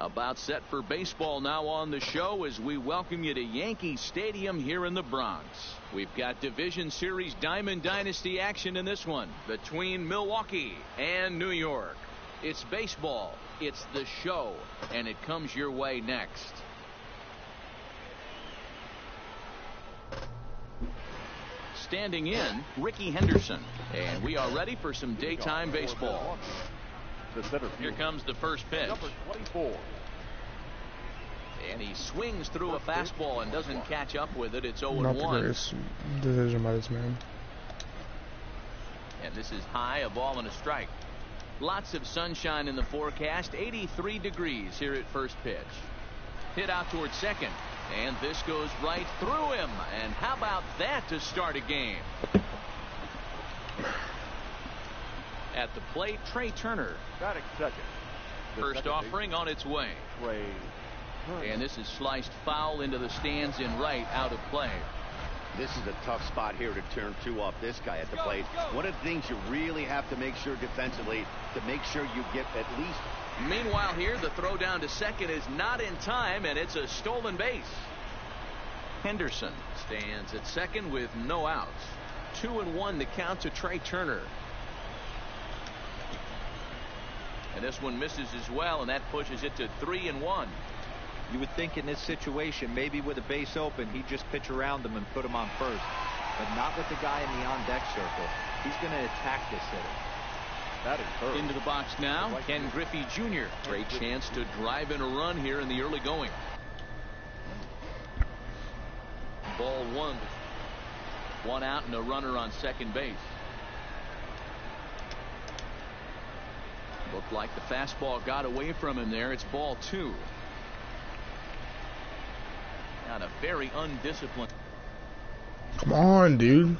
About set for baseball now on the show as we welcome you to Yankee Stadium here in the Bronx. We've got Division Series Diamond Dynasty action in this one between Milwaukee and New York. It's baseball, it's the show, and it comes your way next. Standing in, Ricky Henderson, and we are ready for some daytime baseball. Here comes the first pitch. Number 24. And he swings through a fastball and doesn't catch up with it. It's 0-1. Not the greatest decision by this man. And this is high, a ball and a strike. Lots of sunshine in the forecast. 83 degrees here at first pitch. Hit out towards second. And this goes right through him. And how about that to start a game? At the plate, Trey Turner. Batting second. First offering on its way. And this is sliced foul into the stands in right, out of play. This is a tough spot here to turn two off this guy at the plate. One of the things you really have to make sure defensively to make sure you get at least. Meanwhile here, the throw down to second is not in time, and it's a stolen base. Henderson stands at second with no outs. 2-1 the count to Trey Turner. And this one misses as well, and that pushes it to 3-1. You would think in this situation, maybe with a base open, he'd just pitch around him and put him on first. But not with the guy in the on-deck circle. He's going to attack this hitter. That is third. Into the box now, Ken Griffey Jr. Great chance to drive in a run here in the early going. Ball one. One out and a runner on second base. Looked like the fastball got away from him there. It's ball two. Not a very undisciplined. Come on, dude.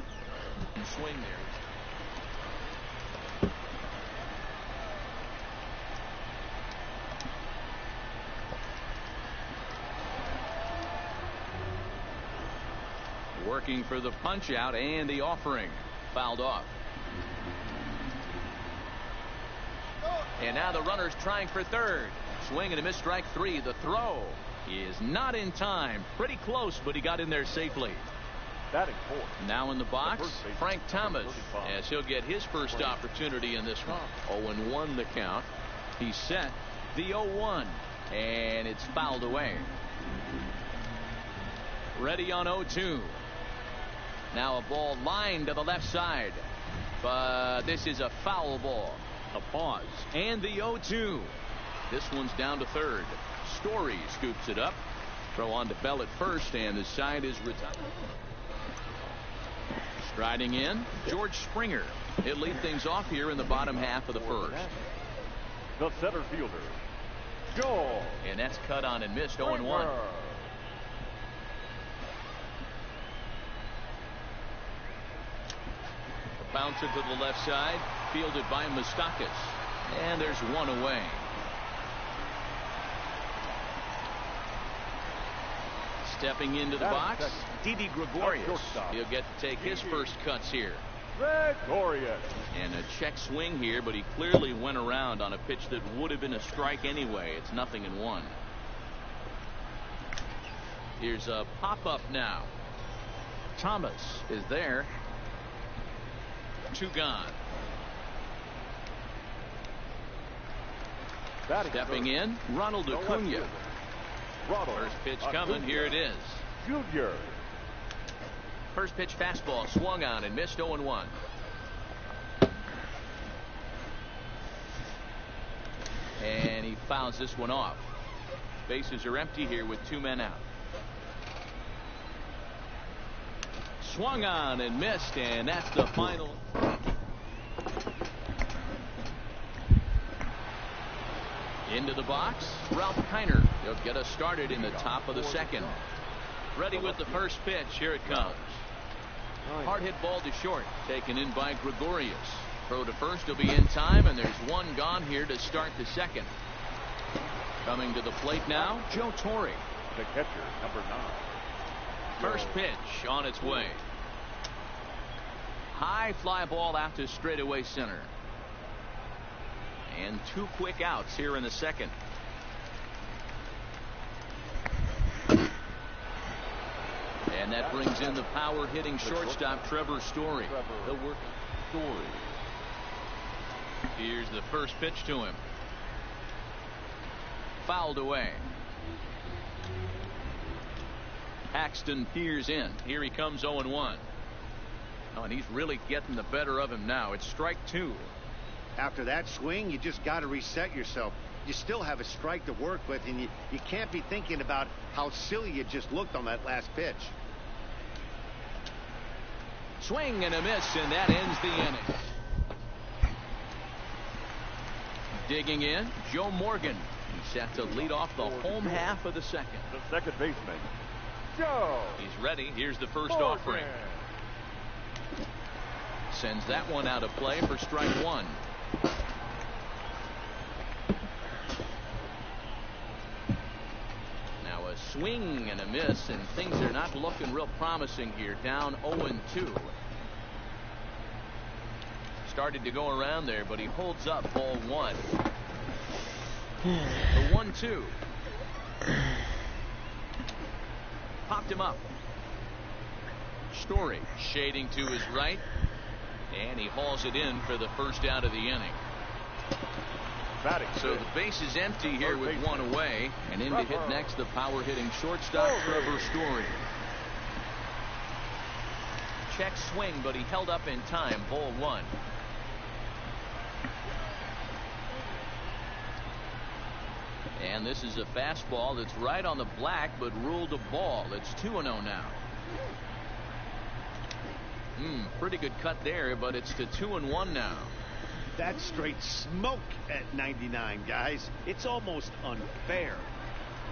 Swing there. Working for the punch out and the offering. Fouled off. And now the runner's trying for third. Swing and a miss, strike three. The throw is not in time. Pretty close, but he got in there safely. Batting fourth. Now in the box, Frank Thomas, as he'll get his first opportunity in this one. 0-1 the count. He's set the 0-1, and it's fouled away. Ready on 0-2. Now a ball lined to the left side, but this is a foul ball. A pause and the 0-2. This one's down to third. Story scoops it up. Throw on to Bell at first, and the side is retired. Striding in, George Springer. He'll lead things off here in the bottom half of the first. The center fielder, George. And that's cut on and missed. 0-1. Bouncer to the left side, fielded by Moustakas, and there's one away. Stepping into the box, Didi Gregorius. He'll get to take his first cuts here. Gregorius. And a check swing here, but he clearly went around on a pitch that would have been a strike anyway. It's 0-1. Here's a pop-up now. Thomas is there. Two gone. Stepping in, Ronald Acuna. First pitch coming. Here it is. Junior. First pitch fastball swung on and missed. 0-1. And he fouls this one off. Bases are empty here with two men out. Swung on and missed, and that's the final. Into the box, Ralph Kiner. He'll get us started in the top of the second. Ready with the first pitch. Here it comes. Hard hit ball to short, taken in by Gregorius. Throw to first will be in time, and there's one gone here to start the second. Coming to the plate now, Joe Torre. The catcher, number 9. First pitch on its way. High fly ball out to straightaway center. And two quick outs here in the second. And that brings in the power-hitting shortstop, Trevor Story. He'll work Story. Here's the first pitch to him. Fouled away. Paxton peers in. Here he comes 0-1. Oh, and he's really getting the better of him now. It's strike 2. After that swing, you just got to reset yourself. You still have a strike to work with, and you can't be thinking about how silly you just looked on that last pitch. Swing and a miss, and that ends the inning. Digging in, Joe Morgan. He's set to lead off the home half of the second. The second baseman, Joe. He's ready. Here's the first Morgan. offering. Sends that one out of play for strike 1. Now a swing and a miss, and things are not looking real promising here. Down 0-2. Started to go around there, but he holds up ball 1. The 1-2. Popped him up. Story shading to his right, and he hauls it in for the first out of the inning. So the base is empty here with one away, and in to hit next the power hitting shortstop, Trevor Story. Check swing, but he held up in time. Ball 1. And this is a fastball that's right on the black, but ruled a ball. It's 2-0 now. Pretty good cut there, but it's to 2-1 now. That's straight smoke at 99, guys. It's almost unfair.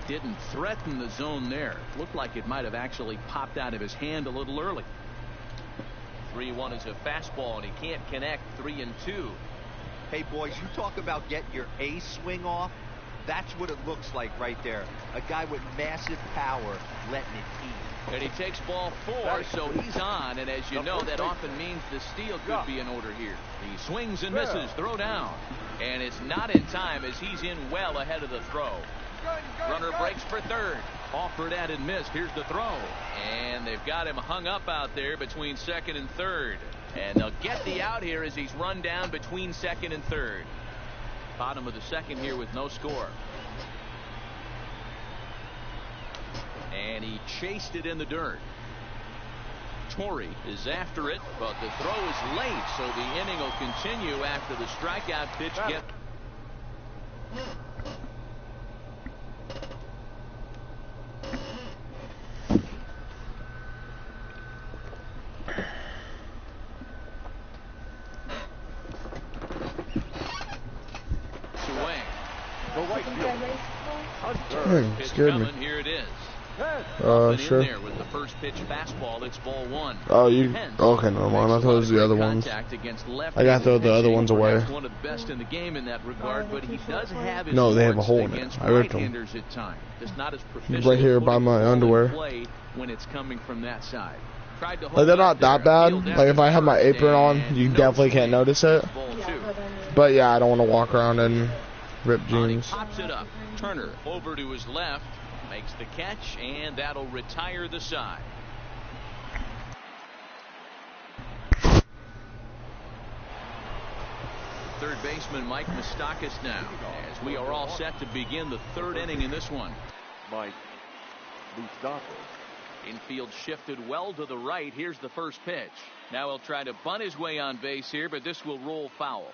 Didn't threaten the zone there. Looked like it might have actually popped out of his hand a little early. 3-1 is a fastball, and he can't connect. 3-2. Hey, boys, you talk about getting your ace swing off. That's what it looks like right there. A guy with massive power letting it eat. And he takes ball 4, so he's on. And as you know, that often means the steal could be in order here. He swings and misses. Throw down. And it's not in time as he's in well ahead of the throw. Runner breaks for third. Offered at and missed. Here's the throw. And they've got him hung up out there between second and third. And they'll get the out here as he's run down between second and third. Bottom of the second here with no score. And he chased it in the dirt. Torrey is after it, but the throw is late, so the inning will continue after the strikeout pitch. Scared me. Here it is. Sure. In there with the first pitch fastball. It's ball 1. Oh, you okay? No more. I thought it was the other ones. I gotta throw the other ones away. One of the best in the game in that regard, but he does have his no, they have a hole in it. I ripped them. At time. It's not as proficient right here by my underwear. When it's coming from that side. Like they're not that bad. Like if I have my apron on, you definitely can't notice it. But yeah, I don't want to walk around in ripped jeans. Pops it up. Turner over to his left. Makes the catch, and that'll retire the side. Third baseman Mike Moustakas now, as we are all set to begin the third inning in this one. Mike Moustakas. Infield shifted well to the right. Here's the first pitch. Now he'll try to bunt his way on base here, but this will roll foul.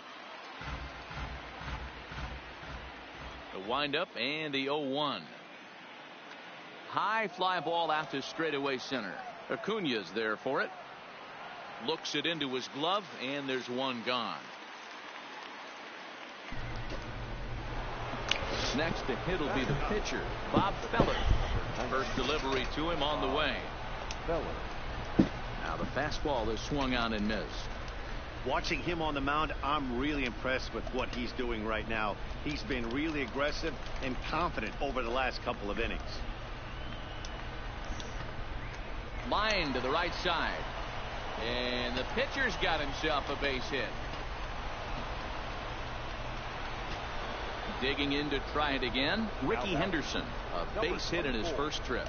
The windup and the 0-1. High fly ball out to straightaway center. Acuna's there for it. Looks it into his glove, and there's one gone. Next to hit will be the pitcher, Bob Feller. First delivery to him on the way. Now the fastball is swung on and missed. Watching him on the mound, I'm really impressed with what he's doing right now. He's been really aggressive and confident over the last couple of innings. Line to the right side. And the pitcher's got himself a base hit. Digging in to try it again, Ricky Henderson. A base hit in his first trip.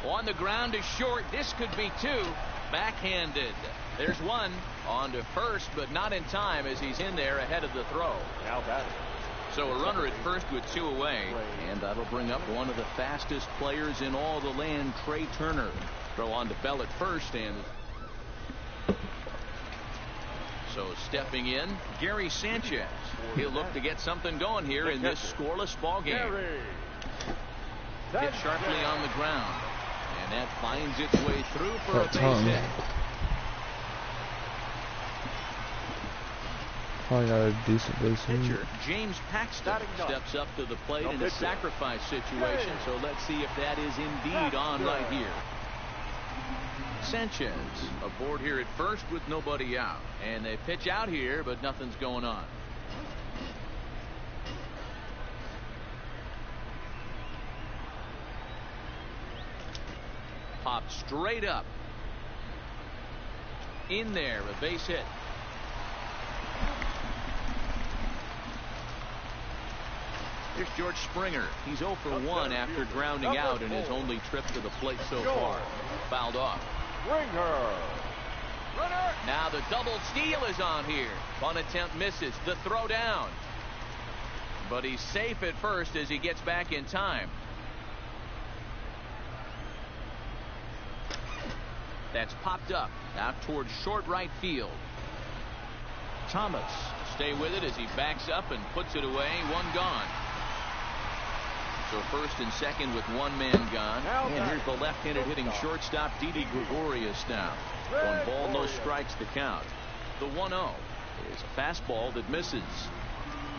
On the ground is short. This could be two. Backhanded. There's one. On to first, but not in time as he's in there ahead of the throw. Now batting. So a runner at first with two away. And that'll bring up one of the fastest players in all the land, Trey Turner. Throw on to Bell at first, and so stepping in, Gary Sanchez. He'll look to get something going here in this scoreless ball game. Hit sharply on the ground, and that finds its way through for a base hit. Probably got a decent base hit. Pitcher James Paxton steps up to the plate in a sacrifice situation, so let's see if that is indeed on right here. Sanchez aboard here at first with nobody out, and they pitch out here, but nothing's going on. Popped straight up. In there, a base hit. Here's George Springer. He's 0 for 1 after grounding out in his only trip to the plate so far. Fouled off. Now the double steal is on here. Bunt attempt misses. The throw down. But he's safe at first as he gets back in time. That's popped up out towards short right field. Thomas stay with it as he backs up and puts it away. One gone. So first and second with one man gone. And here's the left-handed hitting shortstop Didi Gregorius now. 1 ball, no strikes to count. The 1-0 is a fastball that misses.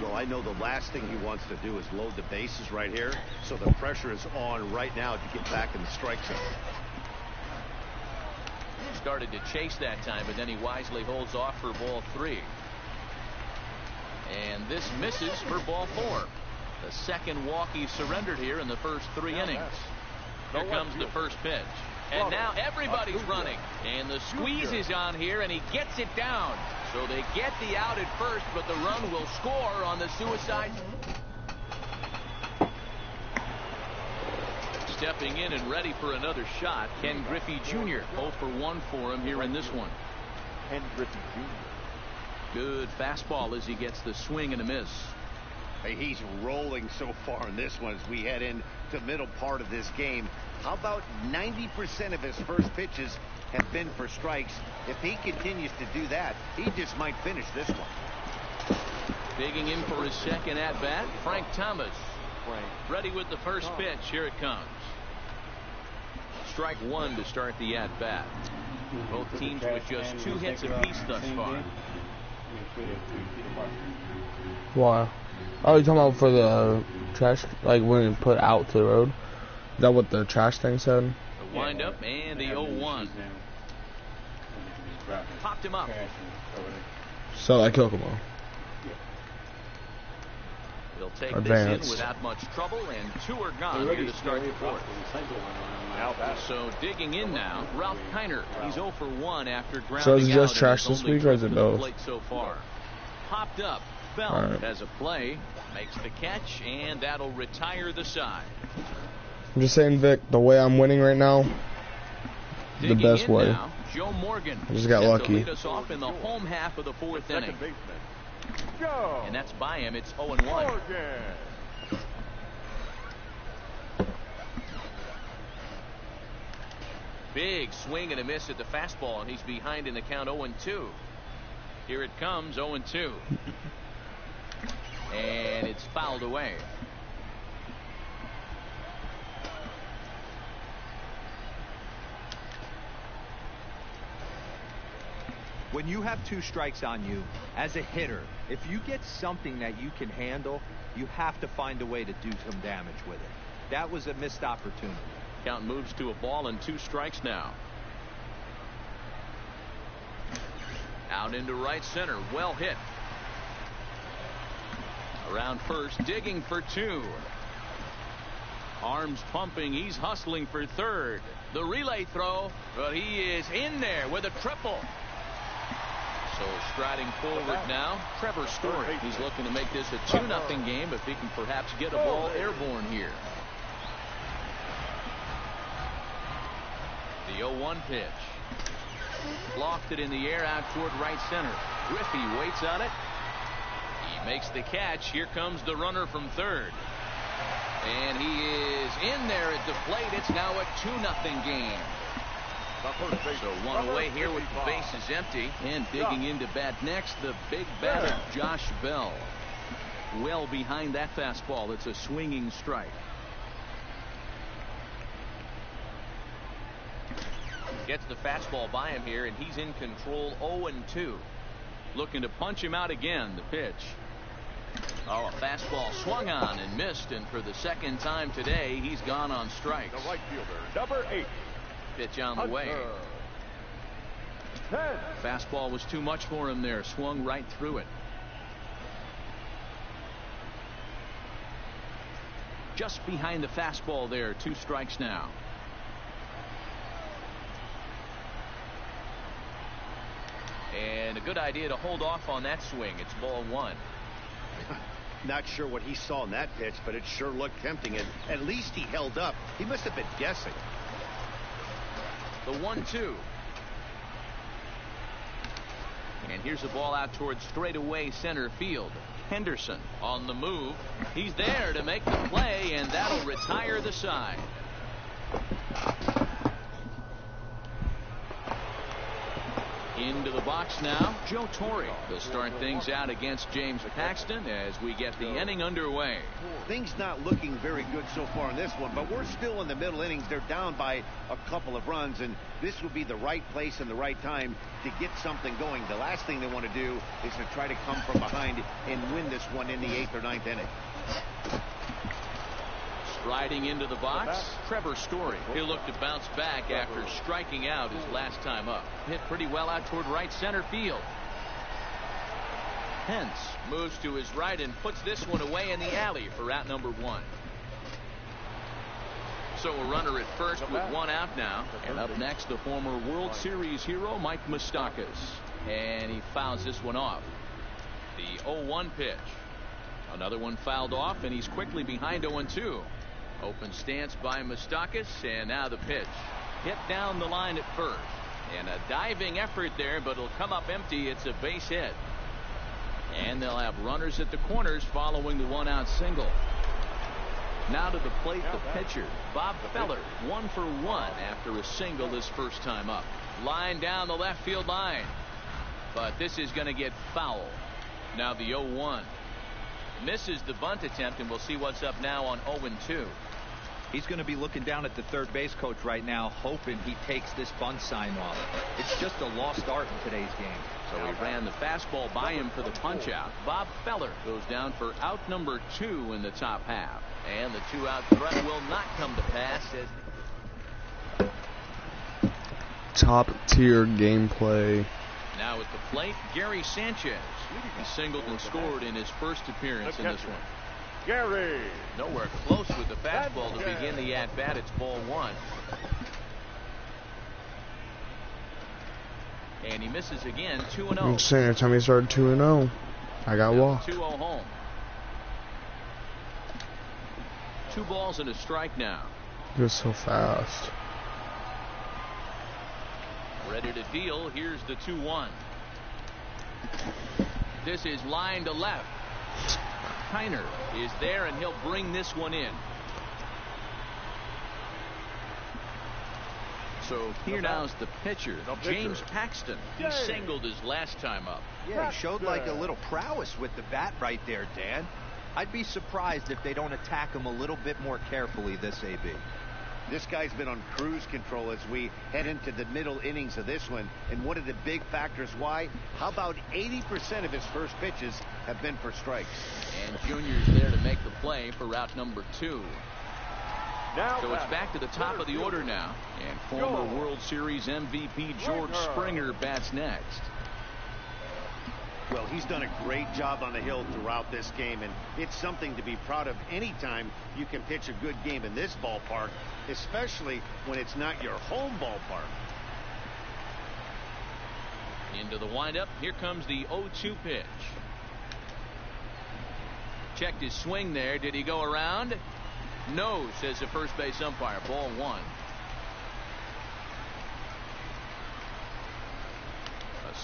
Well, I know the last thing he wants to do is load the bases right here. So the pressure is on right now to get back in the strike zone. Started to chase that time, but then he wisely holds off for ball 3. And this misses for ball 4. The second walk he surrendered here in the first 3 innings. Here comes the first pitch. And now everybody's running. And the squeeze is on here, and he gets it down. So they get the out at first, but the run will score on the suicide. Stepping in and ready for another shot, Ken Griffey Jr. 0 for 1 for him here in this one. Ken Griffey Jr. Good fastball as he gets the swing and a miss. Hey, he's rolling so far in this one as we head into the middle part of this game. How about 90% of his first pitches have been for strikes? If he continues to do that, he just might finish this one. Digging in for his second at bat, Frank Thomas. Ready with the first pitch. Here it comes. Strike 1 to start the at bat. Both teams with just 2 hits apiece thus far. Wow. Oh, you're talking about for the trash, like when you put out to the road? Is that what the trash thing said? The windup and the 0-1. Popped him up. So like Kokomo. They'll take this in without much trouble, and 2 are gone here to start the 4th. So digging in now, Ralph Kiner. He's 0 for 1 after grounding out. So is it just trash this week, or is it both? So far. Popped up. Bell has a play, makes the catch, and that'll retire the side. I'm just saying, Vic, the way I'm winning right now, the best way. Now, Joe Morgan. I just got lucky. Lead us off in the home half of the 4th inning. And that's by him. It's 0-1. Big swing and a miss at the fastball, and he's behind in the count 0-2. Here it comes, 0-2. And it's fouled away. When you have 2 strikes on you, as a hitter, if you get something that you can handle, you have to find a way to do some damage with it. That was a missed opportunity. Count moves to a ball and 2 strikes now. Out into right center. Well hit. Around first, digging for 2. Arms pumping. He's hustling for third. The relay throw, but he is in there with a triple. So striding forward now, Trevor Story. He's looking to make this a 2-0 game if he can perhaps get a ball airborne here. The 0-1 pitch. Lofted in the air out toward right center. Griffey waits on it. He makes the catch. Here comes the runner from third. And he is in there at the plate. It's now a 2-0 game. So one away here with the bases empty. And digging into bat next, the big batter, Josh Bell. Well behind that fastball. It's a swinging strike. Gets the fastball by him here, and he's in control. 0-2. Looking to punch him out again. The pitch. Oh, a fastball swung on and missed, and for the second time today, he's gone on strikes. The right fielder, number 8. Pitch on the way. Fastball was too much for him there. Swung right through it. Just behind the fastball there. 2 strikes now. And a good idea to hold off on that swing. It's ball 1. Not sure what he saw in that pitch, but it sure looked tempting. And at least he held up. He must have been guessing. The 1-2. And here's the ball out towards straightaway center field. Henderson on the move. He's there to make the play, and that'll retire the side. Into the box now, Joe Torre will start things out against James Paxton as we get the inning underway. Things not looking very good so far in this one, but we're still in the middle innings. They're down by a couple of runs, and this would be the right place and the right time to get something going. The last thing they want to do is to try to come from behind and win this one in the 8th or 9th inning. Striding into the box, Trevor Story. He'll look to bounce back after striking out his last time up. Hit pretty well out toward right center field. Hence moves to his right and puts this one away in the alley for out number 1. So a runner at first with 1 out now. And up next, the former World Series hero, Mike Moustakas. And he fouls this one off. The 0-1 pitch. Another one fouled off, and he's quickly behind 0-2. Open stance by Moustakas, and now the pitch. Hit down the line at first. And a diving effort there, but it'll come up empty. It's a base hit. And they'll have runners at the corners following the 1-out single. Now to the plate, the pitcher, Bob Feller, 1 for 1 after a single his first time up. Line down the left field line. But this is going to get foul. Now the 0-1. Misses the bunt attempt, and we'll see what's up now on 0-2. He's going to be looking down at the third base coach right now, hoping he takes this bunt sign off. It's just a lost art in today's game. So he ran the fastball by him for the punch out. Bob Feller goes down for out number 2 in the top half. And the 2-out threat will not come to pass as top tier gameplay. now at the plate, Gary Sanchez. He singled and scored in his first appearance in this one. Gary. Nowhere close with the fastball to begin the at-bat. It's ball 1. And he misses again, 2-0. I'm saying every time he started 2-0, I got walked. 2-0 home. 2 balls and a strike now. You're so fast. Ready to deal. Here's the 2-1. This is line to left. Kiner is there, and he'll bring this one in. So here now's the pitcher, James Paxton. He singled his last time up. Yeah, he showed like a little prowess with the bat right there, Dan. I'd be surprised if they don't attack him a little bit more carefully this AB. This guy's been on cruise control as we head into the middle innings of this one. And one of the big factors why, how about 80% of his first pitches have been for strikes. And Junior's there to make the play for route number 2. So it's back to the top of the order now. And former World Series MVP George Springer bats next. Well, he's done a great job on the hill throughout this game, and it's something to be proud of anytime you can pitch a good game in this ballpark, especially when it's not your home ballpark. Into the windup. Here comes the 0-2 pitch. Checked his swing there. Did he go around? No, says the first base umpire. Ball 1.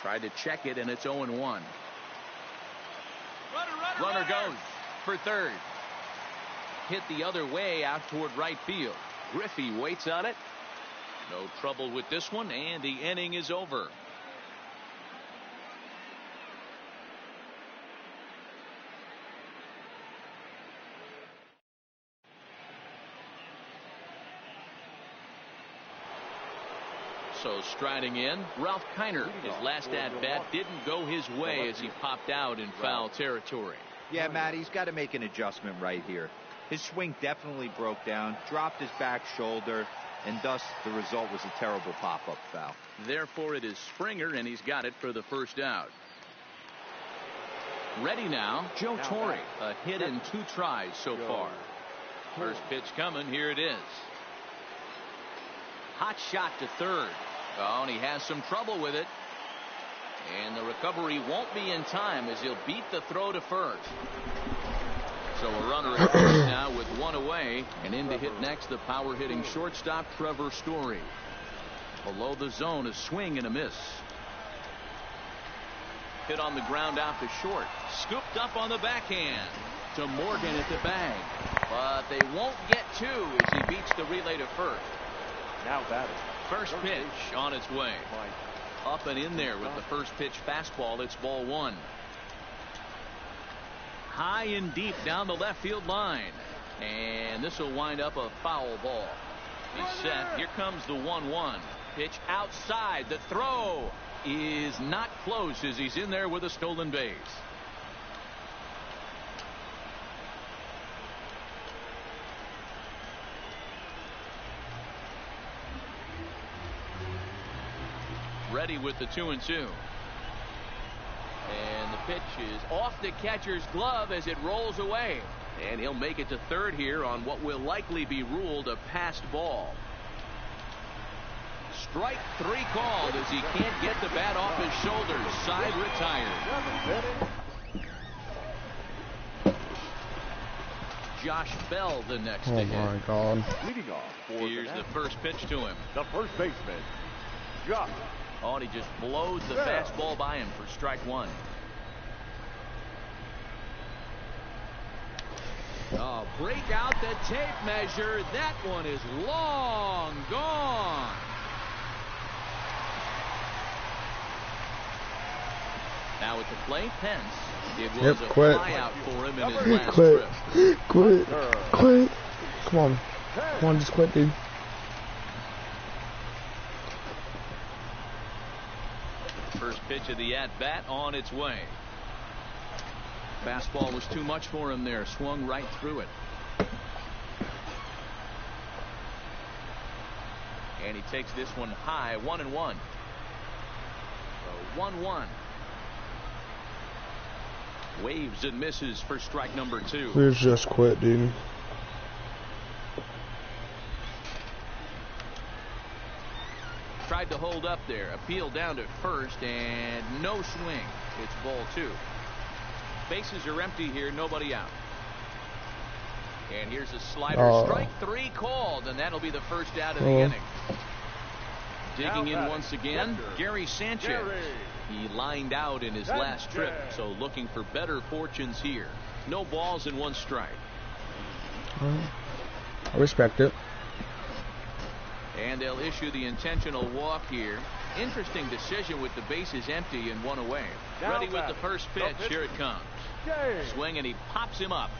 Tried to check it, and it's 0-1. Runner goes for third. Hit the other way out toward right field. Griffey waits on it. No trouble with this one, and the inning is over. So striding in, Ralph Kiner. His last at-bat didn't go his way as he popped out in foul territory. Yeah, Matt, he's got to make an adjustment right here. His swing definitely broke down, dropped his back shoulder, and thus the result was a terrible pop-up foul. Therefore, it is Springer, and he's got it for the first out. Ready now, Joe Torre. A hit in 2 tries so far. First pitch coming. Here it is. Hot shot to third. Oh, and he has some trouble with it. And the recovery won't be in time as he'll beat the throw to first. So a runner at first now with 1 away. And in to hit next, the power-hitting shortstop, Trevor Story. Below the zone, a swing and a miss. Hit on the ground out to short. Scooped up on the backhand. To Morgan at the bag. But they won't get 2 as he beats the relay to first. Now batting. First pitch on its way. Up and in there with the first pitch fastball. It's ball 1. High and deep down the left field line. And this will wind up a foul ball. He's set. Here comes the 1-1. Pitch outside. The throw is not close as he's in there with a stolen base. Ready with the 2-2. And the pitch is off the catcher's glove as it rolls away. And he'll make it to third here on what will likely be ruled a passed ball. Strike 3 called as he can't get the bat off his shoulders. Side retired. Josh Bell the next to hit. Oh my God. Leading off for Here's the first pitch to him. the first baseman, Josh. Oh, and he just blows the fastball by him for strike 1. Oh, break out the tape measure. That one is long gone. Now at the plate, Pence. It was a flyout for him in his last trip. Quit. Come on. Come on, just quit, dude. First pitch of the at-bat on its way. Fastball was too much for him there. Swung right through it. And he takes this one high. 1-1. So 1-1. Waves and misses for strike number 2. Please just quit, dude. Tried to hold up there. Appeal down to first and no swing. It's ball 2. Bases are empty here. Nobody out. And here's a slider. Strike 3 called, and that'll be the first out of the inning. Digging in once again, Gary Sanchez. He lined out in his last trip, so looking for better fortunes here. No balls and 1 strike. I respect it. And they'll issue the intentional walk here. Interesting decision with the bases empty and 1 away. Ready with the first pitch. Here it comes. Swing, and he pops him up.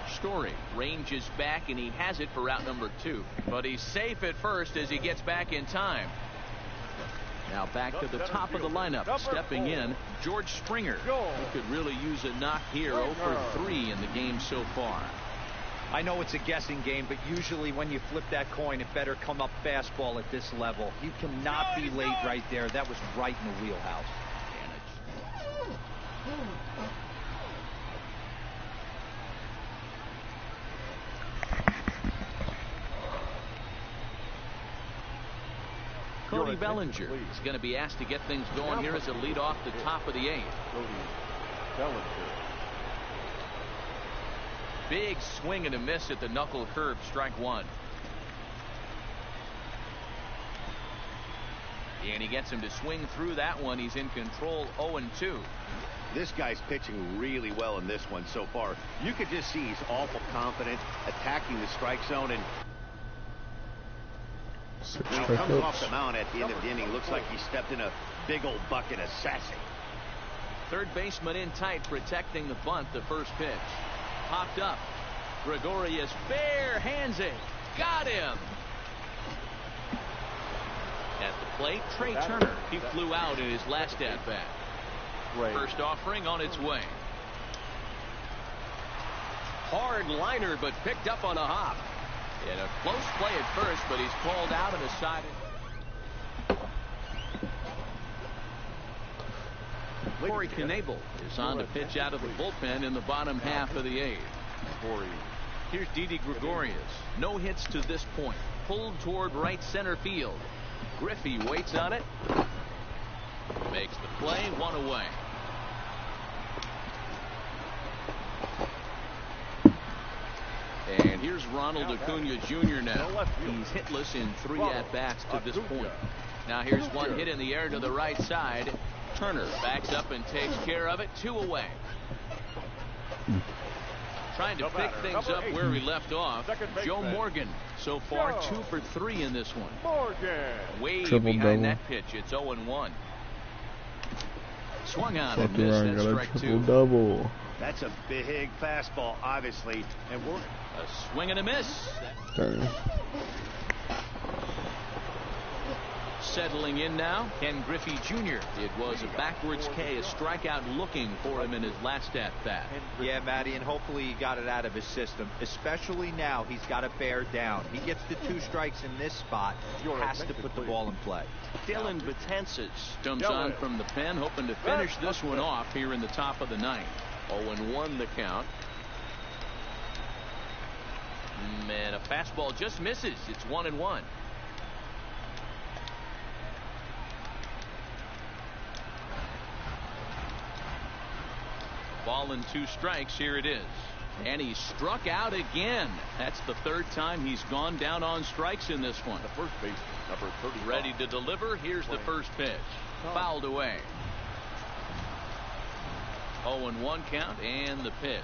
Story ranges back, and he has it for out number 2. But he's safe at first as he gets back in time. Now back to the top of the lineup. Stepping in, George Springer. He could really use a knock here. 0 for 3 in the game so far. I know it's a guessing game, but usually when you flip that coin, it better come up fastball at this level. You cannot be late right there. That was right in the wheelhouse. Cody Bellinger is going to be asked to get things going here as a lead off the top of the 8th. Cody Bellinger. Big swing and a miss at the knuckle curve. Strike 1. And he gets him to swing through that one. He's in control, 0-2. This guy's pitching really well in this one so far. You could just see he's awful confident, attacking the strike zone, and when he comes off the mound at the end of the inning, looks like he stepped in a big old bucket of sassy. Third baseman in tight, protecting the bunt. The first pitch popped up. Gregorius bare hands it. Got him. At the plate, Trey Turner. He flew out in his last at bat. First offering on its way. Hard liner, but picked up on a hop. In a close play at first, but he's called out and decided. Corey Knebel is on to pitch out of the bullpen in the bottom half of the eighth. Here's Didi Gregorius. No hits to this point. Pulled toward right center field. Griffey waits on it. Makes the play, one away. And here's Ronald Acuna Jr. now. He's hitless in 3 at-bats to this point. Now here's one hit in the air to the right side. Turner backs up and takes care of it. 2 away. Trying to pick things up where we left off. Joe Morgan so far 2 for 3 in this one. Way behind that pitch. It's 0-1. Swung on and missed. That's strike 2. Double. That's a big fastball, obviously, and we're a swing and a miss. Dang. Settling in now, Ken Griffey Jr. It was a backwards K, a strikeout looking for him in his last at bat. Yeah, Matty, and hopefully he got it out of his system. Especially now, he's got to bear down. He gets the 2 strikes in this spot. He has to put the ball in play. Dylan Betances comes on from the pen, hoping to finish this one off here in the top of the ninth. 0-1 the count. Man, a fastball just misses. It's 1-1. Ball and 2 strikes. Here it is. And he struck out again. That's the 3rd time he's gone down on strikes in this one. The first baseman, number 30. Ready to deliver. Here's the first pitch. Fouled away. 0-1 count and the pitch.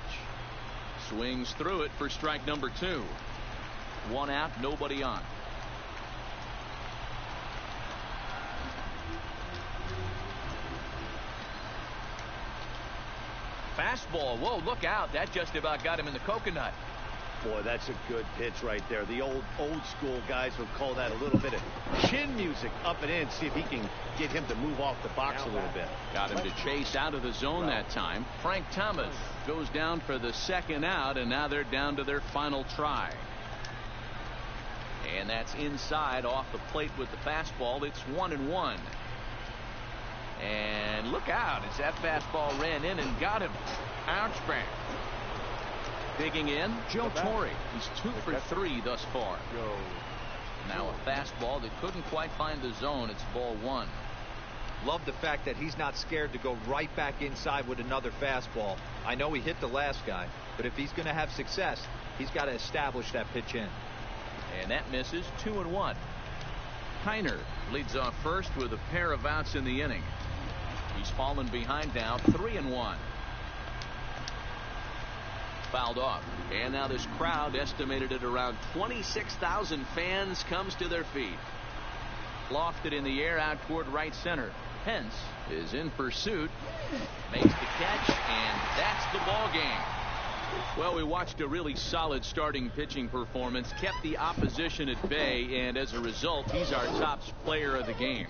Swings through it for strike number 2. 1 out, nobody on. Fastball. Whoa, look out. That just about got him in the coconut. Boy, that's a good pitch right there. The old school guys would call that a little bit of chin music up and in. See if he can get him to move off the box a little bit. Got him to chase out of the zone that time. Frank Thomas goes down for the 2nd out, and now they're down to their final try. And that's inside off the plate with the fastball. It's 1-1. And look out as that fastball ran in and got him. Bounce back. Digging in, Joe Torre. He's 2 for 3 thus far. Now a fastball that couldn't quite find the zone. It's ball 1. Love the fact that he's not scared to go right back inside with another fastball. I know he hit the last guy, but if he's going to have success, he's got to establish that pitch in. And that misses. 2-1. Kiner leads off first with a pair of outs in the inning. He's fallen behind now. 3-1. Fouled off. And now this crowd, estimated at around 26,000 fans, comes to their feet. Lofted in the air out toward right center. Pence is in pursuit. Makes the catch, and that's the ball game. Well, we watched a really solid starting pitching performance, kept the opposition at bay, and as a result, he's our top player of the game.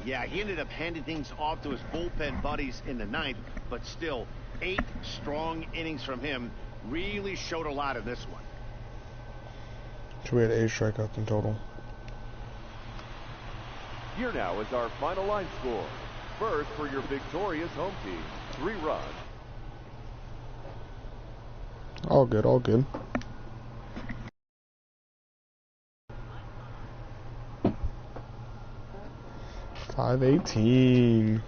Yeah, he ended up handing things off to his bullpen buddies in the 9th, but still 8 strong innings from him. Really showed a lot in this one. So we had 8 strikeouts in total. Here now is our final line score. First, for your victorious home team, 3 runs. All good, all good. $5.18.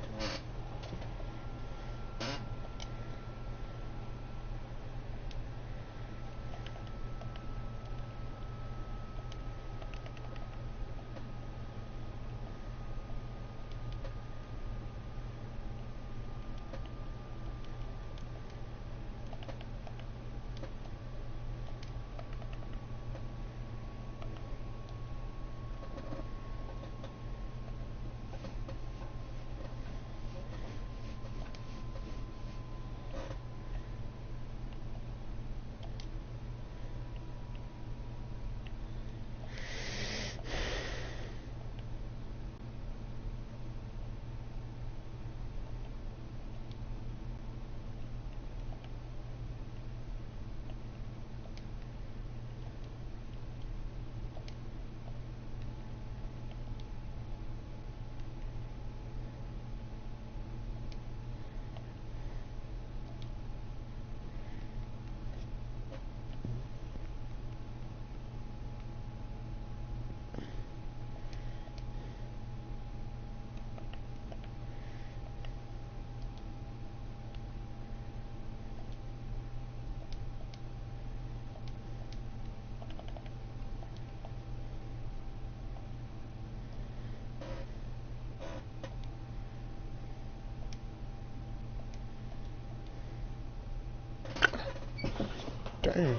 Dang.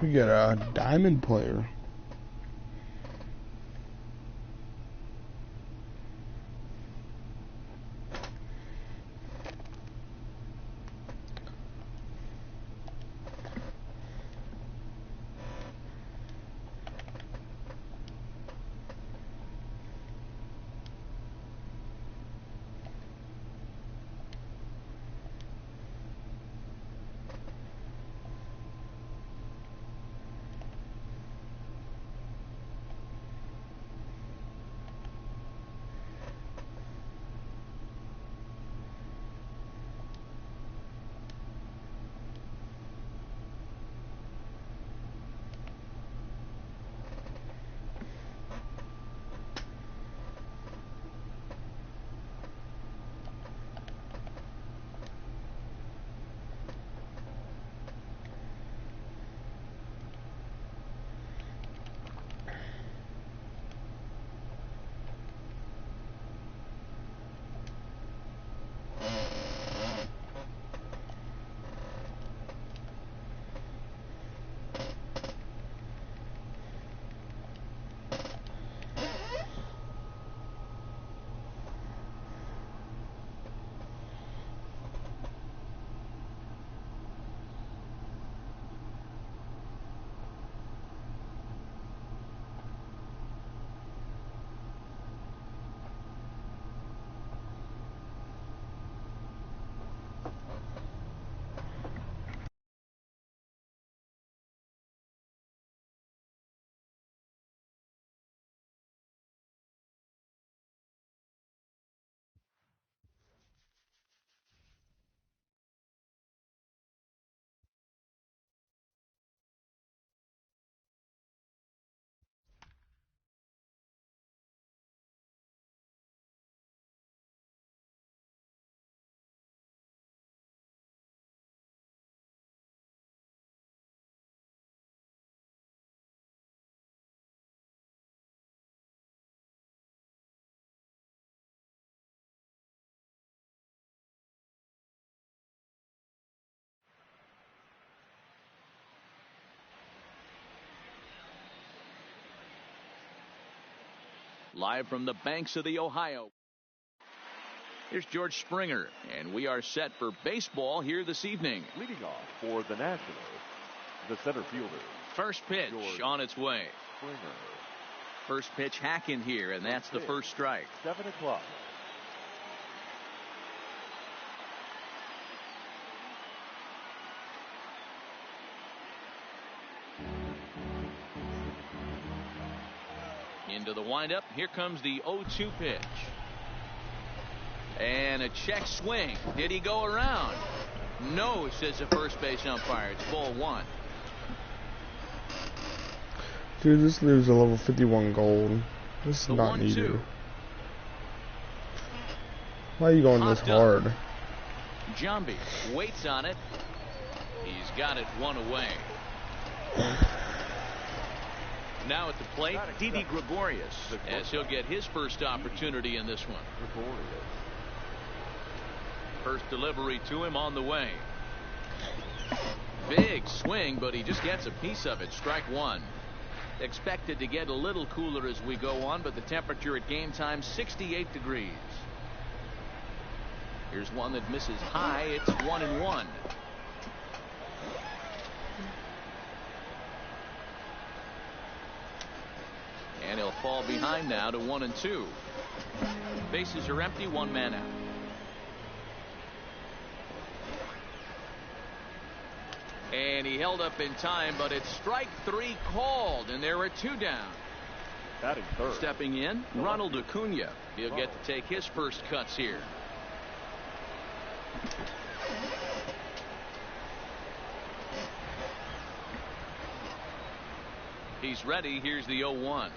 We got a diamond player. Live from the banks of the Ohio. Here's George Springer, and we are set for baseball here this evening. Leading off for the Nationals, the center fielder. First pitch George on its way. Springer. First pitch hacking here, and that's the first strike. 7 o'clock. Into the windup. Here comes the 0-2 pitch. And a check swing. Did he go around? No, says the first base umpire. It's ball 1. Dude, this leaves a level 51 gold. This is not needed. Why are you going this hard? Jambi waits on it. He's got it 1 away. Now at the plate, Didi Gregorius, as he'll get his first opportunity in this one. First delivery to him on the way. Big swing, but he just gets a piece of it. Strike 1. Expected to get a little cooler as we go on, but the temperature at game time 68 degrees. Here's one that misses high. It's 1-1. And he'll fall behind now to 1-2. Bases are empty, 1 man out. And he held up in time, but it's strike 3 called, and there are 2 down. Batting third. Stepping in, Ronald Acuna. He'll get to take his first cuts here. He's ready. Here's the 0-1.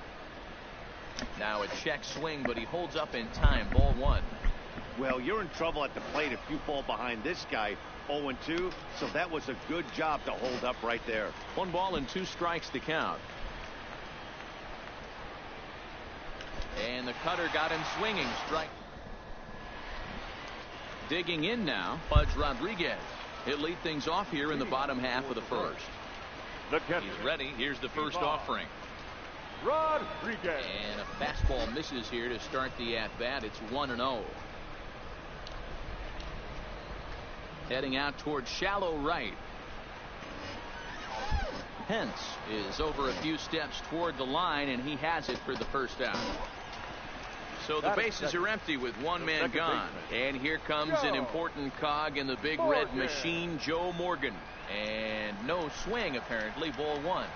Now a check swing, but he holds up in time. Ball 1. Well, you're in trouble at the plate if you fall behind this guy. 0-2, so that was a good job to hold up right there. 1 ball and 2 strikes to count. And the cutter got him swinging. Strike. Digging in now, Pudge Rodriguez. He'll lead things off here in the bottom half of the first. He's ready. Here's the first offering. Rodriguez. And a fastball misses here to start the at-bat. It's 1-0. Heading out towards shallow right. Hence is over a few steps toward the line, and he has it for the first out. So the bases are empty with one man gone. And here comes an important cog in the big red machine, Joe Morgan. And no swing, apparently, ball one.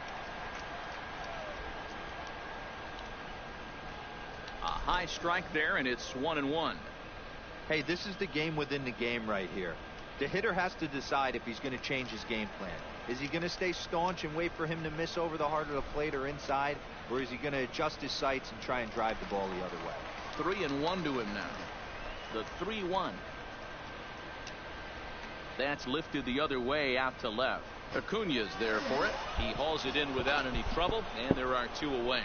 A high strike there, and it's 1-1. Hey, this is the game within the game right here. The hitter has to decide if he's going to change his game plan. Is he going to stay staunch and wait for him to miss over the heart of the plate or inside? Or is he going to adjust his sights and try and drive the ball the other way? 3-1 to him now. The 3-1. That's lifted the other way out to left. Acuna's there for it. He hauls it in without any trouble, and there are two away.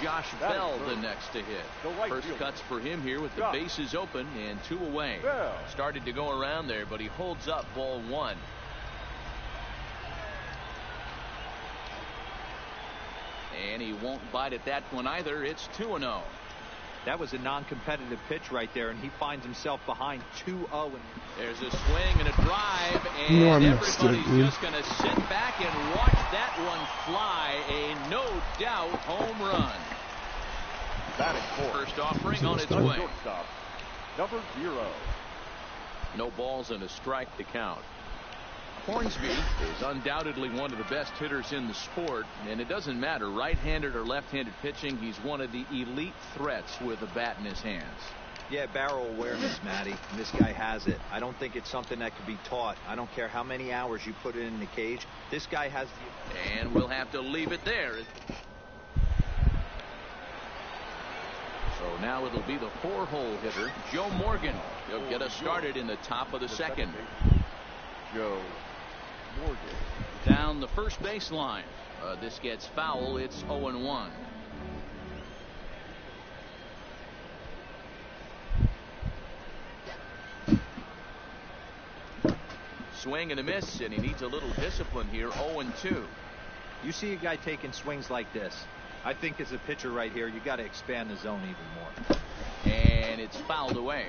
Josh Bell the next to hit. First cuts for him here with the bases open and two away. Started to go around there, but he holds up ball one. And he won't bite at that one either. It's 2-0. That was a non-competitive pitch right there, and he finds himself behind 2-0. There's a swing and a drive, and everybody's just going to sit back and watch that one fly. A no doubt home run. First offering on its way. Number 0. No balls and a strike to count. Hornsby is undoubtedly one of the best hitters in the sport, and it doesn't matter right-handed or left-handed pitching. He's one of the elite threats with a bat in his hands. Yeah, barrel awareness, Matty, and this guy has it. I don't think it's something that can be taught. I don't care how many hours you put it in the cage. This guy has the... And we'll have to leave it there. So now it'll be the 4-hole hitter, Joe Morgan. He'll get us started in the top of the second. Joe Morgan. Down the first baseline. This gets foul. It's 0-1. Swing and a miss, and he needs a little discipline here. 0-2. You see a guy taking swings like this. I think as a pitcher right here, you got to expand the zone even more. And it's fouled away.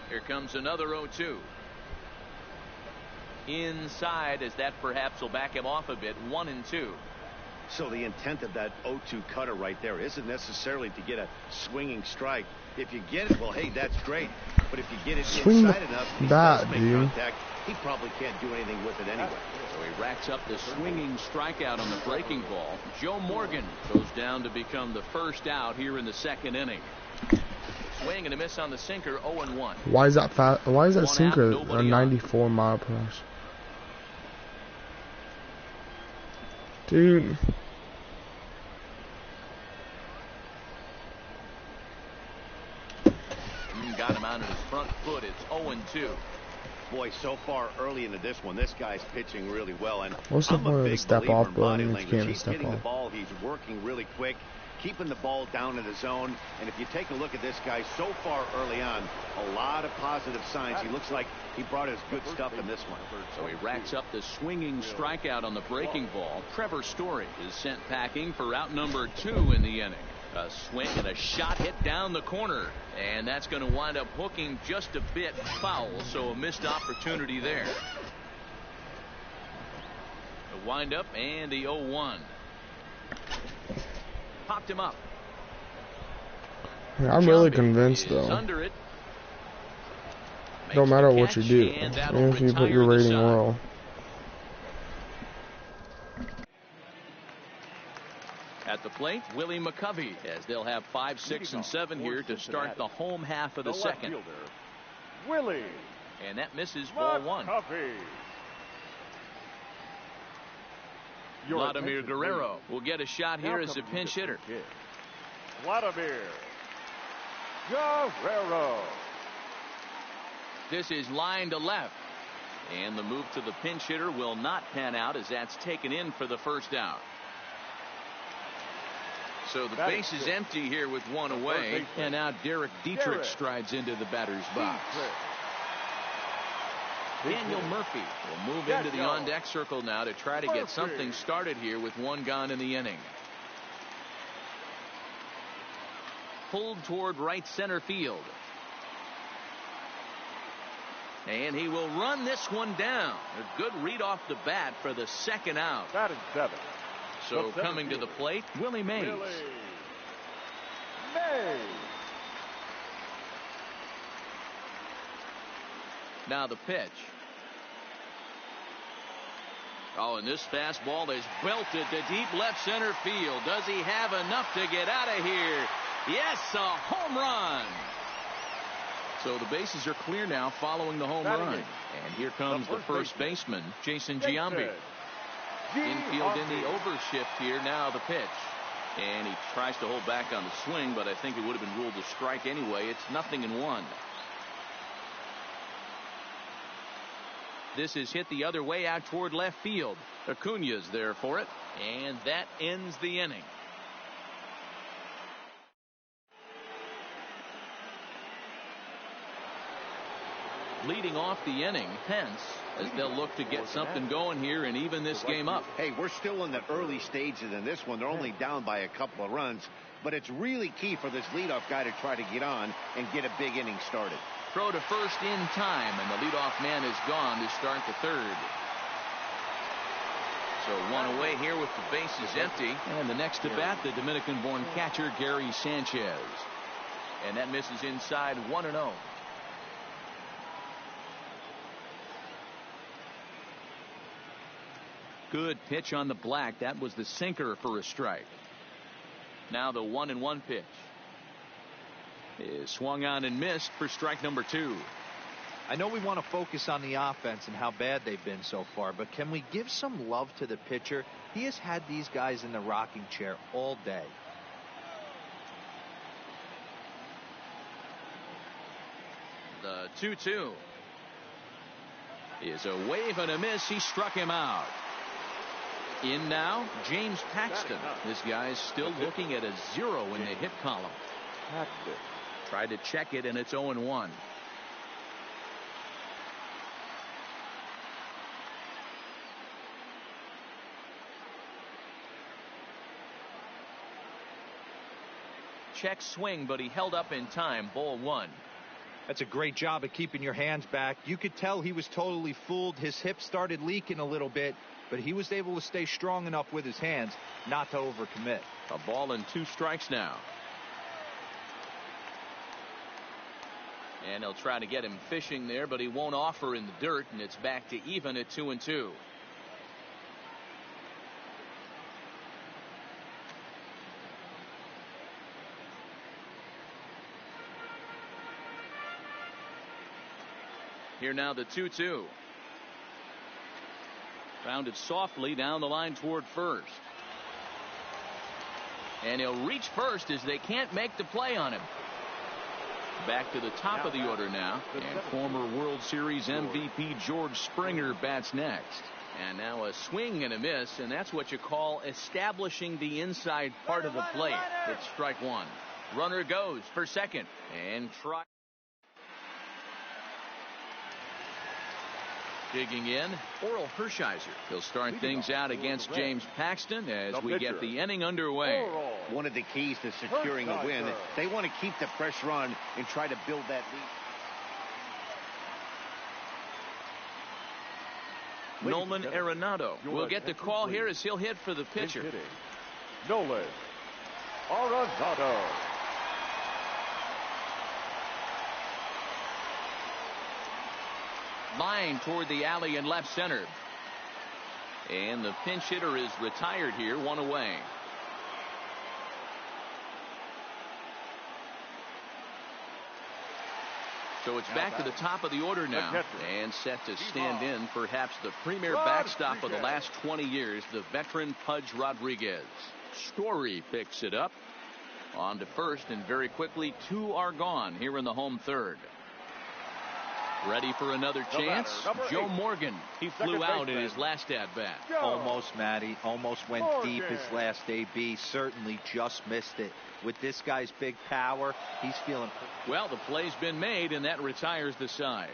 Here comes another 0-2. Inside, as that perhaps will back him off a bit. 1-2. So the intent of that 0-2 cutter right there isn't necessarily to get a swinging strike. If you get it, well, hey, that's great. But if you get it inside enough, he does make contact. He probably can't do anything with it anyway. So he racks up the swinging strikeout on the breaking ball. Joe Morgan goes down to become the first out here in the second inning. Swing and a miss on the sinker. 0-1. Why is that Why is that sinker a 94 mile per hour? Dude. Got him out of his front foot. It's 0-2. Boy, so far early into this one, this guy's pitching really well. And what's the point of the step off, bro? I mean, he's hitting the ball. He's working really quick, keeping the ball down in the zone. And if you take a look at this guy so far early on, a lot of positive signs. He looks like he brought his good stuff in this one. So he racks up the swinging strikeout on the breaking ball. Trevor Story is sent packing for out number 2 in the inning. A swing and a shot hit down the corner, and that's going to wind up hooking just a bit foul, so a missed opportunity there. The windup and the 0-1. Popped him up. Yeah, I'm really convinced, though. Under it. Don't matter what you do, even if you put your rating low. At the plate, Willie McCovey, as they'll have 5, 6, and 7 here to start the home half of the second. Willie. And that misses ball 1. Vladimir Guerrero will get a shot here as a pinch hitter. Vladimir Guerrero. This is line to left. And the move to the pinch hitter will not pan out as that's taken in for the first out. So the base is empty here with one away. And now Derek Dietrich strides into the batter's box. Daniel Murphy will move into the on-deck circle now to try to get something started here with one gone in the inning. Pulled toward right center field. And he will run this one down. A good read off the bat for the second out. Batting 7. So coming to the plate, Willie Mays. Now the pitch. Oh, and this fastball is belted to deep left center field. Does he have enough to get out of here? Yes, a home run. So the bases are clear now following the home run. And here comes the first baseman, Jason Giambi. Infield in the overshift here. Now the pitch. And he tries to hold back on the swing, but I think it would have been ruled a strike anyway. It's 0-1. This is hit the other way out toward left field. Acuna's there for it. And that ends the inning. Leading off the inning, Pence, as they'll look to get something going here and even this game up. Hey, we're still in the early stages in this one. They're only down by a couple of runs, but it's really key for this leadoff guy to try to get on and get a big inning started. Throw to first in time, and the leadoff man is gone to start the third. So one away here with the bases empty. And the next to bat, the Dominican-born catcher, Gary Sanchez. And that misses inside 1-0. Good pitch on the black. That was the sinker for a strike. Now the 1-1 pitch is swung on and missed for strike number 2. I know we want to focus on the offense and how bad they've been so far, but can we give some love to the pitcher? He has had these guys in the rocking chair all day. The 2-2 is a wave and a miss. He struck him out. In now, James Paxton. This guy's still looking at a 0 in the hit column. Tried to check it, and it's 0-1. Check swing, but he held up in time. Ball 1. That's a great job of keeping your hands back. You could tell he was totally fooled. His hip started leaking a little bit, but he was able to stay strong enough with his hands not to overcommit. A ball and 2 strikes now. And he'll try to get him fishing there, but he won't offer in the dirt, and it's back to even at 2-2. Here now the 2-2. Founded softly down the line toward first. And he'll reach first as they can't make the play on him. Back to the top of the order now. And former World Series MVP George Springer bats next. And now a swing and a miss, and that's what you call establishing the inside part of the plate. It's strike 1. Runner goes for second. And try. Digging in, Oral Hershiser. He'll start things out against James Paxton as we get the inning underway. One of the keys to securing a win, they want to keep the pressure on and try to build that lead. Nolan Arenado will get the call here as he'll hit for the pitcher. Nolan Arenado. Line toward the alley in left center. And the pinch hitter is retired here, 1 away. So it's back to the top of the order now. And set to stand in perhaps the premier backstop of the last 20 years, the veteran Pudge Rodriguez. Story picks it up. On to first, and very quickly 2 are gone here in the home third. Ready for another chance? Joe Morgan. He flew out in his last at-bat. Almost, Matty. Almost went deep his last AB. Certainly just missed it. With this guy's big power, he's feeling... Well, the play's been made, and that retires the side.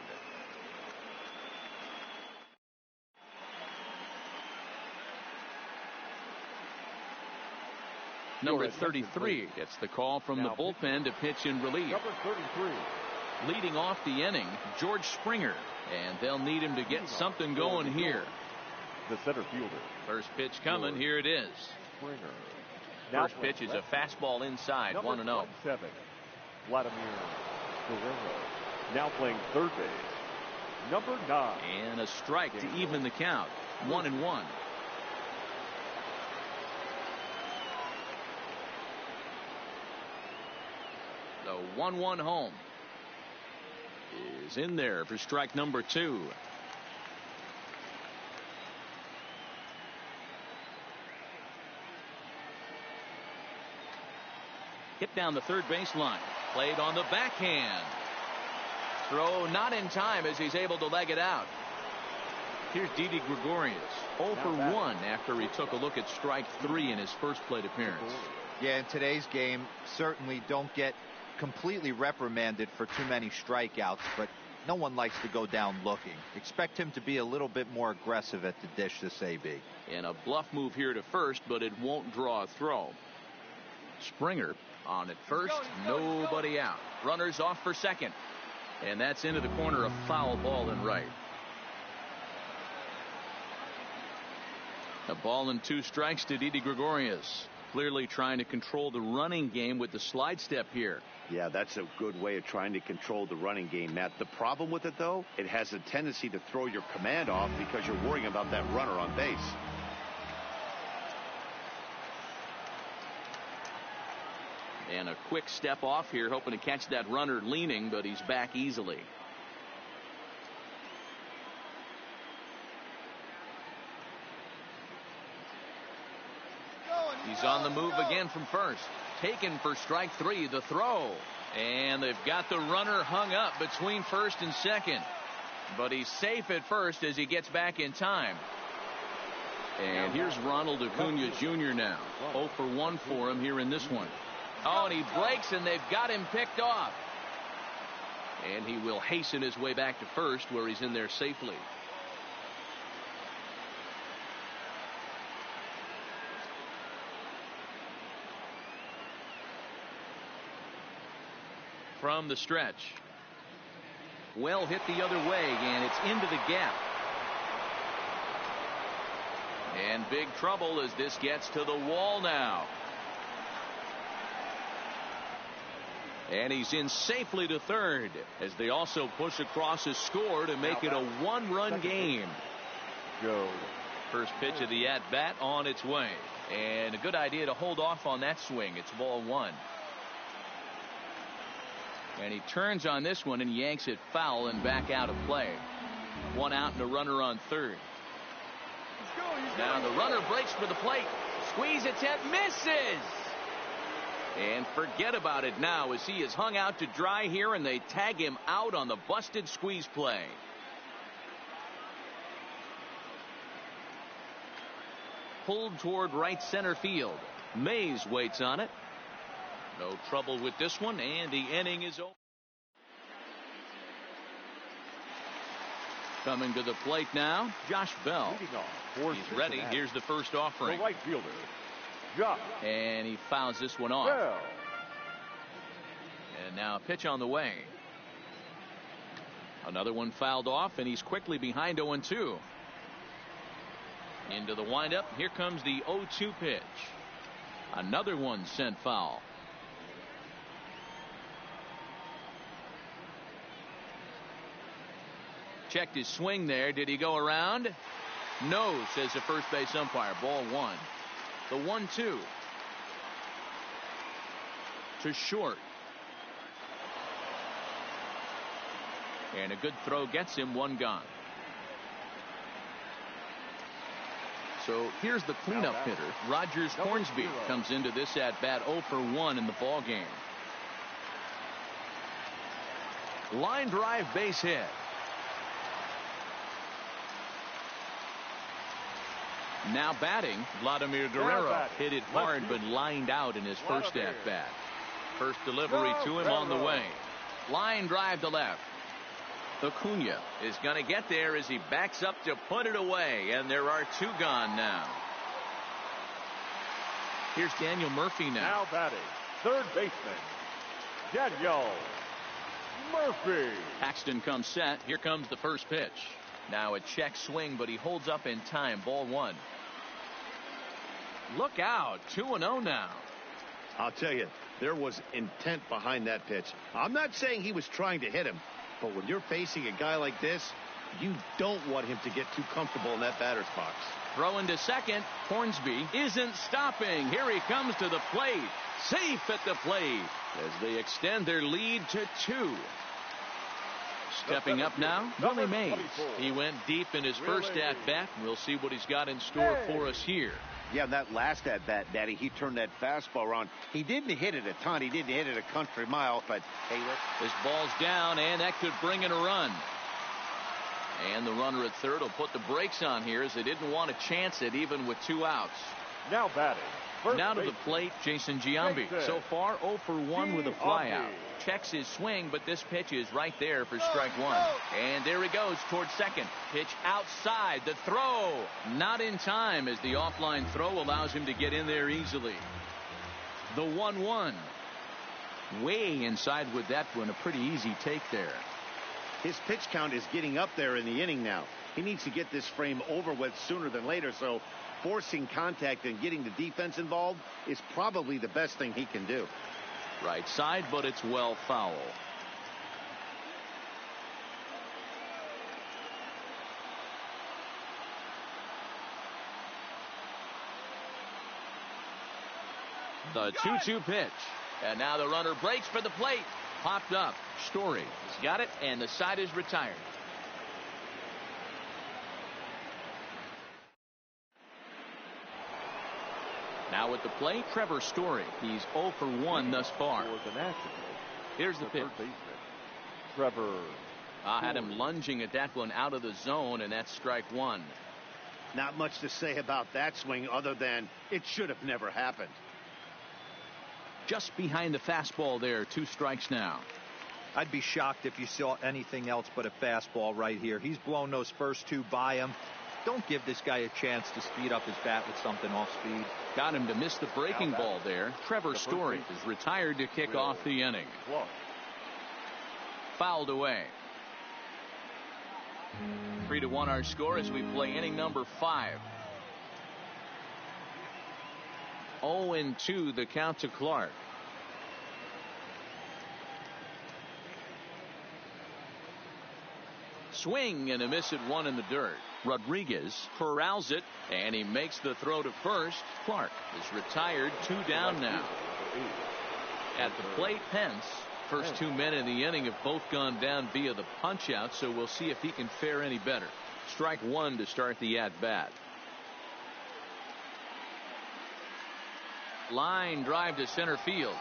Number 33 gets the call from the bullpen to pitch in relief. Number 33. Leading off the inning, George Springer. And they'll need him to get something going here. The center fielder. First pitch coming. Here it is. Springer. First pitch is a fastball inside. 1-0. 7. Vladimir Guerrero. Now playing third base. Number 9. And a strike to even the count. 1-1. The 1-1 home is in there for strike number 2. Hit down the third baseline. Played on the backhand. Throw not in time as he's able to leg it out. Here's Didi Gregorius. 0 for 1 after he took a look at strike 3 in his first plate appearance. Yeah, in today's game, certainly don't get completely reprimanded for too many strikeouts, but no one likes to go down looking. Expect him to be a little bit more aggressive at the dish this AB. And a bluff move here to first, but it won't draw a throw. Springer on at first, nobody out. Runners off for second. And that's into the corner, a foul ball and right. A ball and 2 strikes to Didi Gregorius. Clearly trying to control the running game with the slide step here. Yeah, that's a good way of trying to control the running game, Matt. The problem with it, though, it has a tendency to throw your command off because you're worrying about that runner on base. And a quick step off here, hoping to catch that runner leaning, but he's back easily. He's on the move again from first. Taken for strike 3, the throw. And they've got the runner hung up between first and second. But he's safe at first as he gets back in time. And here's Ronald Acuna Jr. now. 0 for 1 for him here in this one. Oh, and he breaks, and they've got him picked off. And he will hasten his way back to first, where he's in there safely. From the stretch. Well hit the other way, and it's into the gap. And big trouble as this gets to the wall now. And he's in safely to third as they also push across his score to make it a 1-run game. First pitch of the at-bat on its way. And a good idea to hold off on that swing. It's ball 1. And he turns on this one and yanks it foul and back out of play. 1 out and a runner on third. Now the runner breaks for the plate. Squeeze attempt, misses. And forget about it now as he is hung out to dry here, and they tag him out on the busted squeeze play. Pulled toward right center field. Mays waits on it. No trouble with this one, and the inning is over. Coming to the plate now, Josh Bell. He's ready. Here's the first offering. The right fielder, Josh. And he fouls this one off. Bell. And now a pitch on the way. Another one fouled off, and he's quickly behind 0-2. Into the windup. Here comes the 0-2 pitch. Another one sent foul. Checked his swing there. Did he go around? No, says the first base umpire. Ball 1. The 1-2 to short. And a good throw gets him, 1 gone. So here's the cleanup hitter. Rogers Hornsby comes into this at bat 0 for 1 in the ball game. Line drive base hit. Now batting, Vladimir Guerrero. Hit it hard but lined out in his first at-bat. First delivery to him on the way. Line drive to left. Acuna is going to get there as he backs up to put it away, and there are two gone now. Here's Daniel Murphy now. Now batting, third baseman, Daniel Murphy. Paxton comes set. Here comes the first pitch. Now a check swing, but he holds up in time. Ball one. Look out. 2-0 now. I'll tell you, there was intent behind that pitch. I'm not saying he was trying to hit him, but when you're facing a guy like this, you don't want him to get too comfortable in that batter's box. Throwing to second. Hornsby isn't stopping. Here he comes to the plate. Safe at the plate as they extend their lead to 2. Stepping up now, Willie Mays. He went deep in his first at-bat. We'll see what he's got in store for us here. Yeah, that last at-bat, Daddy, he turned that fastball around. He didn't hit it a ton. He didn't hit it a country mile, but hey, this ball's down, and that could bring in a run. And the runner at third will put the brakes on here as they didn't want to chance it even with 2 outs. Now batting. Now to the plate, Jason Giambi. So far, 0 for 1 with a flyout. Checks his swing, but this pitch is right there for strike one. And there he goes towards second. Pitch outside. The throw. Not in time as the offline throw allows him to get in there easily. The 1-1. Way inside with that one. A pretty easy take there. His pitch count is getting up there in the inning now. He needs to get this frame over with sooner than later, so forcing contact and getting the defense involved is probably the best thing he can do. Right side, but it's well foul. The 2-2 pitch. And now the runner breaks for the plate. Popped up. Story has got it, and the side is retired. Now at the plate, Trevor Story. He's 0 for 1 thus far. Here's the pitch. Trevor. Had him lunging at that one out of the zone, and that's strike one. Not much to say about that swing other than it should have never happened. Just behind the fastball there. 2 strikes now. I'd be shocked if you saw anything else but a fastball right here. He's blown those first 2 by him. Don't give this guy a chance to speed up his bat with something off speed. Got him to miss the breaking ball there. Trevor Story is retired to kick off the inning. Fouled away. 3-1 our score as we play inning number 5. 0-2 the count to Clark. Swing and a miss at 1 in the dirt. Rodriguez corrals it, and he makes the throw to first. Clark is retired. 2 down now. At the plate, Pence. First 2 men in the inning have both gone down via the punch out, so we'll see if he can fare any better. Strike 1 to start the at bat. Line drive to center field.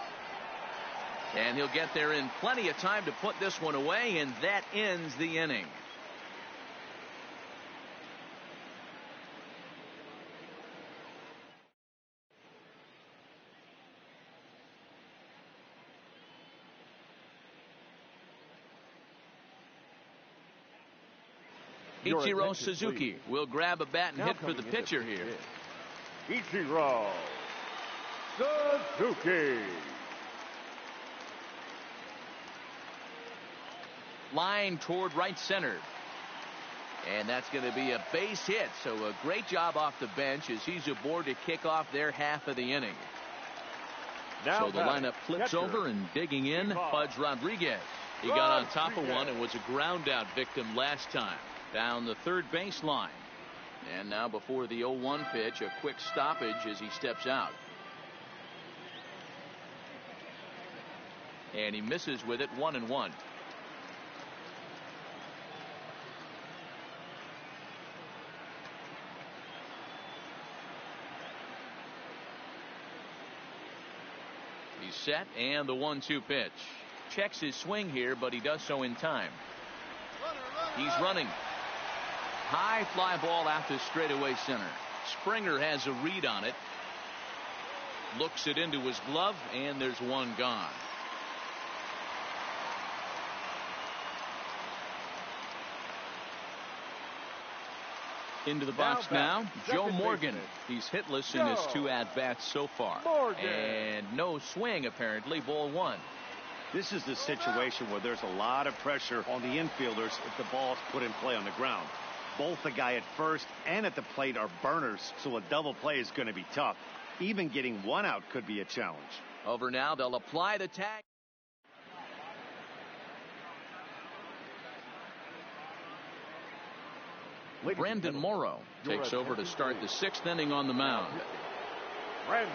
And he'll get there in plenty of time to put this one away, and that ends the inning. Ichiro Suzuki will grab a bat and hit for the pitcher here. Ichiro Suzuki. Line toward right center. And that's going to be a base hit. So a great job off the bench as he's aboard to kick off their half of the inning. Now so the lineup flips over, and digging in, Pudge Rodriguez. He got on top of one and was a ground out victim last time. Down the third base line. And now before the 0-1 pitch, a quick stoppage as he steps out. And he misses with it. 1-1. He's set, and the 1-2 pitch. Checks his swing here, but he does so in time. He's running. High fly ball out to straightaway center. Springer has a read on it. Looks it into his glove, and there's one gone. Into the box now, Joe Morgan. He's hitless in his 2 at-bats so far. And no swing, apparently. Ball 1. This is the situation where there's a lot of pressure on the infielders if the ball's put in play on the ground. Both the guy at first and at the plate are burners, so a double play is going to be tough. Even getting one out could be a challenge. Over now, they'll apply the tag. Brandon Morrow takes over to start the 6th inning on the mound.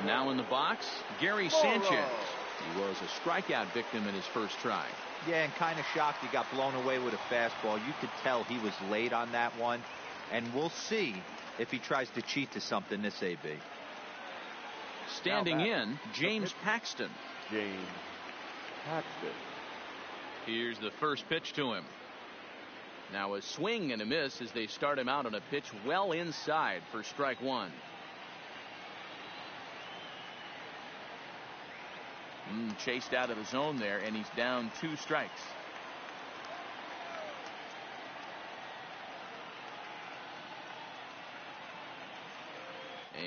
Now in the box, Gary Sanchez. He was a strikeout victim in his first try. Yeah, and kind of shocked he got blown away with a fastball. You could tell he was late on that one. And we'll see if he tries to cheat to something this AB. Standing in, James Paxton. James Paxton. Here's the first pitch to him. Now a swing and a miss as they start him out on a pitch well inside for strike 1. Chased out of the zone there, and he's down 2 strikes.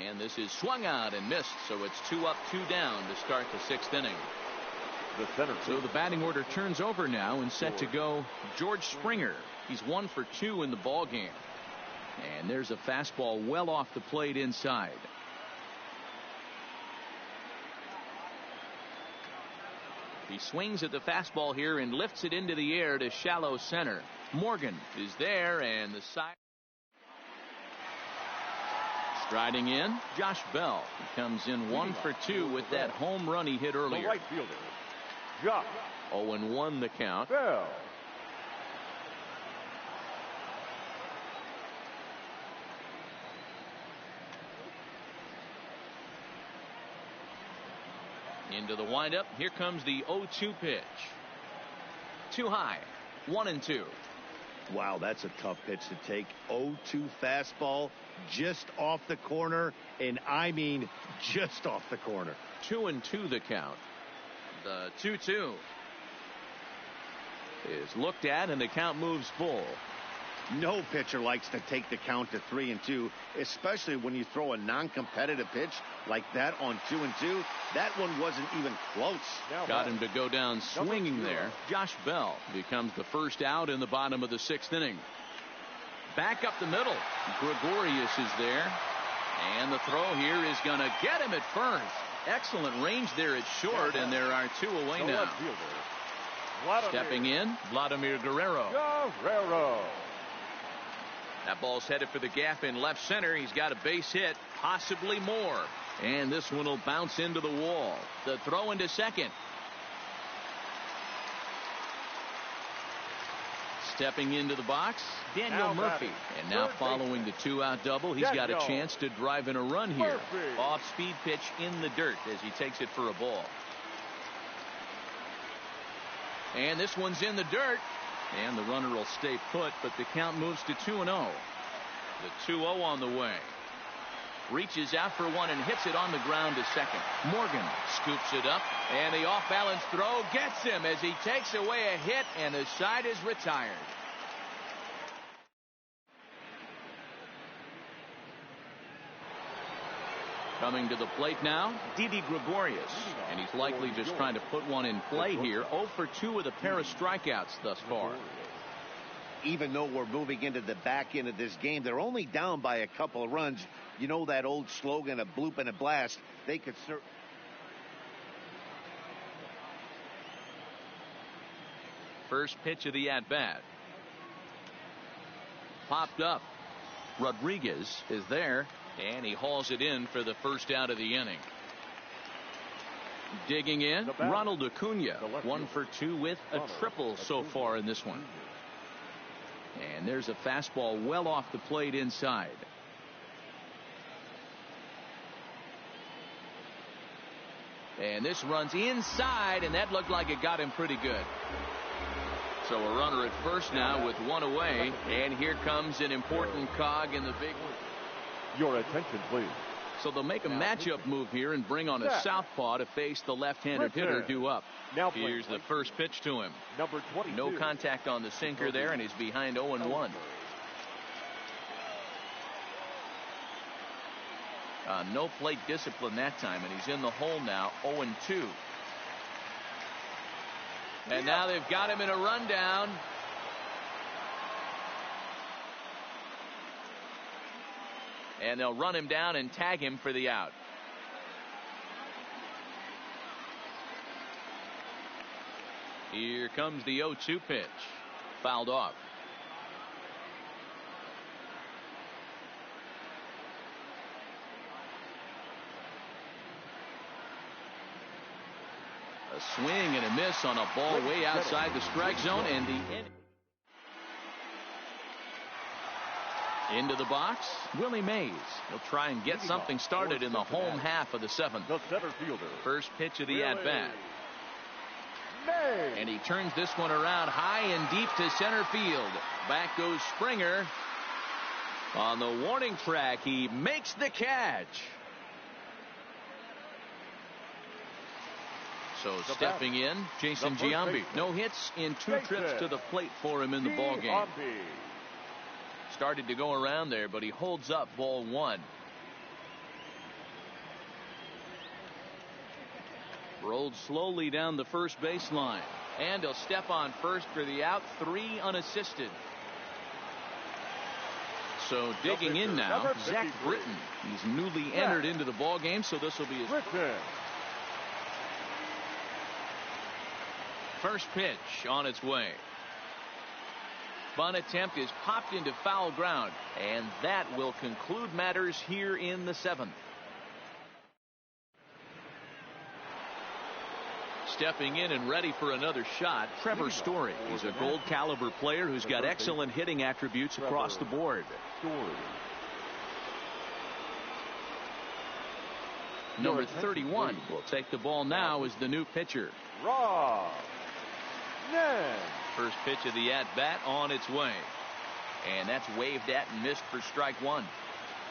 And this is swung out and missed, so it's 2 up, 2 down to start the 6th inning. So the batting order turns over now, and set to go George Springer. He's 1 for 2 in the ball game. And there's a fastball well off the plate inside. He swings at the fastball here and lifts it into the air to shallow center. Morgan is there, and the side. Striding in, Josh Bell. He comes in 1 for 2 with that home run he hit earlier. The right fielder, Josh 0-1 the count. Bell. Into the windup. Here comes the 0-2 pitch. Too high. 1-2. Wow, that's a tough pitch to take. 0-2 fastball just off the corner, and I mean just off the corner. 2-2 the count. The 2-2 is looked at, and the count moves full. No pitcher likes to take the count to 3-2, especially when you throw a non-competitive pitch like that on 2-2. That one wasn't even close. Got him to go down swinging there. Josh Bell becomes the first out in the bottom of the 6th inning. Back up the middle. Gregorius is there. And the throw here is going to get him at first. Excellent range there at short, and there are 2 away now. Stepping in, Vladimir Guerrero. That ball's headed for the gap in left center. He's got a base hit, possibly more. And this one will bounce into the wall. The throw into second. Stepping into the box, Daniel Murphy. And now following the 2-out double, he's got a chance to drive in a run here. Off-speed pitch in the dirt as he takes it for a ball. And this one's in the dirt. And the runner will stay put, but the count moves to 2-0. The 2-0 on the way. Reaches out for one and hits it on the ground to second. Morgan scoops it up, and the off-balance throw gets him as he takes away a hit, and the side is retired. Coming to the plate now, Didi Gregorius. And he's likely just trying to put one in play here. 0 for 2 with a pair of strikeouts thus far. Even though we're moving into the back end of this game, they're only down by a couple of runs. You know that old slogan, a bloop and a blast. They could certainly. First pitch of the at-bat. Popped up. Rodriguez is there. And he hauls it in for the first out of the inning. Digging in, Ronald Acuna. 1 for 2 with a triple so far in this one. And there's a fastball well off the plate inside. And this runs inside, and that looked like it got him pretty good. So a runner at first now with 1 away. And here comes an important cog in the big one. Your attention, please. So they'll make a matchup move here and bring on a southpaw to face the left-handed hitter due up. Now here's the first pitch to him. Number 22. No contact on the sinker there, and he's behind 0-1. No plate discipline that time, and he's in the hole now, 0-2. And now they've got him in a rundown. And they'll run him down and tag him for the out. Here comes the 0-2 pitch. Fouled off. A swing and a miss on a ball way outside the strike zone, and the into the box, Willie Mays. He'll try and get something started in the home half of the seventh. The center fielder. First pitch of the at-bat. And he turns this one around high and deep to center field. Back goes Springer. On the warning track, he makes the catch. So stepping in, Jason Giambi. No hits in 2 trips to the plate for him in the ball game. Started to go around there, but he holds up ball 1. Rolled slowly down the first baseline, and he'll step on first for the out. 3 unassisted. So digging in now, Zach Britton. He's newly entered into the ball game, so this will be his first pitch on its way. Bunt attempt is popped into foul ground, and that will conclude matters here in the 7th. Stepping in and ready for another shot, Trevor Story. He's a gold caliber player who's got excellent hitting attributes across the board. Number 31 will take the ball now as the new pitcher. First pitch of the at-bat on its way. And that's waved at and missed for strike 1.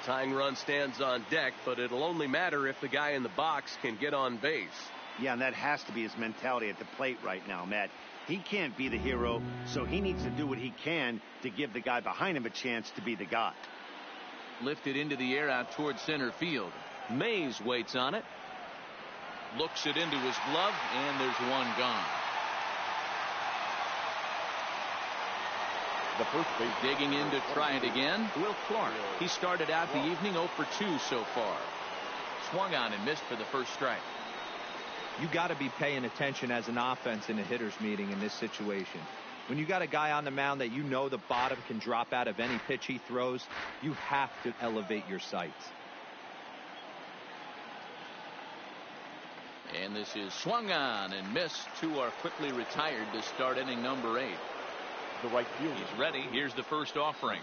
Tying run stands on deck, but it'll only matter if the guy in the box can get on base. Yeah, and that has to be his mentality at the plate right now, Matt. He can't be the hero, so he needs to do what he can to give the guy behind him a chance to be the guy. Lifted into the air out towards center field. Mays waits on it. Looks it into his glove, and there's one gone. The first base. Digging in to try it again, Will Clark. He started out the evening 0 for 2 so far. Swung on and missed for the first strike. You got to be paying attention as an offense in a hitter's meeting in this situation. When you got a guy on the mound that you know the bottom can drop out of any pitch he throws, you have to elevate your sights. And this is swung on and missed. 2 are quickly retired to start inning number 8. The right fielder. He's ready. Here's the first offering.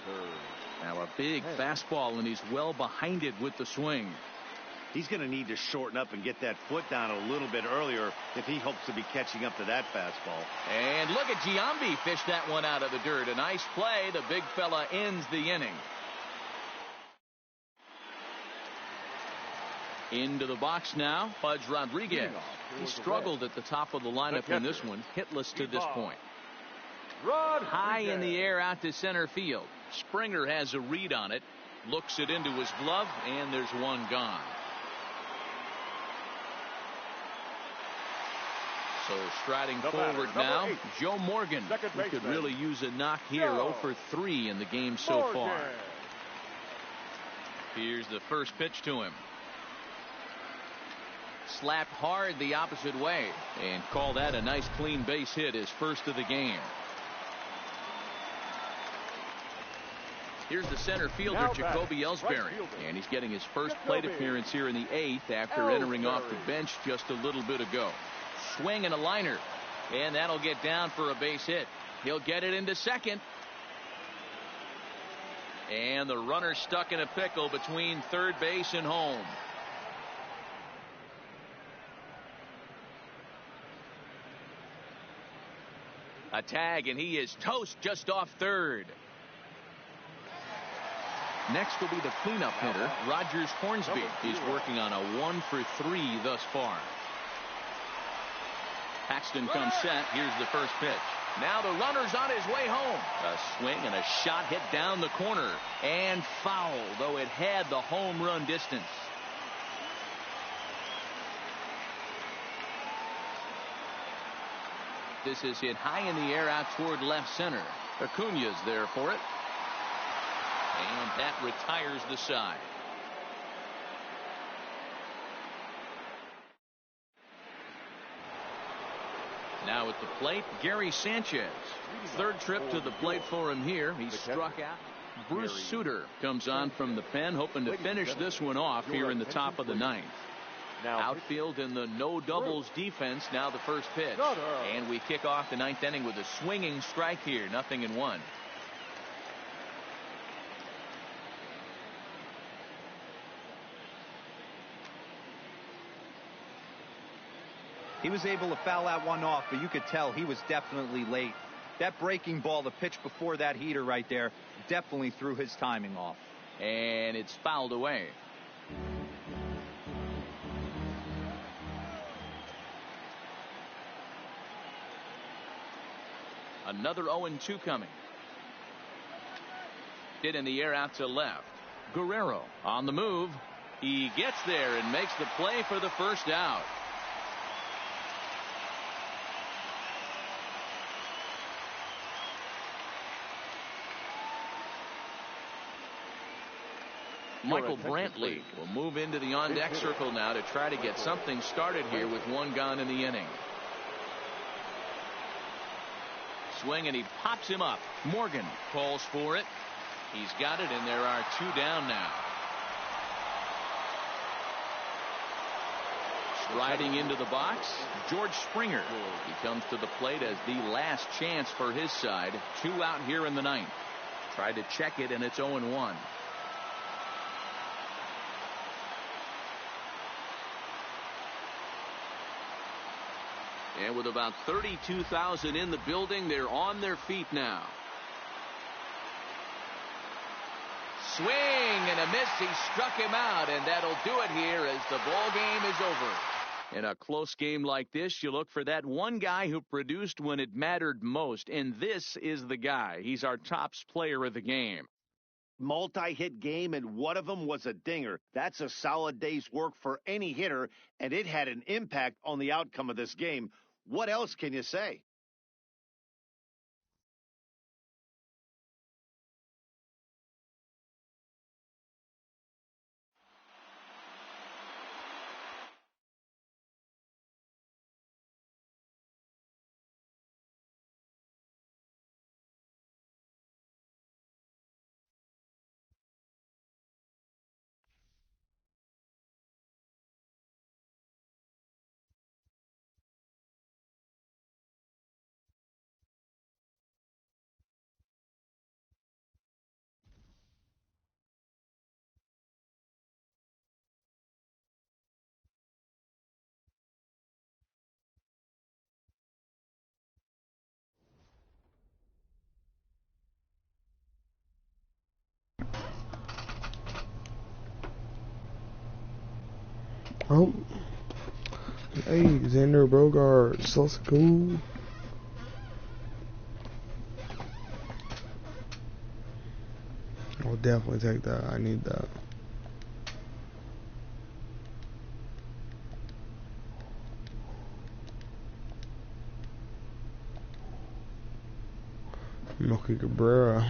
Now a big fastball, and he's well behind it with the swing. He's going to need to shorten up and get that foot down a little bit earlier if he hopes to be catching up to that fastball. And look at Giambi fish that one out of the dirt. A nice play. The big fella ends the inning. Into the box now, Pudge Rodriguez. He struggled at the top of the lineup in this one, hitless to this point. High in the air out to center field. Springer has a read on it, looks it into his glove, and there's one gone. So striding forward now, Joe Morgan. He could really use a knock here. 0 for 3 in the game so far. Here's the first pitch to him. Slapped hard the opposite way, and call that a nice clean base hit, his first of the game. Here's the center fielder, Jacoby Ellsbury, and he's getting his first plate appearance here in the 8th after entering off the bench just a little bit ago. Swing and a liner, and that'll get down for a base hit. He'll get it into second. And the runner stuck in a pickle between third base and home. A tag, and he is toast just off third. Next will be the cleanup hitter, Rogers Hornsby. He's working on a 1-for-3 thus far. Paxton comes set. Here's the first pitch. Now the runner's on his way home. A swing and a shot hit down the corner. And foul, though it had the home run distance. This is hit high in the air out toward left center. Acuna's there for it. And that retires the side. Now at the plate, Gary Sanchez. Third trip to the plate for him here. He struck out. Bruce Sutter comes on from the pen, hoping to finish this one off here in the top of the ninth. Outfield in the no doubles defense. Now the first pitch. And we kick off the ninth inning with a swinging strike here. 0-1. He was able to foul that one off, but you could tell he was definitely late. That breaking ball, the pitch before that heater right there, definitely threw his timing off. And it's fouled away. Another 0-2 coming. Hit in the air out to left. Guerrero on the move. He gets there and makes the play for the first out. Michael Brantley will move into the on-deck circle now to try to get something started here with one gone in the inning. Swing, and he pops him up. Morgan calls for it. He's got it, and there are two down now. Striding into the box, George Springer. He comes to the plate as the last chance for his side. Two out here in the ninth. Tried to check it, and it's 0-1. And with about 32,000 in the building, they're on their feet now. Swing and a miss. He struck him out, and that'll do it here as the ball game is over. In a close game like this, you look for that one guy who produced when it mattered most, and this is the guy. He's our tops player of the game. Multi-hit game, and one of them was a dinger. That's a solid day's work for any hitter, and it had an impact on the outcome of this game. What else can you say? Oh, hey, Xander Bogaerts, let's go. I'll definitely take that. I need that. Milky Cabrera.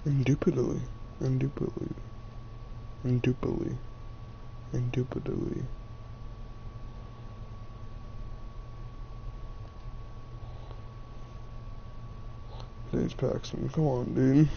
Indubitably. Indubitably. Indubitably. Indubitably. James Paxton, come on, dude.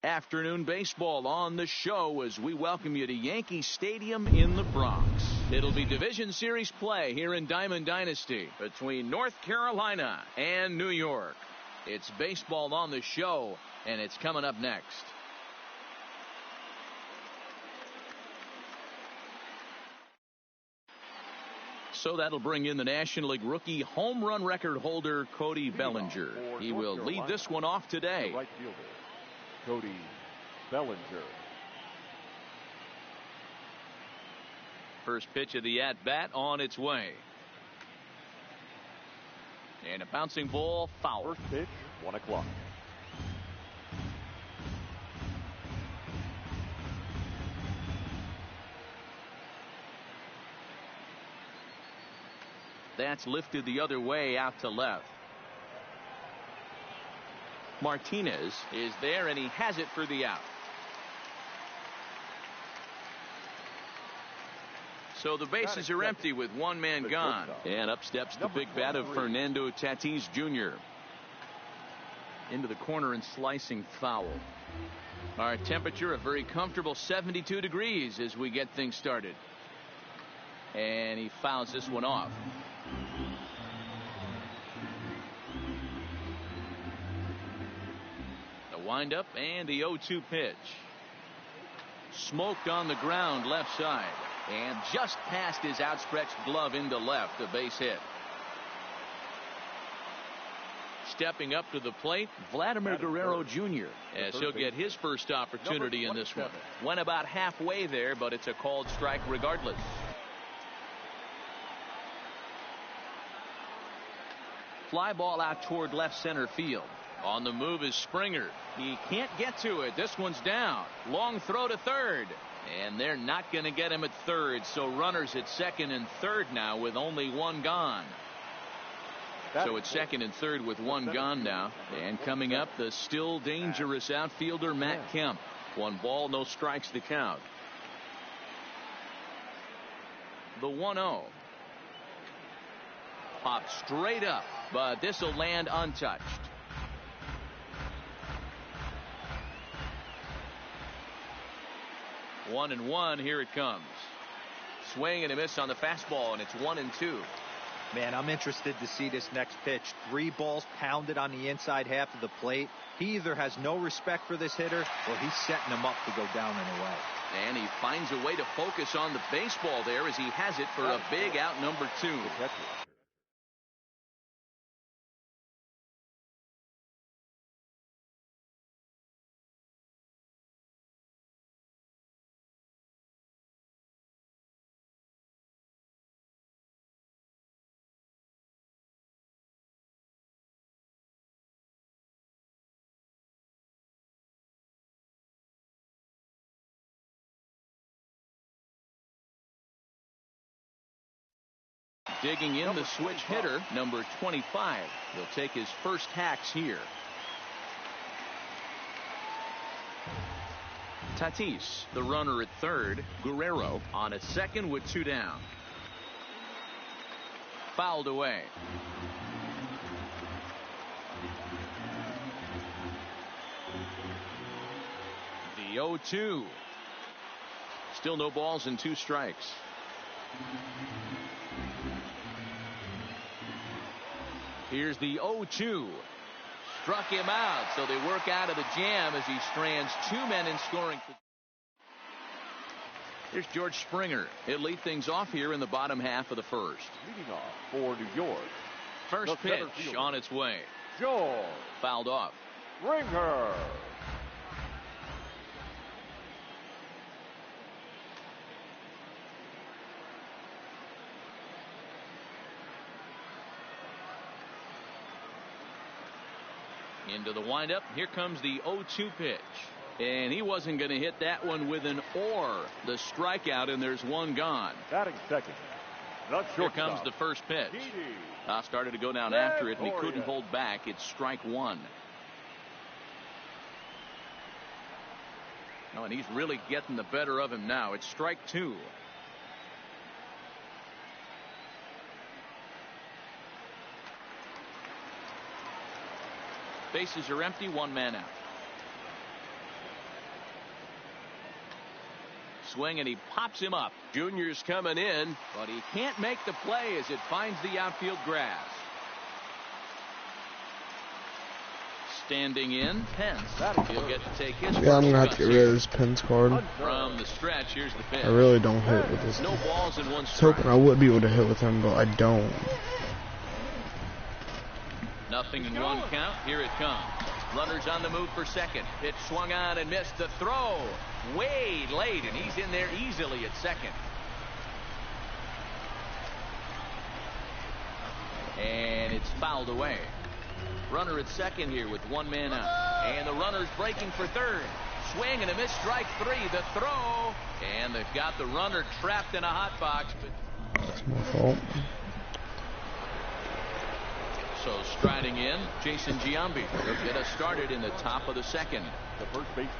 Afternoon baseball on the show as we welcome you to Yankee Stadium in the Bronx. It'll be Division Series play here in Diamond Dynasty between North Carolina and New York. It's baseball on the show, and it's coming up next. So that'll bring in the National League rookie home run record holder Cody Bellinger. He will lead this one off today. Right fielder, Cody Bellinger. First pitch of the at-bat on its way. And a bouncing ball foul. First pitch, 1 o'clock. That's lifted the other way out to left. Martinez is there, and he has it for the out. So the bases are empty with one man gone. And up steps the big bat of Fernando Tatis Jr. Into the corner and slicing foul. Our temperature a very comfortable 72 degrees as we get things started. And he fouls this one off. The windup and the 0-2 pitch. Smoked on the ground left side. And just past his outstretched glove into left, a base hit. Stepping up to the plate, Vladimir Guerrero Jr. as he'll get his first opportunity in this one. Went about halfway there, but it's a called strike regardless. Fly ball out toward left center field. On the move is Springer. He can't get to it. This one's down. Long throw to third. And they're not going to get him at third, so runners at second and third now with only one gone. So it's second and third with one gone now. And coming up, the still dangerous outfielder Matt Kemp. 1 ball, no strikes to count. The 1-0. Popped straight up, but this will land untouched. 1-1, here it comes. Swing and a miss on the fastball, and it's 1-2. Man, I'm interested to see this next pitch. 3 balls pounded on the inside half of the plate. He either has no respect for this hitter or he's setting him up to go down and away. And he finds a way to focus on the baseball there as he has it for a big out number 2. Digging in the switch hitter, number 25. He'll take his first hacks here. Tatis, the runner at third. Guerrero on at second with 2 down. Fouled away. The 0-2. Still no balls and 2 strikes. Here's the 0-2. Struck him out, so they work out of the jam as he strands 2 men in scoring. Here's George Springer. He'll lead things off here in the bottom half of the first. Leading off for New York. First pitch on its way. George. Fouled off. Springer. Into the windup. Here comes the 0-2 pitch. And he wasn't going to hit that one with an or. The strikeout, and there's 1 gone. Batting second. Here comes the first pitch. Started to go down after it, and he couldn't hold back. It's strike 1. Oh, and he's really getting the better of him now. It's strike 2. Bases are empty, 1 man out. swing, and he pops him up. Junior's coming in, but he can't make the play as it finds the outfield grass. Standing in, Pence. He'll get to take his Yeah, I'm going to have to get rid of this Pence card. From the stretch, here's the pitch. I really don't hit with this. No balls in one I was strike. hoping I would be able to hit with him, but I don't. Nothing in one count. Here it comes. Runners on the move for second. Pitch swung on and missed. The throw way late, and he's in there easily at second. And it's fouled away. Runner at second here with one man out. And the runner's breaking for third. Swing and a miss, strike three. The throw. And they've got the runner trapped in a hot box. That's my fault. So striding in, Jason Giambi. He'll get us started in the top of the second. The first baseman.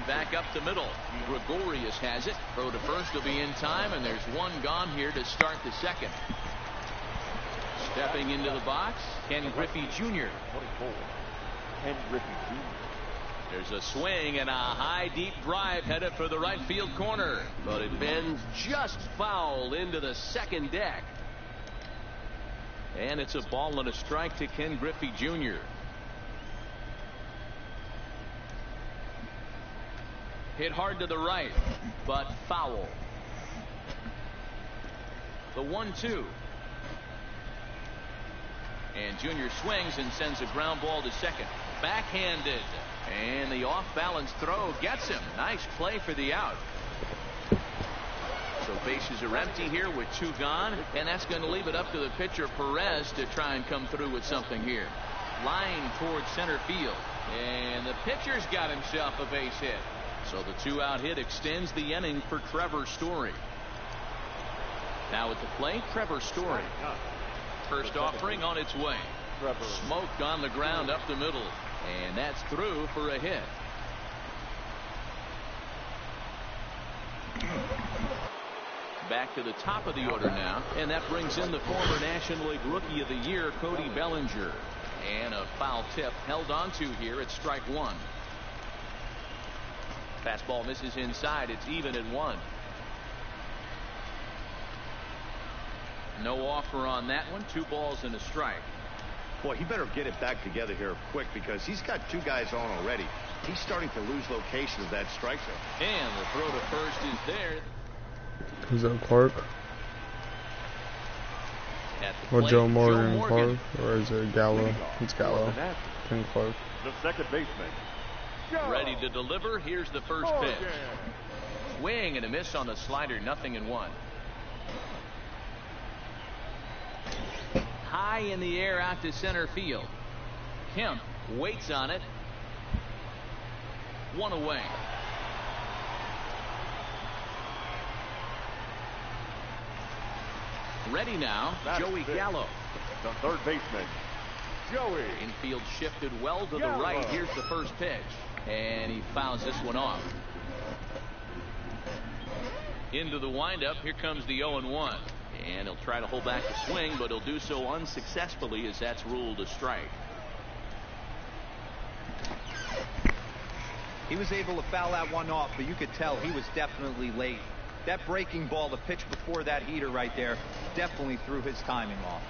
Back up the middle. Gregorius has it. Throw to first will be in time, and there's one gone here to start the second. Stepping into the box, Ken Griffey Jr. 24. Ken Griffey Jr. There's a swing and a high deep drive headed for the right field corner, but it bends just foul into the second deck. And it's a ball and a strike to Ken Griffey Jr. Hit hard to the right, but foul. The 1-2. And Junior swings and sends a ground ball to second. Backhanded. And the off-balance throw gets him. Nice play for the out. So bases are empty here with two gone. And that's going to leave it up to the pitcher Perez to try and come through with something here. Line towards center field. And the pitcher's got himself a base hit. So the two-out hit extends the inning for Trevor Story. Now at the plate, Trevor Story. First offering on its way. Smoked on the ground up the middle. And that's through for a hit. Back to the top of the order now. And that brings in the former National League Rookie of the Year, Cody Bellinger. And a foul tip held onto here at strike one. Fastball misses inside. It's even at one. No offer on that one. 2 balls and a strike. Boy, he better get it back together here quick because he's got 2 guys on already. He's starting to lose location of that strike zone. And the throw to first is there. Is that Clark? Or Joe Morgan Clark? Or is it Gallo? It's Gallo. Ken Clark. The second baseman. Ready to deliver. Here's the first pitch. Swing and a miss on the slider. 0-1. High in the air out to center field. Kemp waits on it. 1 away. Ready now, Joey Gallo. The third baseman, Joey. Infield shifted well to the right. Here's the first pitch. And he fouls this one off. Into the windup. Here comes the 0-1. And he'll try to hold back the swing, but he'll do so unsuccessfully as that's ruled a strike. He was able to foul that one off, but you could tell he was definitely late. That breaking ball, the pitch before that heater right there, definitely threw his timing off.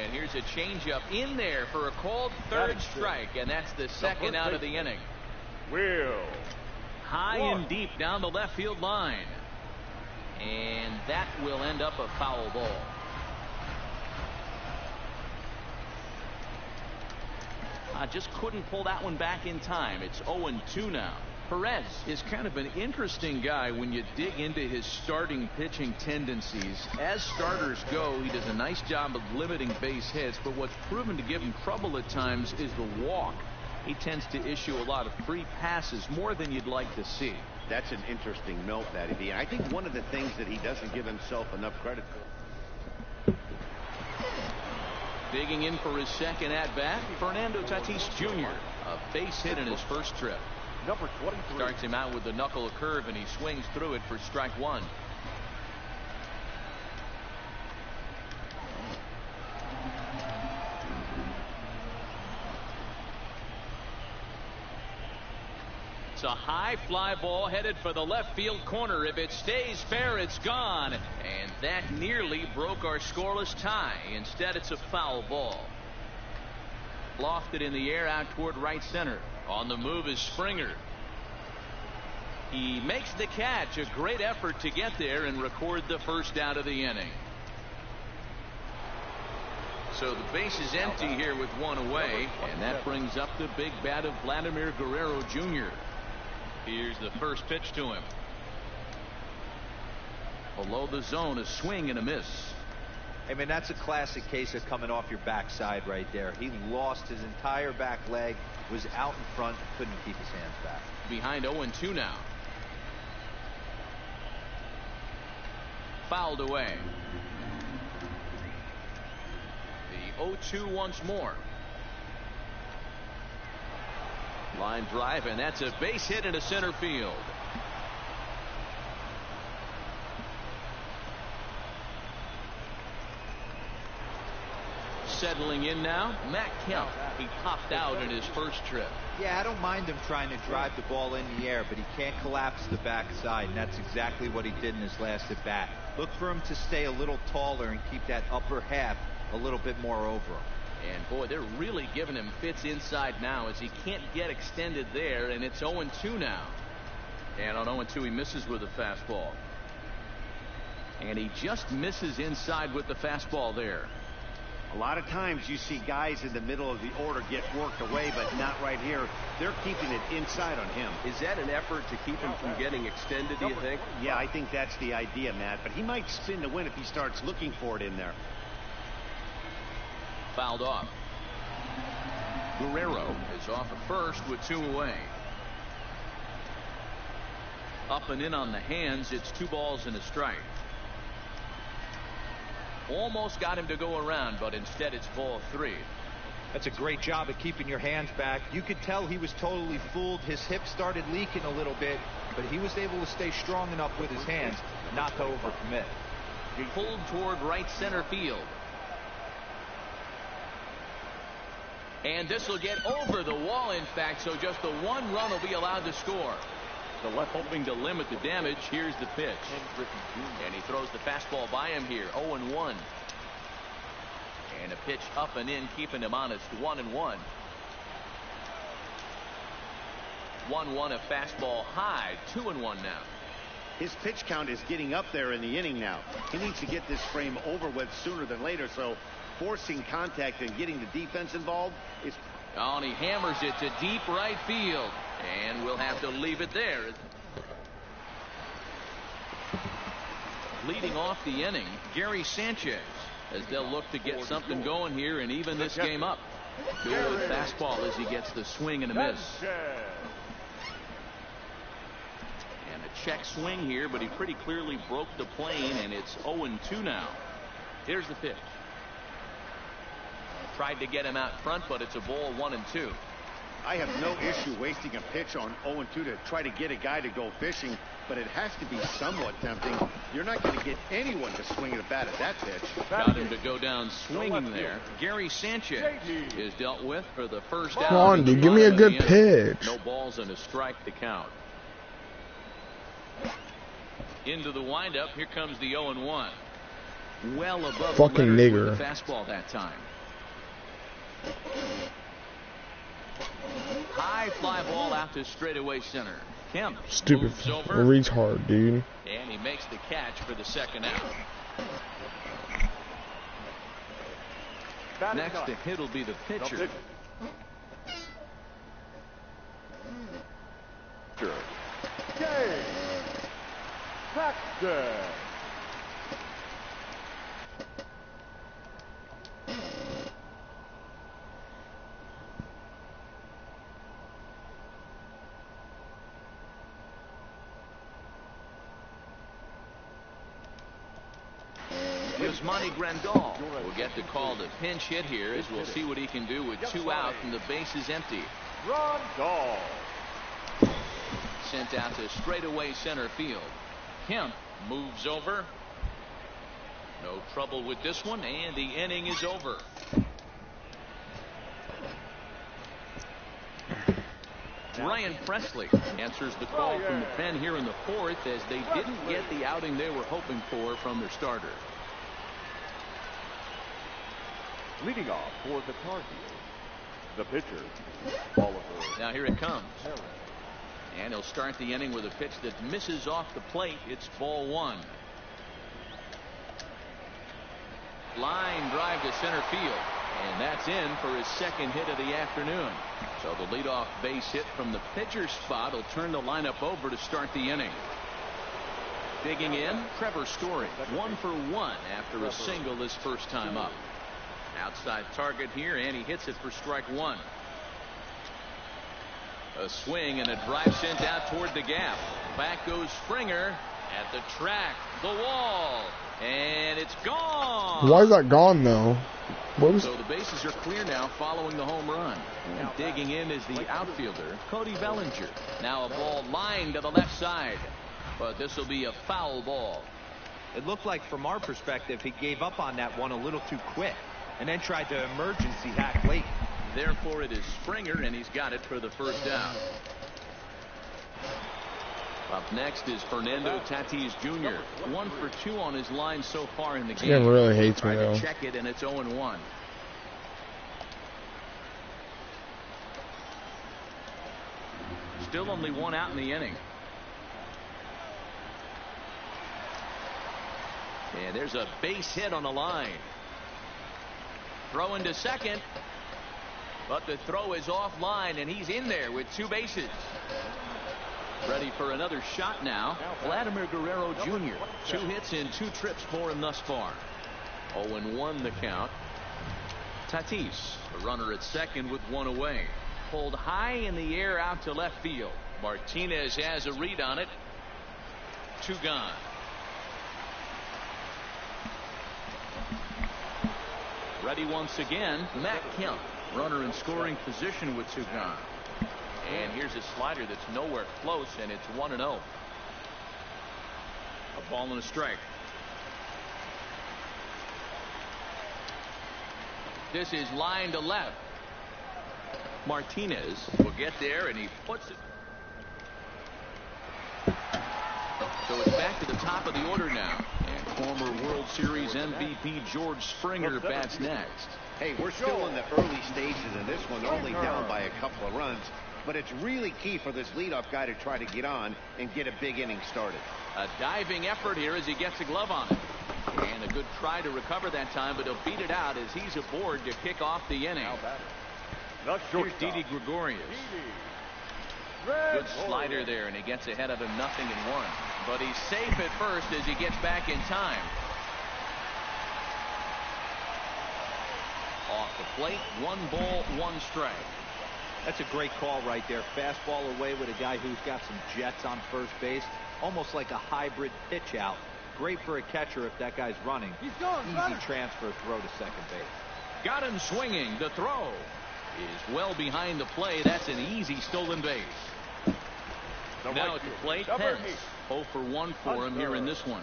And here's a changeup in there for a called third strike, and that's the second out of the inning. High and deep down the left field line. And that will end up a foul ball. Just couldn't pull that one back in time. It's 0-2 now. Perez is kind of an interesting guy when you dig into his starting pitching tendencies. As starters go, he does a nice job of limiting base hits, but what's proven to give him trouble at times is the walk. He tends to issue a lot of free passes, more than you'd like to see. That's an interesting note, Matty B. And I think one of the things that he doesn't give himself enough credit for. Digging in for his second at-bat, Fernando Tatis Jr. A base hit in his first trip. Number 23. Starts him out with the knuckle curve, and he swings through it for strike one. It's a high fly ball headed for the left field corner. If it stays fair, it's gone. And that nearly broke our scoreless tie. Instead, it's a foul ball. Lofted in the air out toward right center. On the move is Springer. He makes the catch. A great effort to get there and record the first out of the inning. So the base is empty here with one away, and that brings up the big bat of Vladimir Guerrero Jr. Here's the first pitch to him. Below the zone, a swing and a miss. I mean, that's a classic case of coming off your backside right there. He lost his entire back leg, was out in front, couldn't keep his hands back. Behind 0-2 now. Fouled away. The 0-2 once more. Line drive, and that's a base hit into center field. Settling in now, Matt Kemp. He popped out in his first trip. Yeah, I don't mind him trying to drive the ball in the air, but he can't collapse the backside, and that's exactly what he did in his last at bat. Look for him to stay a little taller and keep that upper half a little bit more over him. And boy, they're really giving him fits inside now as he can't get extended there, and it's 0-2 now. And on 0-2 he misses with a fastball. And he just misses inside with the fastball there. A lot of times you see guys in the middle of the order get worked away, but not right here. They're keeping it inside on him. Is that an effort to keep him from getting extended, do you think? Yeah, I think that's the idea, Matt. But he might spin to win if he starts looking for it in there. Fouled off. Guerrero is off at first with 2 away. Up and in on the hands. It's 2 balls and a strike. Almost got him to go around, but instead it's ball 3. That's a great job of keeping your hands back. You could tell he was totally fooled. His hip started leaking a little bit, but he was able to stay strong enough with his hands not to overcommit. He pulled toward right center field. And this will get over the wall, in fact, so just the 1 run will be allowed to score. The left hoping to limit the damage. Here's the pitch. And he throws the fastball by him here. 0-1. And a pitch up and in, keeping him honest. 1-1. 1-1, a fastball high. 2-1 now. His pitch count is getting up there in the inning now. He needs to get this frame over with sooner than later, so forcing contact and getting the defense involved is... Oh, and he hammers it to deep right field. And we'll have to leave it there. Leading off the inning, Gary Sanchez, as they'll look to get something going here and even this game up. Good fastball as he gets the swing and a miss. And a check swing here, but he pretty clearly broke the plane, and it's 0-2 now. Here's the pitch. Tried to get him out front, but it's a ball. 1-2. I have no issue wasting a pitch on 0-2 to try to get a guy to go fishing, but it has to be somewhat tempting. You're not going to get anyone to swing at a bat at that pitch. Got him to go down swinging there. Gary Sanchez is dealt with for the first out. Come on, dude, give me a good pitch. No balls and a strike to count. Into the windup. Here comes the 0-1. Well above fucking the nigger. with the fastball that time. High fly ball out to straightaway center. Kemp Stupid retard, dude. And he makes the catch for the second out. Next to hit will be the pitcher. Yasmani Grandal will get the call to pinch hit here, as we'll see what he can do with 2 out and the base is empty. Grandal Sent out to straightaway center field. Kemp moves over. No trouble with this one, and the inning is over. Ryan Presley answers the call from the pen here in the fourth, as they didn't get the outing they were hoping for from their starter. Leading off for the Tar Heels, the pitcher, Oliver. Now here it comes. And he'll start the inning with a pitch that misses off the plate. It's ball one. Line drive to center field. And that's in for his second hit of the afternoon. So the leadoff base hit from the pitcher's spot will turn the lineup over to start the inning. Digging in, Trevor Story, 1 for 1 after a single his first time up. Outside target here, and he hits it for strike one. A swing and a drive sent out toward the gap. Back goes Springer at the track, the wall, and it's gone. Why is that gone though? So the bases are clear now following the home run. And digging in is the outfielder, Cody Bellinger. Now a ball lined to the left side, but this will be a foul ball. It looked like from our perspective he gave up on that one a little too quick and then tried to emergency hack late. Therefore it is Springer, and he's got it for the first down. Up next is Fernando Tatis Jr. 1 for 2 on his line so far in the game. He really hates me Trying though. to check it, and it's 0-1. Still only one out in the inning. And there's a base hit on the line. Throw into second, but the throw is offline, and he's in there with 2 bases. Ready for another shot now. Vladimir Guerrero Jr. 2 hits in 2 trips for him thus far. 0-1 the count. Tatis, the runner at second with 1 away. Pulled high in the air out to left field. Martinez has a read on it. 2 gone. Ready once again, Matt Kemp, runner in scoring position with 2 gone. And here's a slider that's nowhere close, and it's 1-0. A ball and a strike. This is line to left. Martinez will get there, and he puts it. So it's back to the top of the order now. And former World Series MVP George Springer bats next. Hey, we're still in the early stages of this one. They're only down by a couple of runs. But it's really key for this leadoff guy to try to get on and get a big inning started. A diving effort here as he gets a glove on it. And a good try to recover that time, but he'll beat it out as he's aboard to kick off the inning. Here's Didi Gregorius. Good slider there, and he gets ahead of him 0-1. But he's safe at first as he gets back in time. Off the plate, 1 ball, 1 strike. That's a great call right there. Fastball away with a guy who's got some jets on first base. Almost like a hybrid pitch out. Great for a catcher if that guy's running. Easy transfer throw to second base. Got him swinging. The throw is well behind the play. That's an easy stolen base. Now at the plate, Pence. 0 for 1 for him here in this one.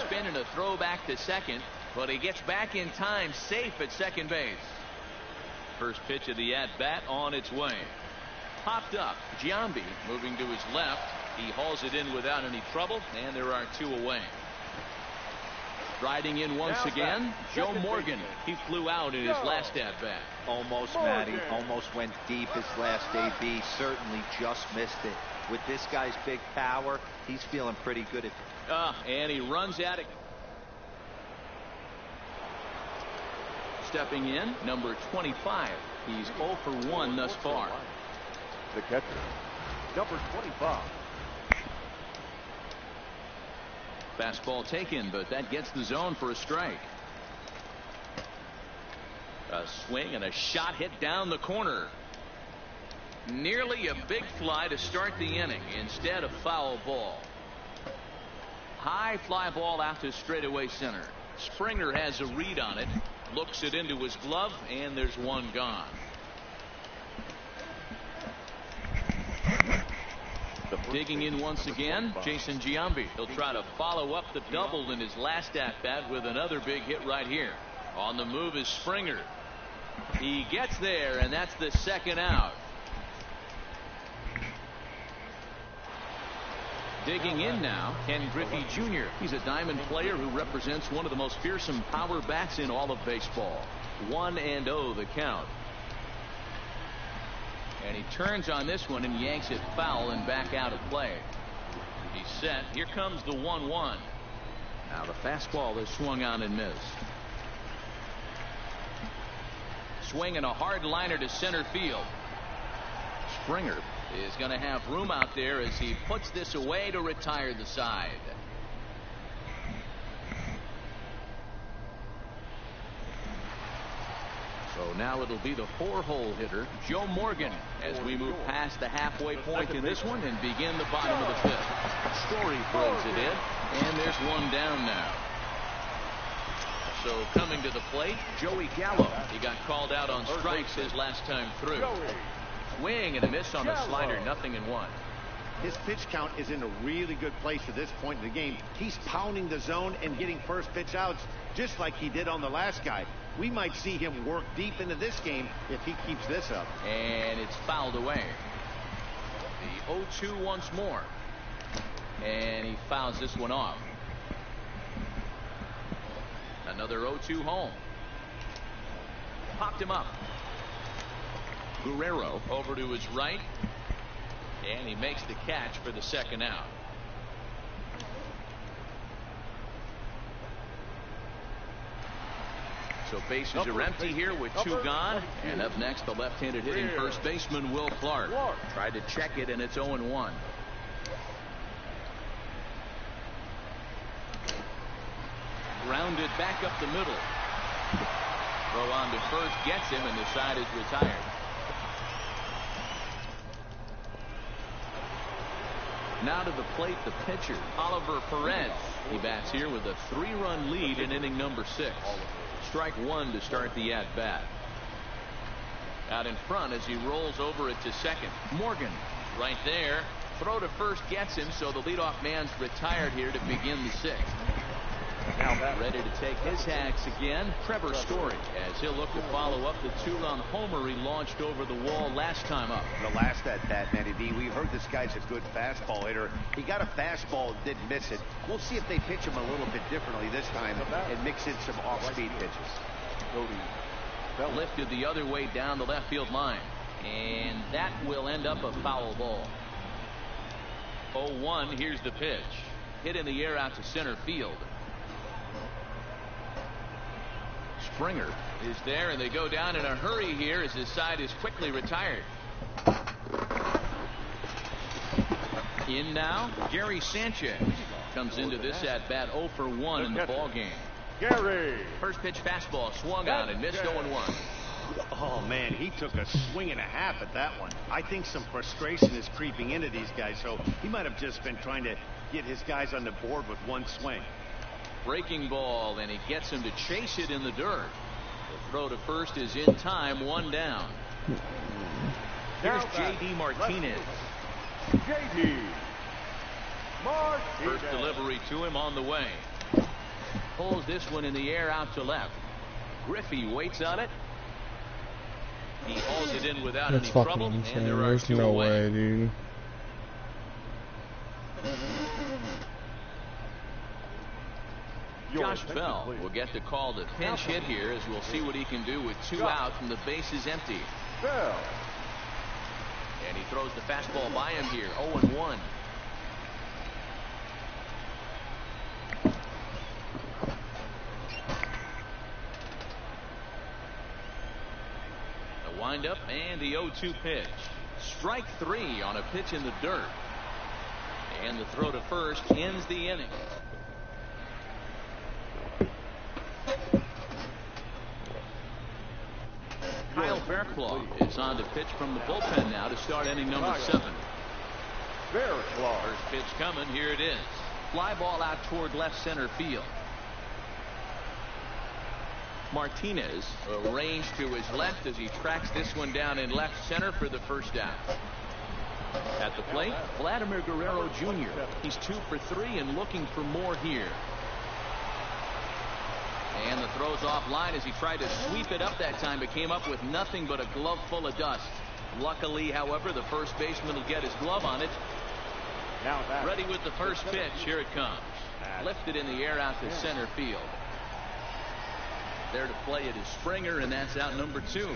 Spin and a throw back to second, but he gets back in time, safe at second base. First pitch of the at-bat on its way. Popped up. Giambi moving to his left. He hauls it in without any trouble, and there are 2 away. Riding in once again, Joe Morgan. He flew out in his last at-bat. Almost, Matty. Almost went deep his last AB. Certainly just missed it. With this guy's big power, he's feeling pretty good at and he runs at it. Stepping in, number 25. He's 0 for 1 thus far. The catcher, number 25. Fastball taken, but that gets the zone for a strike. A swing and a shot hit down the corner. Nearly a big fly to start the inning. Instead, a foul ball. High fly ball out to straightaway center. Springer has a read on it. Looks it into his glove, and there's 1 gone. Digging in once again, Jason Giambi. He'll try to follow up the double in his last at-bat with another big hit right here. On the move is Springer. He gets there, and that's the second out. Digging in now, Ken Griffey Jr. He's a diamond player who represents one of the most fearsome power bats in all of baseball. 1-0 the count. And he turns on this one and yanks it foul and back out of play. He's set. Here comes the 1-1. Now the fastball is swung on and missed. Swinging a hard liner to center field. Springer is going to have room out there as he puts this away to retire the side. So now it'll be the 4-hole hitter, Joe Morgan, as we move past the halfway point in this one and begin the bottom of the 5th. Story throws it in, and there's one down now. So coming to the plate, Joey Gallo. He got called out on strikes his last time through. Swing and a miss on the slider, 0-1. His pitch count is in a really good place at this point in the game. He's pounding the zone and getting first pitch outs just like he did on the last guy. We might see him work deep into this game if he keeps this up. And it's fouled away. The 0-2 once more. And he fouls this one off. Another 0-2 home. Popped him up. Guerrero over to his right. And he makes the catch for the second out. So bases are empty here with 2 gone. And up next, the left-handed hitting first baseman Will Clark. Tried to check it, and it's 0-1. Grounded back up the middle. Throw on to first gets him, and the side is retired. Now to the plate, the pitcher, Oliver Perez. He bats here with a 3-run lead in inning number 6. Strike 1 to start the at-bat. Out in front as he rolls over it to second. Morgan right there. Throw to first gets him, so the leadoff man's retired here to begin the 6th. Ready to take his hacks again, Trevor Story, as he'll look to follow up the 2-run homer he launched over the wall last time up. The last at-bat, Matty B, we heard this guy's a good fastball hitter. He got a fastball and didn't miss it. We'll see if they pitch him a little bit differently this time and mix in some off-speed pitches. Lifted the other way down the left field line, and that will end up a foul ball. 0-1, here's the pitch. Hit in the air out to center field. Springer is there, and they go down in a hurry here as his side is quickly retired. In now, Gary Sanchez comes into this at bat 0 for 1 in the ball game. Gary. First pitch fastball swung on and missed 0-1. Oh man, he took a swing and a half at that one. I think some frustration is creeping into these guys, so he might have just been trying to get his guys on the board with one swing. Breaking ball, and he gets him to chase it in the dirt. The throw to first is in time, 1 down. Here's J.D. Martinez. J.D. Martinez. First delivery to him on the way. Pulls this one in the air out to left. Griffey waits on it. He hauls it in without any trouble, and there are 2 no away. way, dude. Josh Bell will get to call the pinch hit here, as we'll see what he can do with 2 outs and the bases empty. Bell. And he throws the fastball by him here, 0-1. The windup and the 0-2 pitch. Strike 3 on a pitch in the dirt. And the throw to first ends the inning. Kyle Fairclough is on to pitch from the bullpen now to start inning number 7. Fairclough. First pitch coming. Here it is. Fly ball out toward left center field. Martinez arranged to his left as he tracks this one down in left center for the first out. At the plate, Vladimir Guerrero Jr. He's 2 for 3 and looking for more here. And the throw's off line as he tried to sweep it up that time, but came up with nothing but a glove full of dust. Luckily, however, the first baseman will get his glove on it. Ready with the first pitch. Here it comes. Lifted in the air out to center field. There to play it is Springer, and that's out number 2.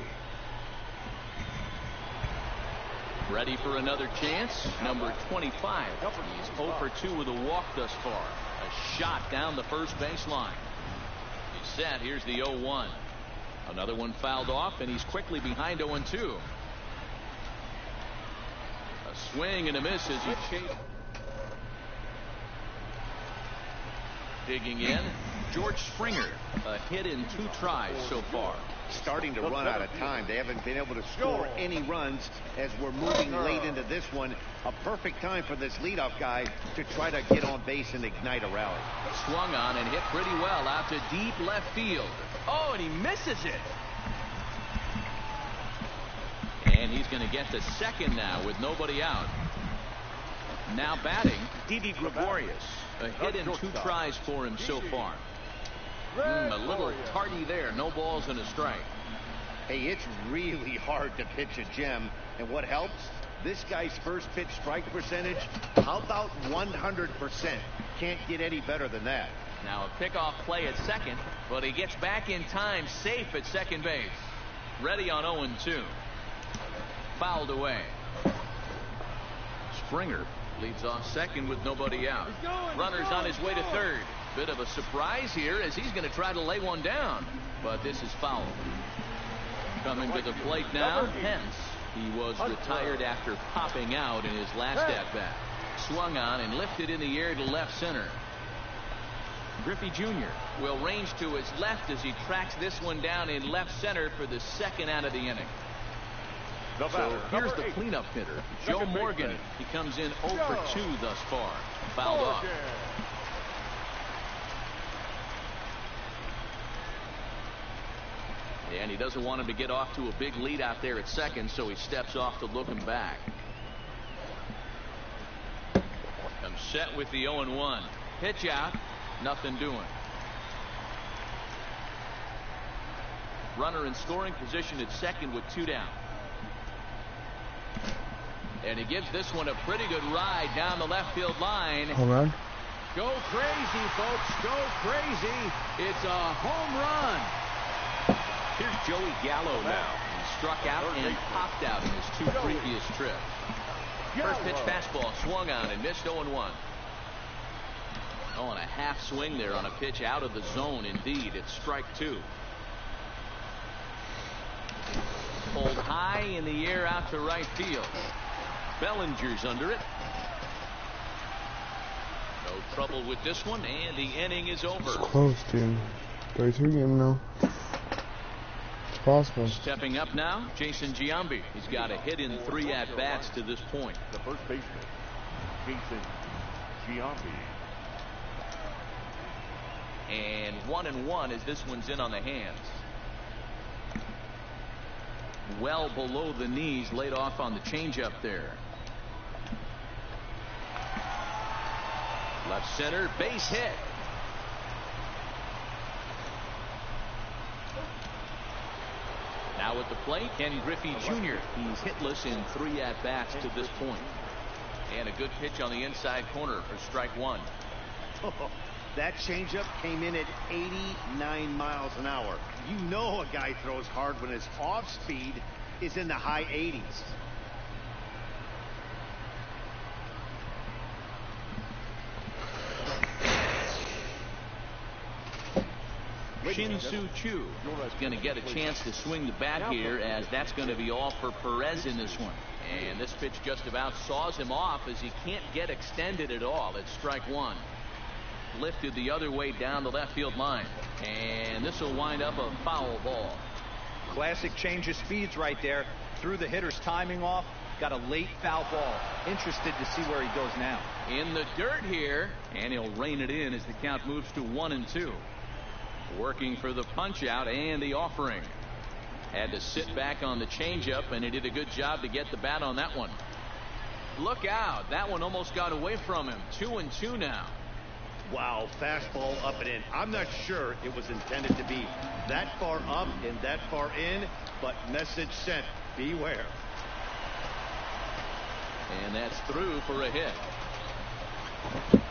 Ready for another chance. Number 25. He's 0 for 2 with a walk thus far. A shot down the first baseline. He's set. Here's the 0-1. Another one fouled off, and he's quickly behind 0-2. A swing and a miss as he chases. Digging in, George Springer. A hit in 2 tries so far. Starting to run out of time. They haven't been able to score any runs as we're moving late into this one. A perfect time for this leadoff guy to try to get on base and ignite a rally. Swung on and hit pretty well out to deep left field. Oh, and he misses it. And he's going to get to second now with nobody out. Now batting, Didi Gregorius. A hit in 2 tries for him so far. A little tardy there. No balls and a strike. Hey, it's really hard to pitch a gem. And what helps? This guy's first pitch strike percentage, how about 100%? Can't get any better than that. Now a pickoff play at second, but he gets back in time, safe at second base. Ready on 0-2. Fouled away. Springer leads off second with nobody out. Runner's on his way to third. Bit of a surprise here as he's going to try to lay one down, but this is foul. Coming to the plate now, Pence. He was retired after popping out in his last at-bat. Swung on and lifted in the air to left center. Griffey Jr. will range to his left as he tracks this one down in left center for the second out of the inning. So here's the cleanup hitter, Joe Morgan. He comes in 0 for 2 thus far. Fouled off. And he doesn't want him to get off to a big lead out there at second, so he steps off to look him back. Comes set with the 0-1. Pitch out. Nothing doing. Runner in scoring position at second with 2 down. And he gives this one a pretty good ride down the left field line. Home run. Go crazy, folks. Go crazy. It's a home run. Here's Joey Gallo now. He struck out and popped out in his 2 previous trips. First pitch fastball swung on and missed 0-1. Oh, and a half swing there on a pitch out of the zone. Indeed, it's strike 2. Pulled high in the air out to right field. Bellinger's under it. No trouble with this one, and the inning is over. It's close, dude. 3-3 game now. It's possible. Stepping up now, Jason Giambi. He's got a hit in 3 at-bats to this point. The first baseman, Jason Giambi. And 1-1 as this one's in on the hands. Well below the knees, laid off on the changeup there. Left center, base hit. Now at the plate, Ken Griffey Jr. He's hitless in 3 at-bats to this point. And a good pitch on the inside corner for strike 1. That changeup came in at 89 miles an hour. You know a guy throws hard when his off speed is in the high 80s. Shin-Soo Choo is going to get a chance to swing the bat here, as that's going to be all for Perez in this one. And this pitch just about saws him off as he can't get extended at all. It's strike 1. Lifted the other way down the left field line, and this will wind up a foul ball. Classic change of speeds right there. Threw the hitter's timing off. Got a late foul ball. Interested to see where he goes now. In the dirt here, and he'll rein it in as the count moves to 1-2. Working for the punch out and the offering. Had to sit back on the changeup, and he did a good job to get the bat on that one. Look out. That one almost got away from him. 2-2 now. Wow, fastball up and in. I'm not sure it was intended to be that far up and that far in, but message sent. Beware. And that's through for a hit.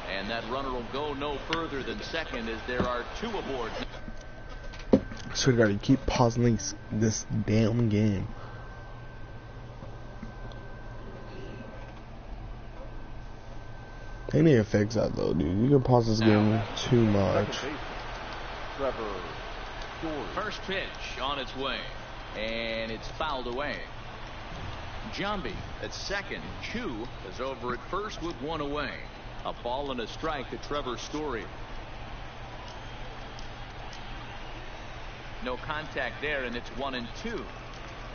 And that runner will go no further than second as there are 2 aboard. So we gotta keep pausing this damn game. They need to fix that though, dude. You can pause this game too much. First pitch on its way, and it's fouled away. Jambi at second. Chu is over at first with 1 away. A ball and a strike to Trevor Story. No contact there, and it's 1-2.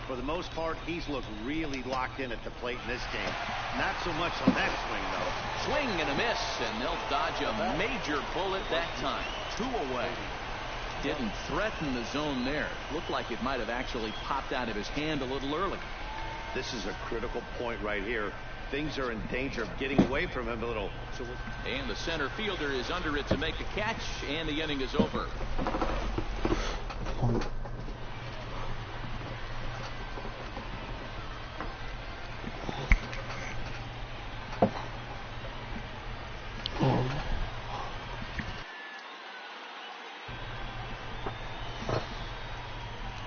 For the most part, he's looked really locked in at the plate in this game. Not so much on that swing, though. Swing and a miss, and they'll dodge a major bullet that time. 2 away. Didn't threaten the zone there. Looked like it might have actually popped out of his hand a little early. This is a critical point right here. Things are in danger of getting away from him a little. And the center fielder is under it to make a catch, and the inning is over.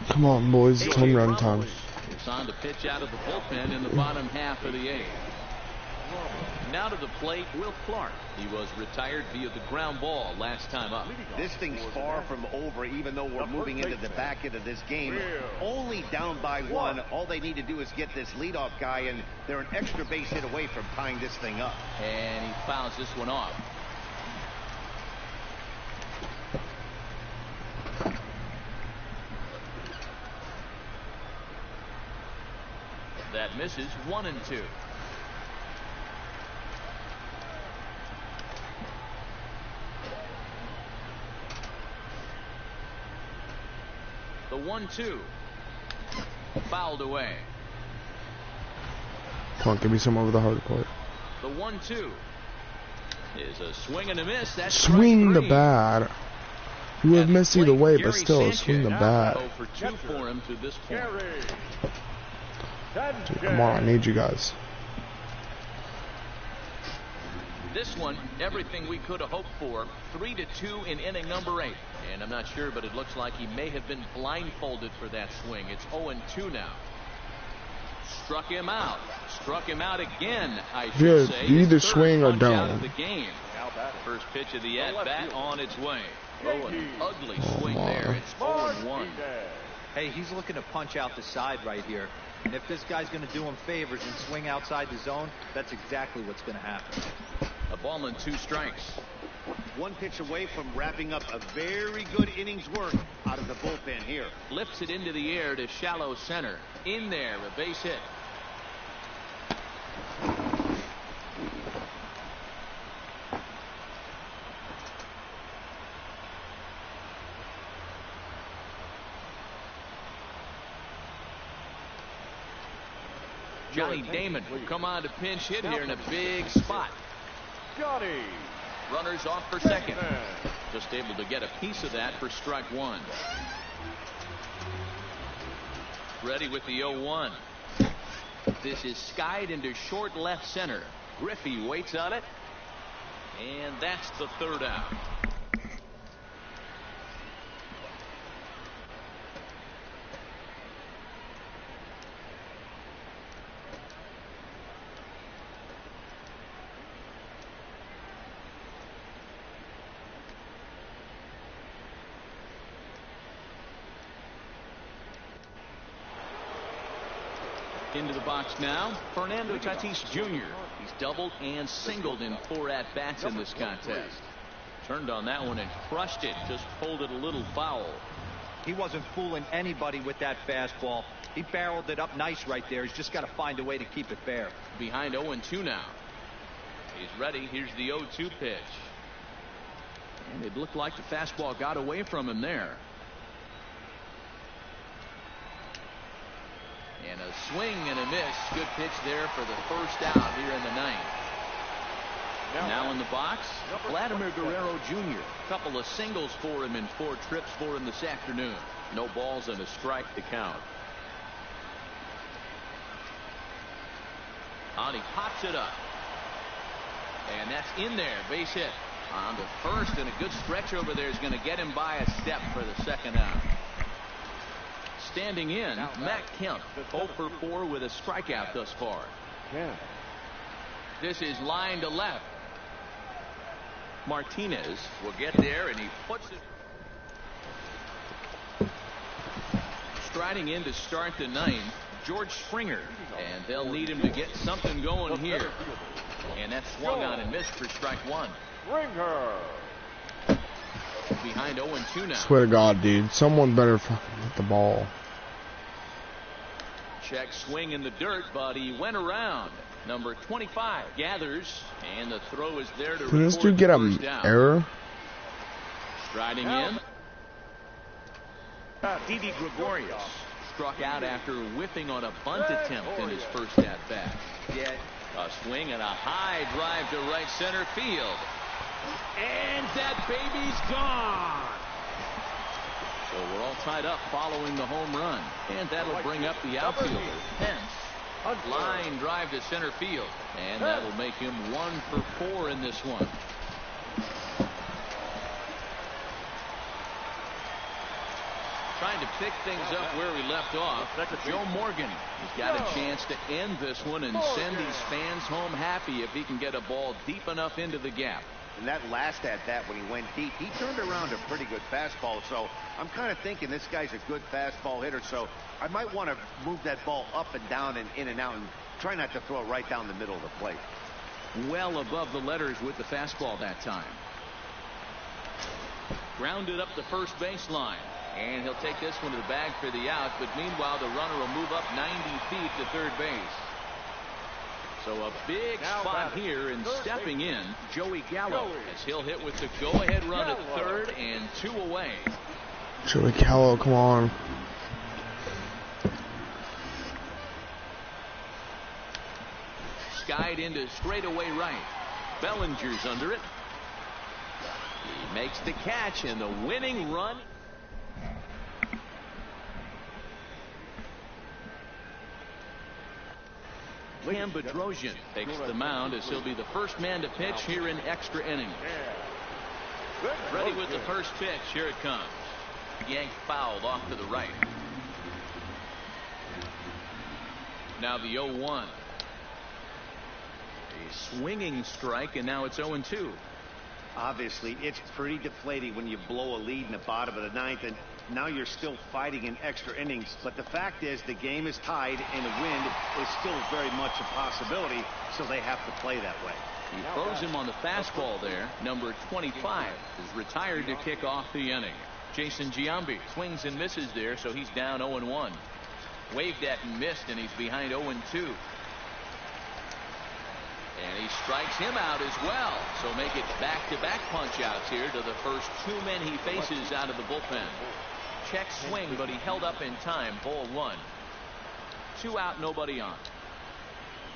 Come on, boys. It's home run time. It's on to pitch out of the bullpen in the bottom half of the 8th. Now to the plate, Will Clark. He was retired via the ground ball last time up. This thing's far from over, even though we're moving into the back end of this game. Only down by 1. All they need to do is get this leadoff guy, and they're an extra base hit away from tying this thing up. And he fouls this one off. That misses. 1-2. The 1-2 fouled away. Come on, give me some over the hard court. The 1-2 is a swing and a miss. That's swing the bat. You would have missed either way, but still, swing the bat. 0 for 2 for him to this point. Dude, come on, I need you guys. This one, everything we could have hoped for. 3-2 in inning number 8. And I'm not sure, but it looks like he may have been blindfolded for that swing. It's 0-2 now. Struck him out. Struck him out again, I should say. You either swing or don't. The game. First pitch of the at-bat on its way. Oh, an ugly swing there. It's 0-1. Hey, he's looking to punch out the side right here. And if this guy's going to do him favors and swing outside the zone, that's exactly what's going to happen. A ball and 2 strikes. 1 pitch away from wrapping up a very good inning's work out of the bullpen here. Lifts it into the air to shallow center. In there, a base hit. Johnny Damon will come on to pinch hit here in a big spot. Johnny. Runners off for second. Just able to get a piece of that for strike 1. Ready with the 0-1. This is skied into short left center. Griffey waits on it. And that's the 3rd out. Into the box now, Fernando Tatis Jr. He's doubled and singled in 4 at-bats in this contest. Turned on that one and crushed it, just pulled it a little foul. He wasn't fooling anybody with that fastball. He barreled it up nice right there. He's just got to find a way to keep it fair. Behind 0-2 now. He's ready. Here's the 0-2 pitch. And it looked like the fastball got away from him there. And a swing and a miss. Good pitch there for the 1st out here in the 9th. Now in the box, Vladimir Guerrero Jr. Couple of singles for him in 4 trips for him this afternoon. No balls and a strike to count. On he pops it up. And And that's in there. Base hit. On the first, and a good stretch over there is going to get him by a step for the second out. Standing in, Matt Kemp, 0 for 4 with a strikeout thus far. This is line to left. Martinez will get there, and he puts it. Striding in to start the ninth, George Springer, and they'll need him to get something going here. And that's swung on and missed for strike one. Behind 0-2 now. Swear to God, dude, someone better fucking hit the ball. Check swing in the dirt, but he went around. Number 25 gathers, and the throw is there to. Can this dude get an error? Striding in. Didi Gregorius struck out after whiffing on a bunt attempt in his first at bat. Yet a swing and a high drive to right center field. And that baby's gone. So we're all tied up following the home run. And that'll bring up the outfielder, Pence. Line drive to center field. And that'll make him 1 for 4 in this one. Trying to pick things up where we left off. Joe Morgan has got a chance to end this one and send these fans home happy if he can get a ball deep enough into the gap. And that last at bat when he went deep, he turned around a pretty good fastball. So I'm kind of thinking this guy's a good fastball hitter. So I might want to move that ball up and down and in and out and try not to throw it right down the middle of the plate. Well above the letters with the fastball that time. Grounded up the first baseline. And he'll take this one to the bag for the out. But meanwhile, the runner will move up 90 feet to third base. So a big spot here, and stepping in, Joey Gallo, as he'll hit with the go-ahead run at third and 2 away. Joey Gallo, come on. Skied into straightaway right. Bellinger's under it. He makes the catch, and the winning run. Cam Bedrosian takes the mound as he'll be the first man to pitch here in extra innings. Ready with the first pitch. Here it comes. Yank fouled off to the right. Now the 0-1. A swinging strike, and now it's 0-2. Obviously, it's pretty deflating when you blow a lead in the bottom of the ninth, and now you're still fighting in extra innings. But the fact is, the game is tied, and the win is still very much a possibility, so they have to play that way. He throws him on the fastball there. Number 25 is retired to kick off the inning. Jason Giambi swings and misses there, so he's down 0-1. Waved at and missed, and he's behind 0-2. And he strikes him out as well. So make it back-to-back punch-outs here to the first 2 men he faces out of the bullpen. Check swing, but he held up in time. Ball 1. 2 out, nobody on.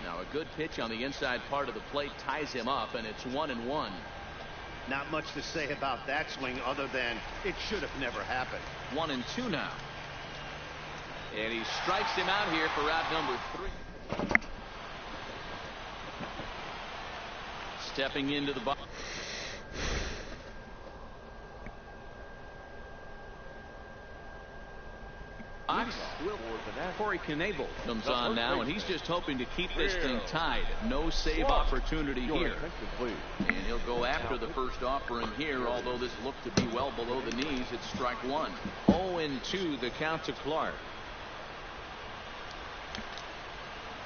Now a good pitch on the inside part of the plate ties him up, and it's 1-1. Not much to say about that swing other than it should have never happened. 1-2 now. And he strikes him out here for out number 3. Stepping into the box. Corey Knebel comes on now, and he's just hoping to keep this thing tied. No save opportunity here. And he'll go after the first offering here, although this looked to be well below the knees. It's strike 1. 0-2 the count to Clark.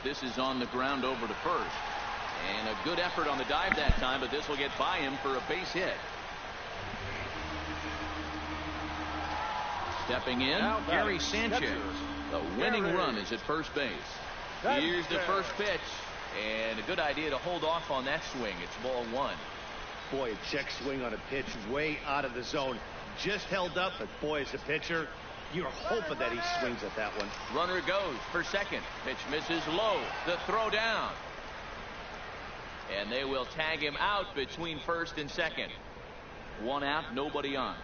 This is on the ground over to first. And a good effort on the dive that time, but this will get by him for a base hit. Stepping in, Gary Sanchez. The winning run is at first base. Here's the first pitch, and a good idea to hold off on that swing. It's ball 1. Boy, a check swing on a pitch way out of the zone. Just held up, but boy, as a pitcher, you're hoping that he swings at that one. Runner goes for second. Pitch misses low. The throw down. And they will tag him out between first and second. 1 out, nobody on.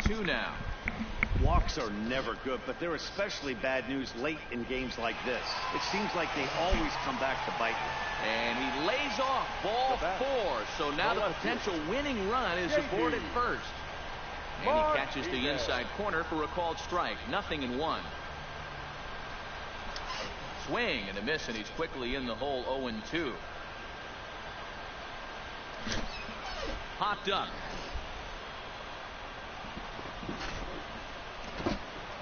2 now. Walks are never good, but they're especially bad news late in games like this. It seems like they always come back to bite you. And he lays off ball 4. So now the potential winning run is aborted first. And he catches the inside corner for a called strike. 0-1. Swing and a miss, and he's quickly in the hole. 0-2. Popped up.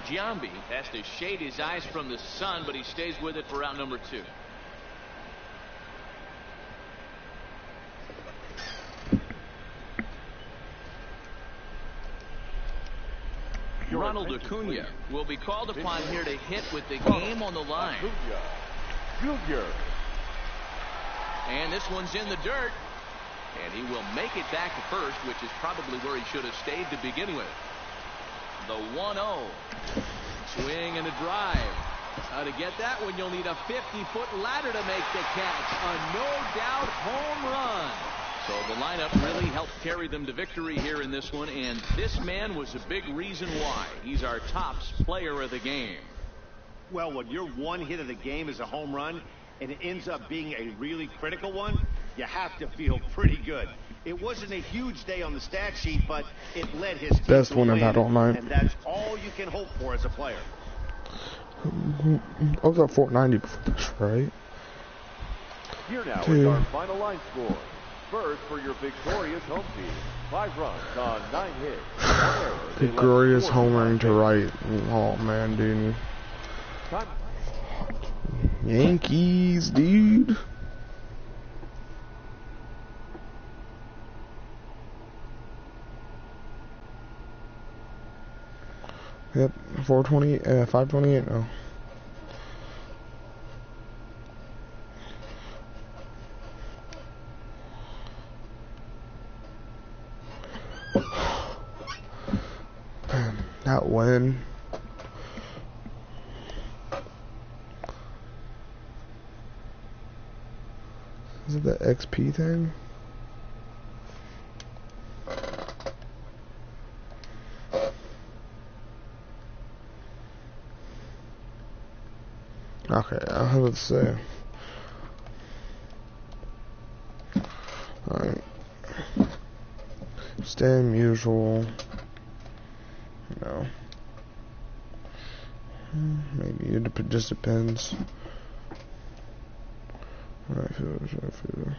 Giambi has to shade his eyes from the sun, but he stays with it for out number 2. Ronald Acuna will be called upon here to hit with the game on the line. And this one's in the dirt. And he will make it back to first, which is probably where he should have stayed to begin with. The 1-0. Swing and a drive. How to get that one? You'll need a 50-foot ladder to make the catch. A no-doubt home run. So the lineup really helped carry them to victory here in this one, and this man was a big reason why. He's our tops player of the game. Well, when your one hit of the game is a home run, and it ends up being a really critical one, you have to feel pretty good. It wasn't a huge day on the stat sheet, but it led his team best to one win, I've had all night. and that's all you can hope for as a player. I was at 490 before this, right? Here now is our final line score. First for your victorious home team. 5 runs on 9 hits. 1 error. The glorious homering to right. Oh man, dude. Time. Yankees, dude. Yep, 420, 528 now. Man, that win. Is it the XP thing? Okay, I have to say. Alright. Same usual. No. Maybe it just depends. Right fielder.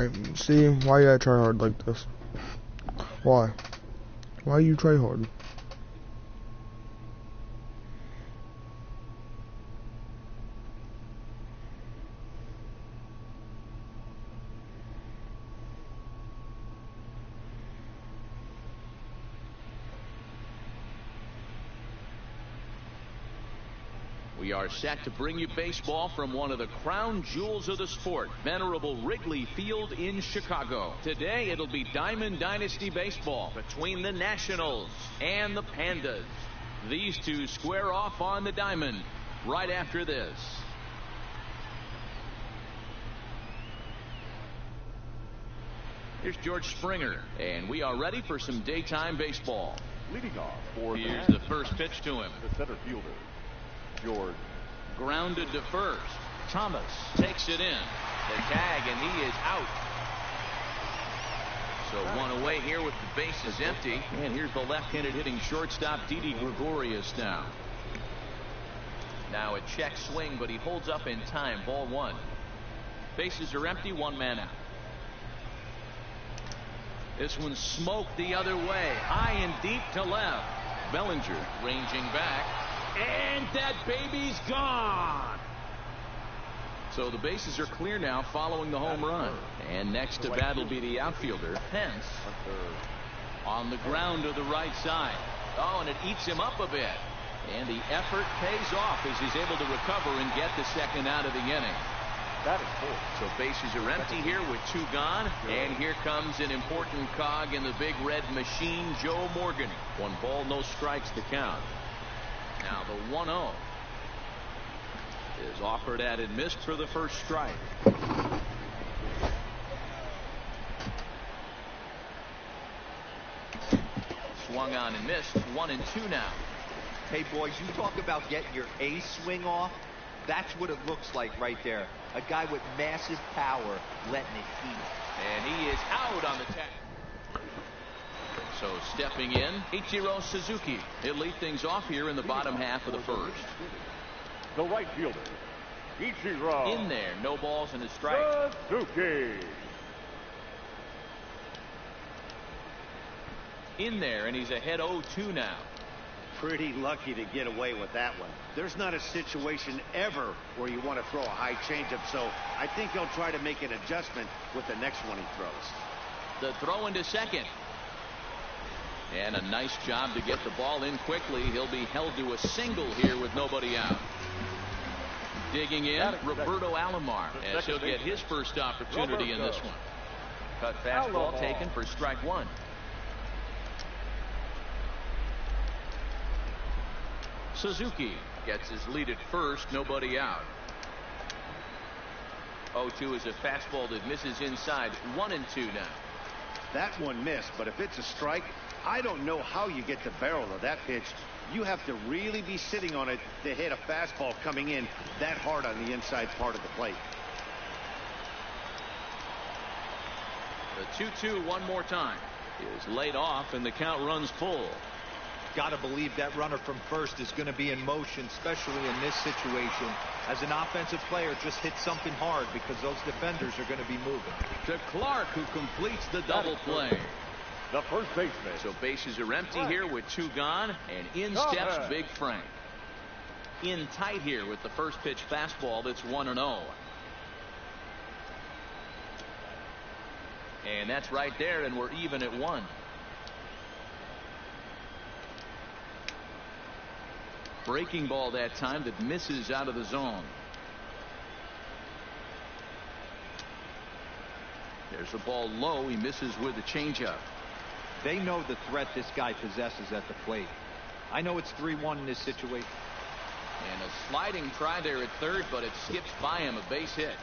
Alright, see, why you gotta try hard like this? Why? Why you try hard? We are set to bring you baseball from one of the crown jewels of the sport, venerable Wrigley Field in Chicago. Today it'll be Diamond Dynasty baseball between the Nationals and the Pandas. These two square off on the diamond right after this. Here's George Springer, and we are ready for some daytime baseball. Leading off for Here's the first pitch to him. the center fielder, George. Grounded to first. Thomas takes it in. The tag, and he is out. So one away here with the bases empty. And here's the left-handed hitting shortstop, Didi Gregorius now. Now a check swing, but he holds up in time. Ball one. Bases are empty, one man out. This one's smoked the other way. High and deep to left. Bellinger ranging back. And that baby's gone. So the bases are clear now following the home run. And next to bat will be the outfielder, Pence. On the ground to the right side. Oh, and it eats him up a bit. And the effort pays off as he's able to recover and get the second out of the inning. That is four. So bases are empty here with two gone. And here comes an important cog in the big red machine, Joe Morgan. 1 ball, no strikes to count. Now the 1-0 is offered at and missed for the first strike. Swung on and missed. 1-2 now. Hey, boys, you talk about getting your A swing off. That's what it looks like right there. A guy with massive power letting it eat. And he is out on the tag. So stepping in, Ichiro Suzuki. He'll lead things off here in the bottom half of the first. The right fielder, Ichiro. In there, no balls and a strike. Suzuki. In there, and he's ahead 0-2 now. Pretty lucky to get away with that one. There's not a situation ever where you want to throw a high changeup, so I think he'll try to make an adjustment with the next one he throws. The throw into second. And a nice job to get the ball in quickly. He'll be held to a single here with nobody out. Digging in, Roberto Alomar, as he'll get his first opportunity in this one. Cut fastball taken for strike one. Suzuki gets his lead at first, nobody out. 0-2 is a fastball that misses inside. 1-2 now. That one missed, but if it's a strike, I don't know how you get the barrel of that pitch. You have to really be sitting on it to hit a fastball coming in that hard on the inside part of the plate. The 2-2 one more time is laid off, and the count runs full. Got to believe that runner from first is going to be in motion, especially in this situation. As an offensive player, just hit something hard because those defenders are going to be moving. To Clark, who completes the double play. The first baseman. So bases are empty here with two gone, and in steps Big Frank. In tight here with the first pitch fastball that's 1-0. And that's right there, and we're even at 1. Breaking ball that time that misses out of the zone. There's a ball low. He misses with a changeup. They know the threat this guy possesses at the plate. I know it's 3-1 in this situation. And a sliding try there at third, but it skips by him. A base hit.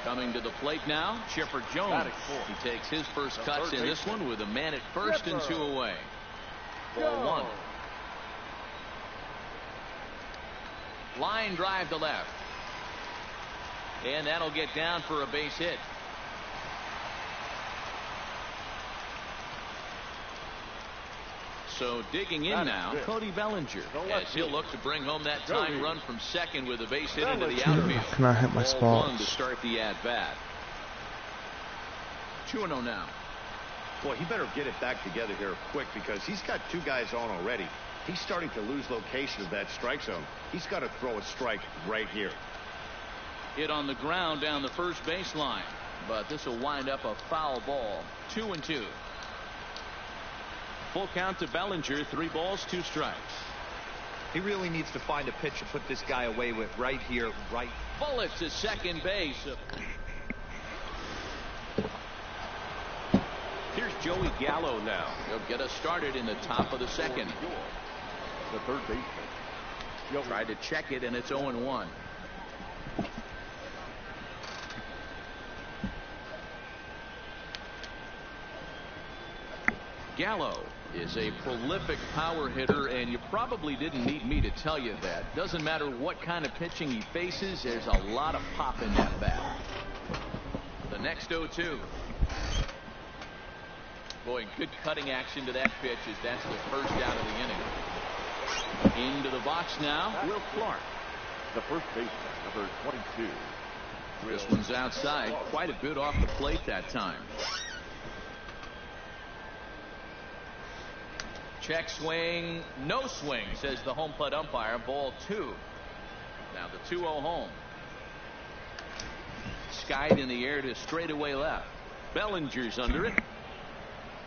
Coming to the plate now, Chipper Jones. He takes his first cuts in this one with a man at first and 2 away. Ball 1. Line drive to left. And that'll get down for a base hit. So digging in now, Cody Bellinger, as he'll look to bring home that tying run from second with a base hit into the outfield. Can I hit my Ball 1 to spots? start the at-bat. 2-0 now. Boy, he better get it back together here quick because he's got two guys on already. He's starting to lose location of that strike zone. He's got to throw a strike right here. Hit on the ground down the first baseline, but this will wind up a foul ball. 2-2. Full count to Bellinger. 3 balls, 2 strikes. He really needs to find a pitch to put this guy away with right here, right. Bullet to second base. Here's Joey Gallo now. He'll get us started in the top of the second. The third baseman. Tried to check it, and it's 0-1. Gallo is a prolific power hitter, and you probably didn't need me to tell you that. Doesn't matter what kind of pitching he faces, there's a lot of pop in that bat. The next 0-2. Boy, good cutting action to that pitch as that's the first out of the inning. Into the box now, Will Clark. The first baseman, number 22. This one's outside, quite a bit off the plate that time. Check swing, no swing, says the home plate umpire. Ball 2. Now the 2-0 home. Skied in the air to straightaway left. Bellinger's under it.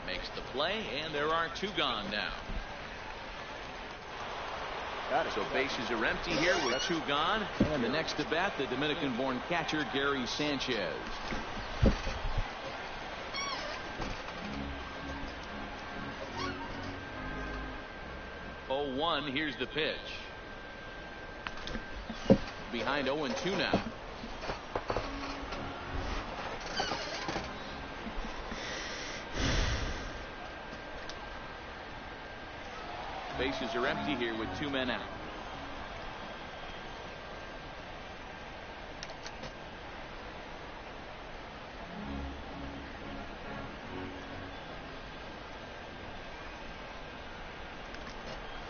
Makes the play, and there are 2 gone now. So bases are empty here with 2 gone. And the next to bat, the Dominican-born catcher, Gary Sanchez. Oh-1, here's the pitch. Behind 0-2 now. Bases are empty here with 2 men out.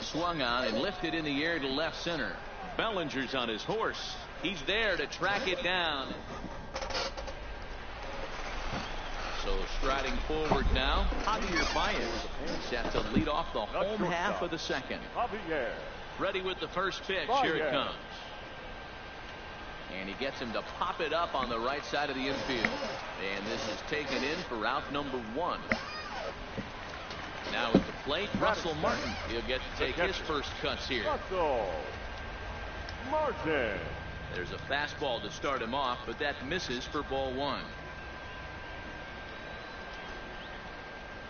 Swung on and lifted in the air to left center. Bellinger's on his horse. He's there to track it down. So striding forward now, Javier Baez set to lead off the home half of the second. Javier. Ready with the first pitch. Here it comes. And he gets him to pop it up on the right side of the infield. And this is taken in for out number 1. Now at the plate, Russell Martin. He'll get to take his first cuts here. Russell Martin. There's a fastball to start him off, but that misses for ball 1.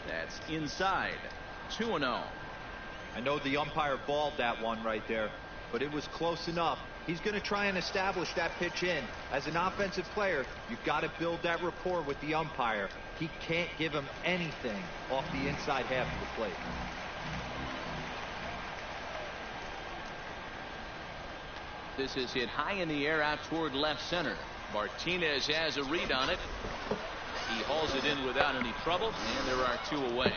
That's inside. 2-0. I know the umpire balled that one right there, but it was close enough. He's going to try and establish that pitch in. As an offensive player, you've got to build that rapport with the umpire. He can't give him anything off the inside half of the plate. This is hit high in the air out toward left center. Martinez has a read on it. He hauls it in without any trouble, and there are 2 away.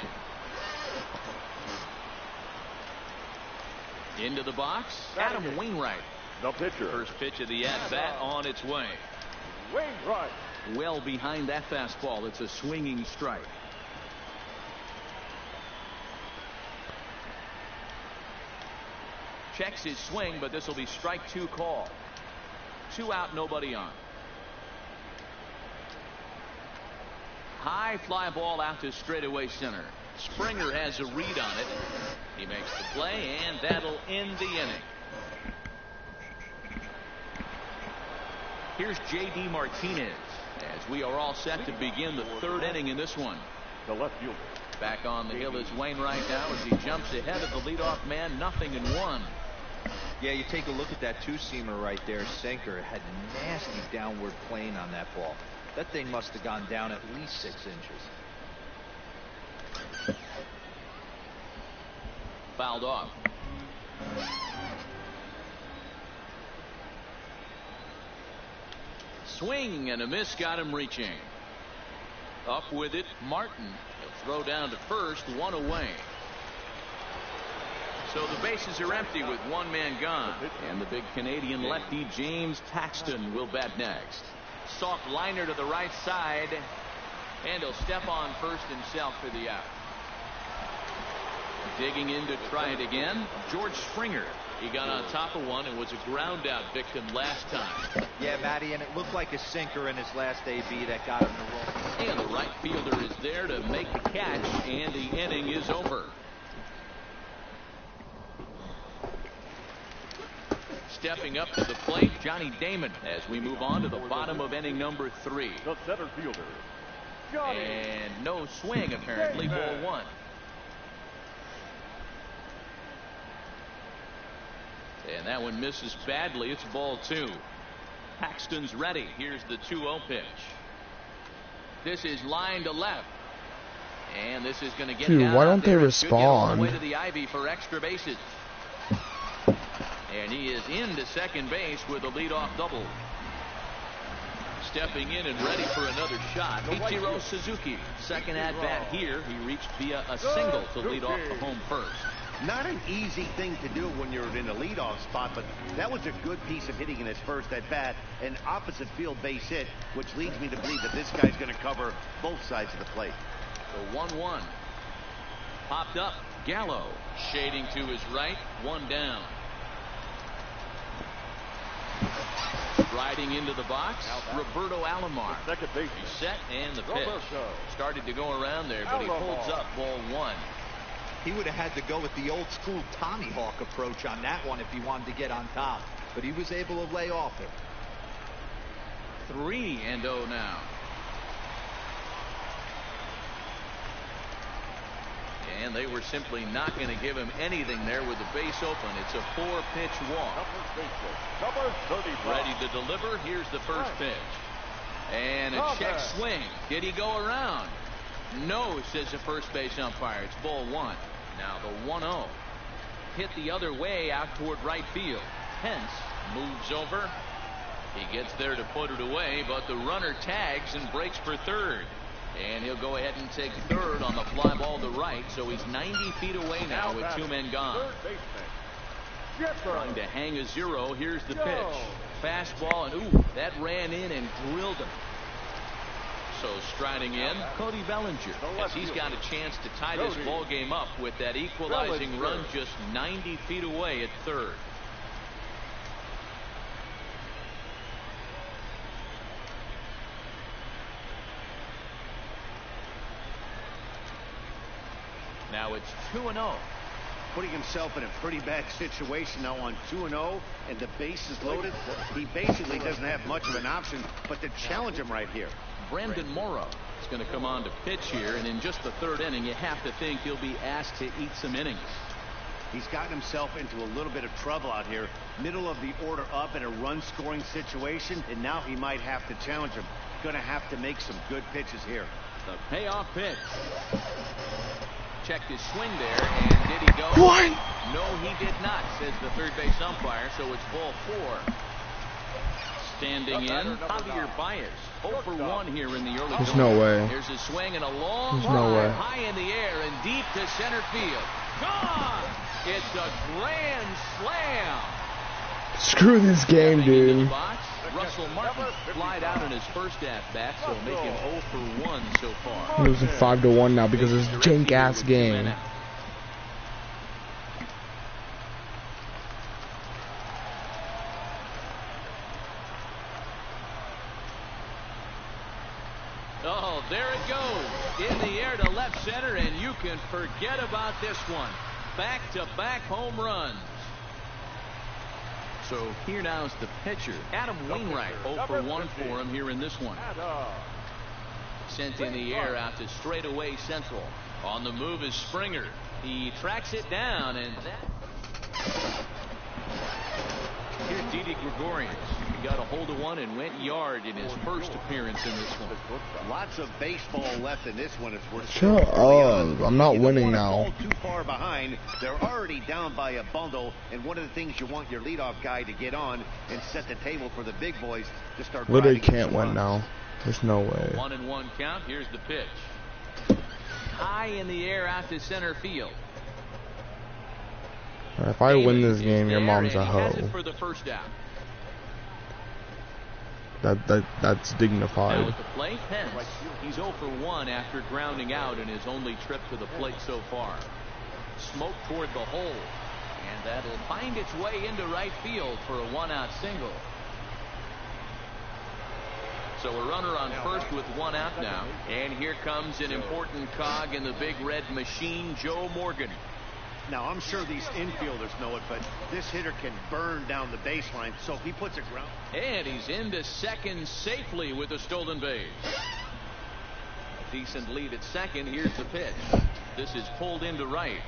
Into the box, Adam Wainwright. The pitcher. First pitch of the at-bat on its way. Wainwright. Well behind that fastball. It's a swinging strike. Checks his swing, but this will be strike 2 call. 2 out, nobody on. High fly ball out to straightaway center. Springer has a read on it. He makes the play, and that'll end the inning. Here's J.D. Martinez as we are all set to begin the 3rd inning in this one. The left fielder. Back on the hill is Wainwright now as he jumps ahead of the leadoff man. 0-1. Yeah, you take a look at that 2-seamer right there. Sinker had nasty downward plane on that ball. That thing must have gone down at least 6 inches. Fouled off. Swing and a miss got him reaching. Up with it, Martin. He'll throw down to first, 1 away. So the bases are empty with one man gone. And the big Canadian lefty James Paxton will bat next. Soft liner to the right side. And he'll step on first himself for the out. Digging in to try it again, George Springer. He got on top of one and was a ground out victim last time. Yeah, Matty, and it looked like a sinker in his last AB that got him the roll. And the right fielder is there to make the catch, and the inning is over. Stepping up to the plate, Johnny Damon, as we move on to the bottom of inning number 3. The center fielder, Johnny. And no swing, apparently, ball 1. And that one misses badly. It's ball 2. Paxton's ready. Here's the 2-0 pitch. This is line to left. And this is going to get down. Why don't they All respond? the way to the ivy for extra bases. And he is into second base with a leadoff double. Stepping in and ready for another shot, Ichiro Suzuki. Second at bat here. He reached via a single to lead off the home first. Not an easy thing to do when you're in a leadoff spot, but that was a good piece of hitting in his first at bat, an opposite field base hit, which leads me to believe that this guy's going to cover both sides of the plate. The 1-1 popped up. Gallo shading to his right, one down. Riding into the box, Roberto Alomar. Second base. He's set, and the pitch started to go around there, but he holds up ball 1. He would have had to go with the old school Tommy Hawk approach on that one if he wanted to get on top, but he was able to lay off it. 3-0 now. And they were simply not going to give him anything there with the base open. It's a 4-pitch walk. Number 35. Ready to deliver. Here's the first pitch. And a check swing. Did he go around? No, says the first base umpire. It's ball 1. Now the 1-0. Hit the other way out toward right field. Pence moves over. He gets there to put it away, but the runner tags and breaks for third. And he'll go ahead and take third on the fly ball to right. So he's 90 feet away now with 2 men gone. Trying to hang a 0. Here's the pitch. Fastball, and ooh, that ran in and drilled him. So striding in, Cody Bellinger, as he's got a chance to tie this ball game up with that equalizing run just 90 feet away at third. Now it's 2-0. Putting himself in a pretty bad situation now on 2-0, and the base is loaded. He basically doesn't have much of an option but to challenge him right here. Brandon Morrow is going to come on to pitch here, and in just the third inning, you have to think he'll be asked to eat some innings. He's gotten himself into a little bit of trouble out here. Middle of the order up in a run-scoring situation, and now he might have to challenge him. Going to have to make some good pitches here. The payoff pitch. Checked his swing there, and did he go? What? No, he did not, says the third base umpire, so it's ball 4. Standing in, Javier Baez. 0 for 1 here in the early There's going. no way. Here's a swing and a long There's no way. high in the air and deep to center field. Gone! It's a grand slam. Screw this game, dude. Russell Martin flied out in his first at-bat, so make him 0 for 1 so far. Losing 5-1 now because of this jank-ass game. Oh, there it goes. In the air to left center, and you can forget about this one. Back-to-back home runs. So here now is the pitcher, Adam Wainwright. 0 for 1 for him here in this one. Sent in the air out to straightaway central. On the move is Springer. He tracks it down, and that. Here's Didi Gregorius. He got a hold of one and went yard in his first appearance in this one. Lots of baseball left in this one. It's worth Shut up. I'm not winning now. Too far behind. They're already down by a bundle, and one of the things you want your leadoff guy to get on and set the table for the big boys to start. Literally can't win now. There's no way. 1-1 count. Here's the pitch. High in the air out to center field. If I win this game, your mom's a hoe. That's dignified. Now at the plate, Pence. He's 0 for 1 after grounding out in his only trip to the plate so far. Smoke toward the hole, and that'll find its way into right field for a 1-out single. So a runner on first with 1 out now, and here comes an important cog in the big red machine, Joe Morgan. Now, I'm sure these infielders know it, but this hitter can burn down the baseline, so if he puts a ground... And he's into second safely with a stolen base. A decent lead at second. Here's the pitch. This is pulled into right.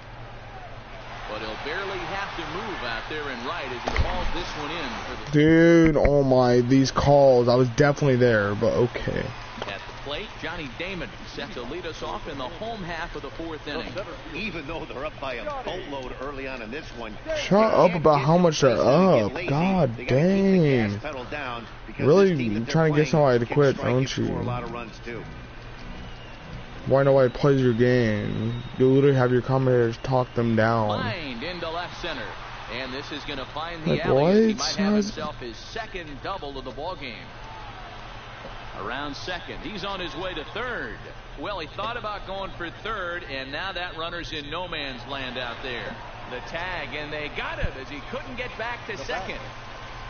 But he'll barely have to move out there in right as he calls this one in. For the Dude, oh my, these calls. I was definitely there, but okay. At the plate, Johnny Damon set to lead us off in the home half of the 4th inning. Even though they're up by a boatload early on in this one. Shut up about how much they're up. God dang. Really trying to get somebody to quit, don't you? Why nobody plays your game? You literally have your commentators talk them down. Lined into left center. And this is going to find the alley. He might have himself his second double of the ball game. Around second. He's on his way to third. Well, he thought about going for third, and now that runner's in no man's land out there. The tag, and they got him as he couldn't get back to second.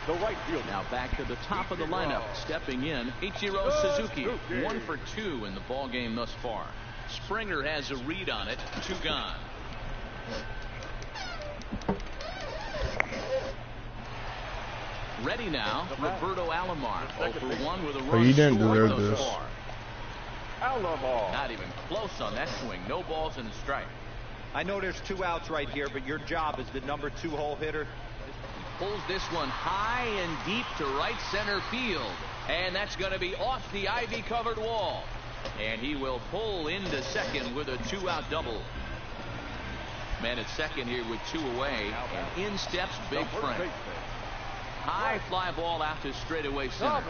The right field. Now back to the top of the lineup. Stepping in, Ichiro Suzuki. 1 for 2 in the ball game thus far. Springer has a read on it. 2 gone. Ready now, Roberto Alomar. 0 for 1 with a run. You didn't deserve this. Alomar. Not even close on that swing. No balls and a strike. I know there's 2 outs right here, but your job as the number 2 hole hitter. Pulls this one high and deep to right center field. And that's going to be off the ivy-covered wall. And he will pull into second with a 2-out double. Man at second here with 2 away. And in steps Big Frank. High fly ball out to straightaway center.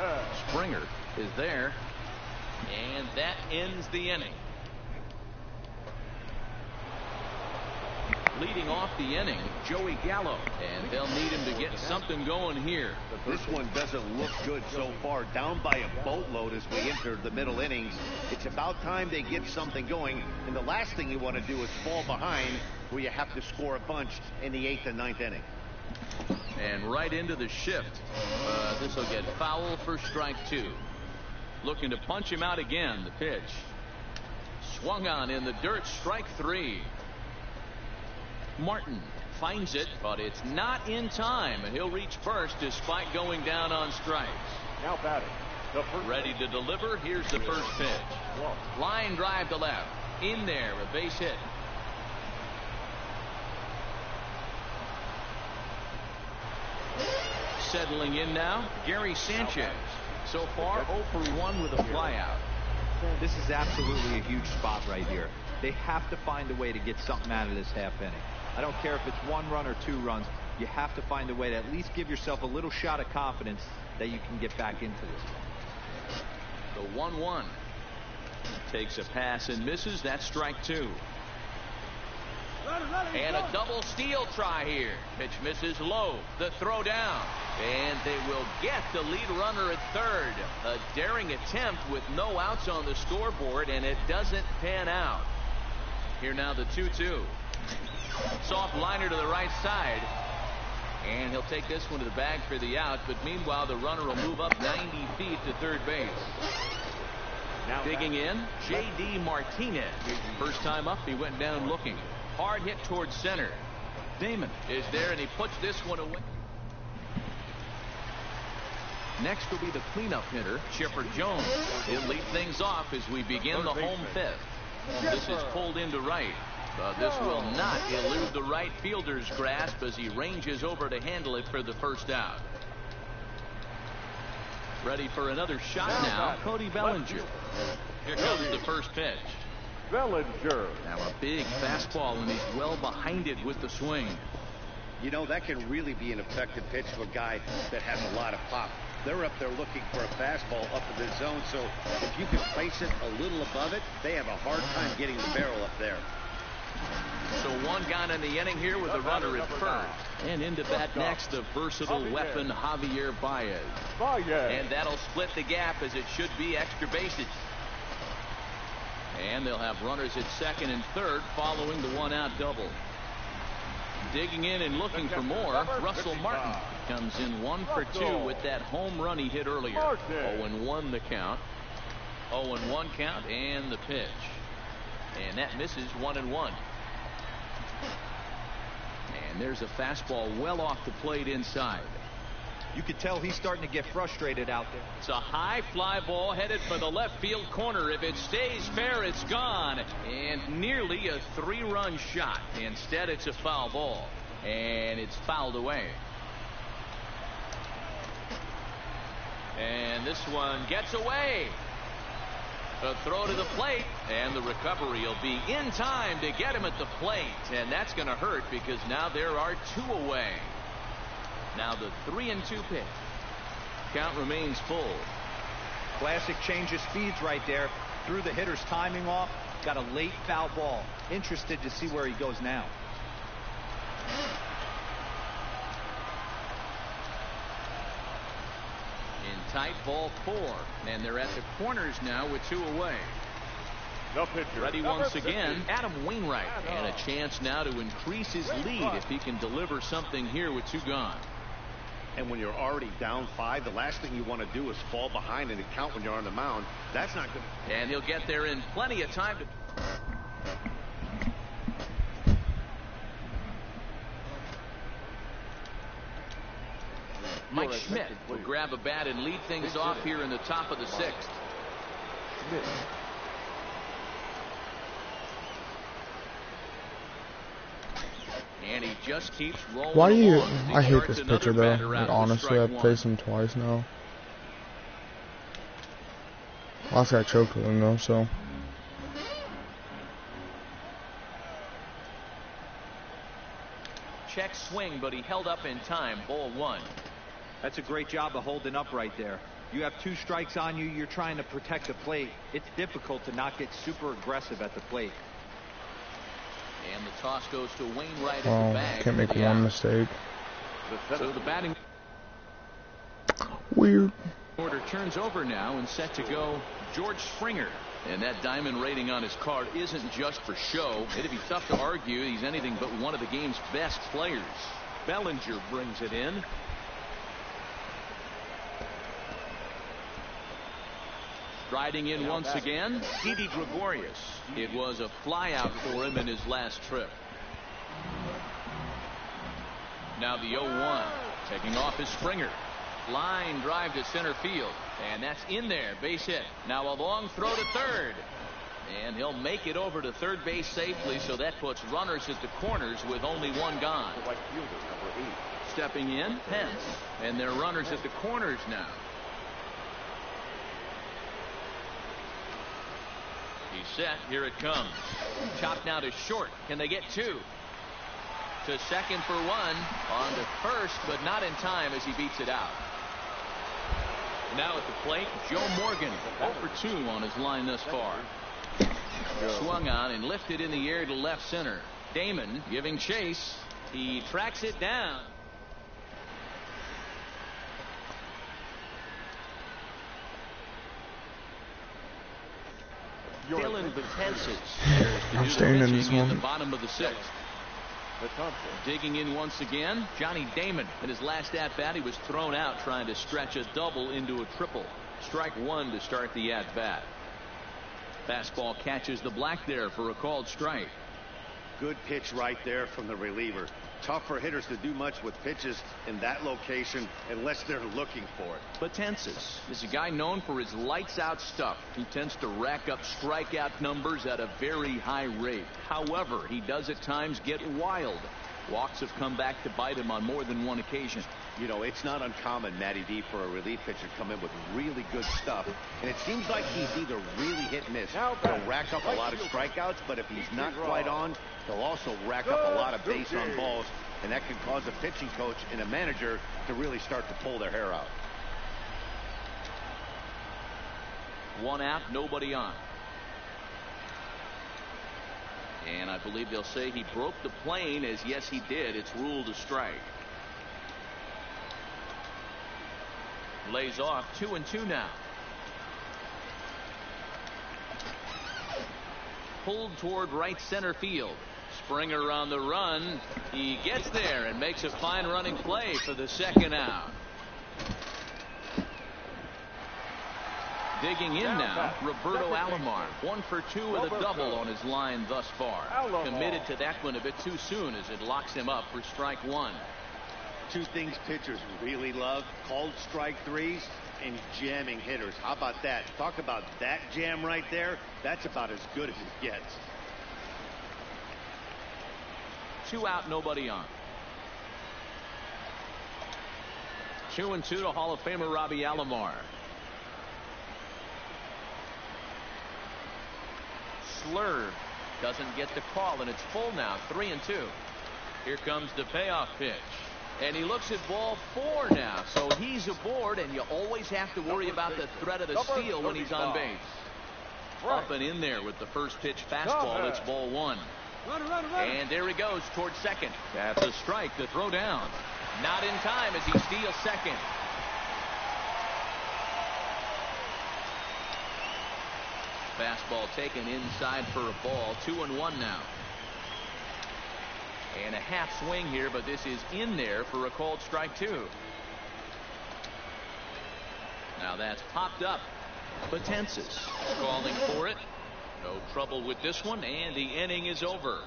Springer is there. And that ends the inning. Leading off the inning, Joey Gallo. And they'll need him to get something going here. This one doesn't look good so far. Down by a boatload as we enter the middle innings. It's about time they get something going. And the last thing you want to do is fall behind where you have to score a bunch in the 8th and 9th inning. And right into the shift. This will get foul for strike 2. Looking to punch him out again. The pitch. Swung on in the dirt. Strike 3. Martin finds it, but it's not in time, and he'll reach first despite going down on strikes. Now batting. Ready to deliver. Here's the first pitch. Line drive to left. In there, a base hit. Settling in now, Gary Sanchez. So far, 0 for 1 with a flyout. This is absolutely a huge spot right here. They have to find a way to get something out of this half inning. I don't care if it's 1 run or 2 runs. You have to find a way to at least give yourself a little shot of confidence that you can get back into this. The 1-1. Takes a pass and misses. That's strike 2. And a double steal try here. Pitch misses low. The throw down. And they will get the lead runner at third. A daring attempt with no outs on the scoreboard, and it doesn't pan out. Here now the 2-2. Soft liner to the right side. And he'll take this one to the bag for the out. But meanwhile, the runner will move up 90 feet to third base. Digging in, J.D. Martinez. First time up, he went down looking. Hard hit towards center. Damon is there, and he puts this one away. Next will be the cleanup hitter, Chipper Jones. He'll lead things off as we begin the home 5th. This is pulled into right. But this will not elude the right fielder's grasp as he ranges over to handle it for the first out. Ready for another shot now, Cody Bellinger. Here comes the first pitch. Bellinger. Now a big fastball, and he's well behind it with the swing. You know, that can really be an effective pitch to a guy that has a lot of pop. They're up there looking for a fastball up in the zone, so if you can place it a little above it, they have a hard time getting the barrel up there. So one gone in the inning here with a runner at first. And into bat next, the versatile weapon, Javier Baez. And that'll split the gap as it should be extra bases. And they'll have runners at second and third following the one-out double. Digging in and looking for more, Russell Martin comes in 1 for 2 with that home run he hit earlier. 0-1 the count. 0-1 count and the pitch. And that misses 1-1. And there's a fastball well off the plate inside. You could tell he's starting to get frustrated out there. It's a high fly ball headed for the left field corner. If it stays fair, it's gone. And nearly a 3-run shot. Instead, it's a foul ball. And it's fouled away. And this one gets away. A throw to the plate, and the recovery will be in time to get him at the plate. And that's going to hurt because now there are 2 away. Now the 3-2 pitch. Count remains full. Classic change of speeds right there. Threw the hitter's timing off. Got a late foul ball. Interested to see where he goes now. In tight, ball 4. And they're at the corners now with 2 away. Ready once again, Adam Wainwright. And a chance now to increase his lead if he can deliver something here with 2 gone. And when you're already down 5, the last thing you want to do is fall behind and count when you're on the mound. That's not good. And he'll get there in plenty of time to. Mike Schmidt will grab a bat and lead things off here in the top of the 6th. And he just keeps rolling. Why do you? along. I hate this pitcher though. Like, Like, honestly, I've faced him twice now. Last guy choked with him though, so. Check swing, but he held up in time. Ball 1. That's a great job of holding up right there. You have 2 strikes on you. You're trying to protect the plate. It's difficult to not get super aggressive at the plate. And the toss goes to Wainwright at the bag. Can't make one mistake. So the batting Weird. order turns over now and set to go George Springer. And that diamond rating on his card isn't just for show. It'd be tough to argue he's anything but one of the game's best players. Bellinger brings it in. Striding in once again, Didi Gregorius. It was a flyout for him in his last trip. Now the 0-1. Taking off is Springer. Line drive to center field. And that's in there. Base hit. Now a long throw to third. And he'll make it over to third base safely, so that puts runners at the corners with only 1 gone. Stepping in, Pence. And they're runners at the corners now. He's set. Here it comes. Chopped now to short. Can they get 2? To second for 1. On to first, but not in time as he beats it out. Now at the plate, Joe Morgan. 0 for 2 on his line thus far. Swung on and lifted in the air to left center. Damon giving chase. He tracks it down. Dylan Betances. I'm staying in this in the one. bottom of the 6th. Digging in once again, Johnny Damon. In his last at-bat, he was thrown out trying to stretch a double into a triple. Strike 1 to start the at-bat. Fastball catches the black there for a called strike. Good pitch right there from the reliever. Tough for hitters to do much with pitches in that location unless they're looking for it. Betances is a guy known for his lights-out stuff. He tends to rack up strikeout numbers at a very high rate. However, he does at times get wild. Walks have come back to bite him on more than one occasion. You know, it's not uncommon, Matty D, for a relief pitcher to come in with really good stuff. And it seems like he's either really hit and miss. He'll rack up a lot of strikeouts, but if he's not quite on, he'll also rack up a lot of base on balls. And that can cause a pitching coach and a manager to really start to pull their hair out. 1 out, nobody on. And I believe they'll say he broke the plane, as yes he did. It's ruled a strike. Lays off 2-2 now. Pulled toward right center field. Springer on the run. He gets there and makes a fine running play for the second out. Digging in now, Roberto Alomar. 1 for 2 with a double on his line thus far. Committed to that one a bit too soon as it locks him up for strike 1. Two things pitchers really love: called strike threes and jamming hitters. How about that? Talk about that jam right there. That's about as good as it gets. 2 out, nobody on. 2-2 to Hall of Famer Robbie Alomar. Slurve doesn't get the call, and it's full now. 3-2. Here comes the payoff pitch. And he looks at ball 4 now. So he's aboard, and you always have to worry about the threat of the steal when he's on base. Up and in there with the first pitch fastball. It's ball 1. And there he goes towards second. That's a strike to throw down. Not in time as he steals second. Fastball taken inside for a ball. 2-1 now. And a half swing here, but this is in there for a called strike 2. Now that's popped up. Potensis calling for it. No trouble with this one, and the inning is over.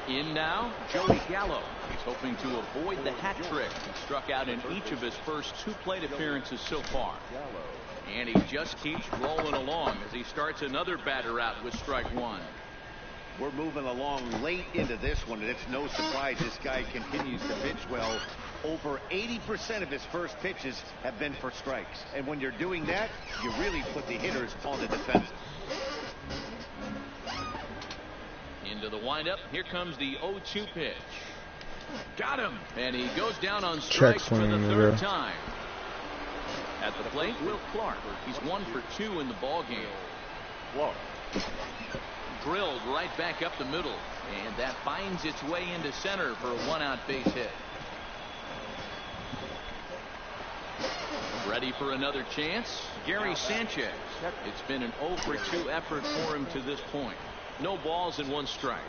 In now, Joey Gallo. He's hoping to avoid the hat trick. He struck out in each of his first 2 plate appearances so far. And he just keeps rolling along as he starts another batter out with strike 1. We're moving along late into this one, and it's no surprise this guy continues to pitch well. Over 80% of his first pitches have been for strikes. And when you're doing that, you really put the hitters on the defensive. Into the windup. Here comes the 0-2 pitch. Got him. And he goes down on strikes for the 3rd time. At the plate, Will Clark. He's 1 for 2 in the ball game. Drilled right back up the middle, and that finds its way into center for a 1-out base hit. Ready for another chance? Gary Sanchez. It's been an 0 for 2 effort for him to this point. No balls and 1 strike.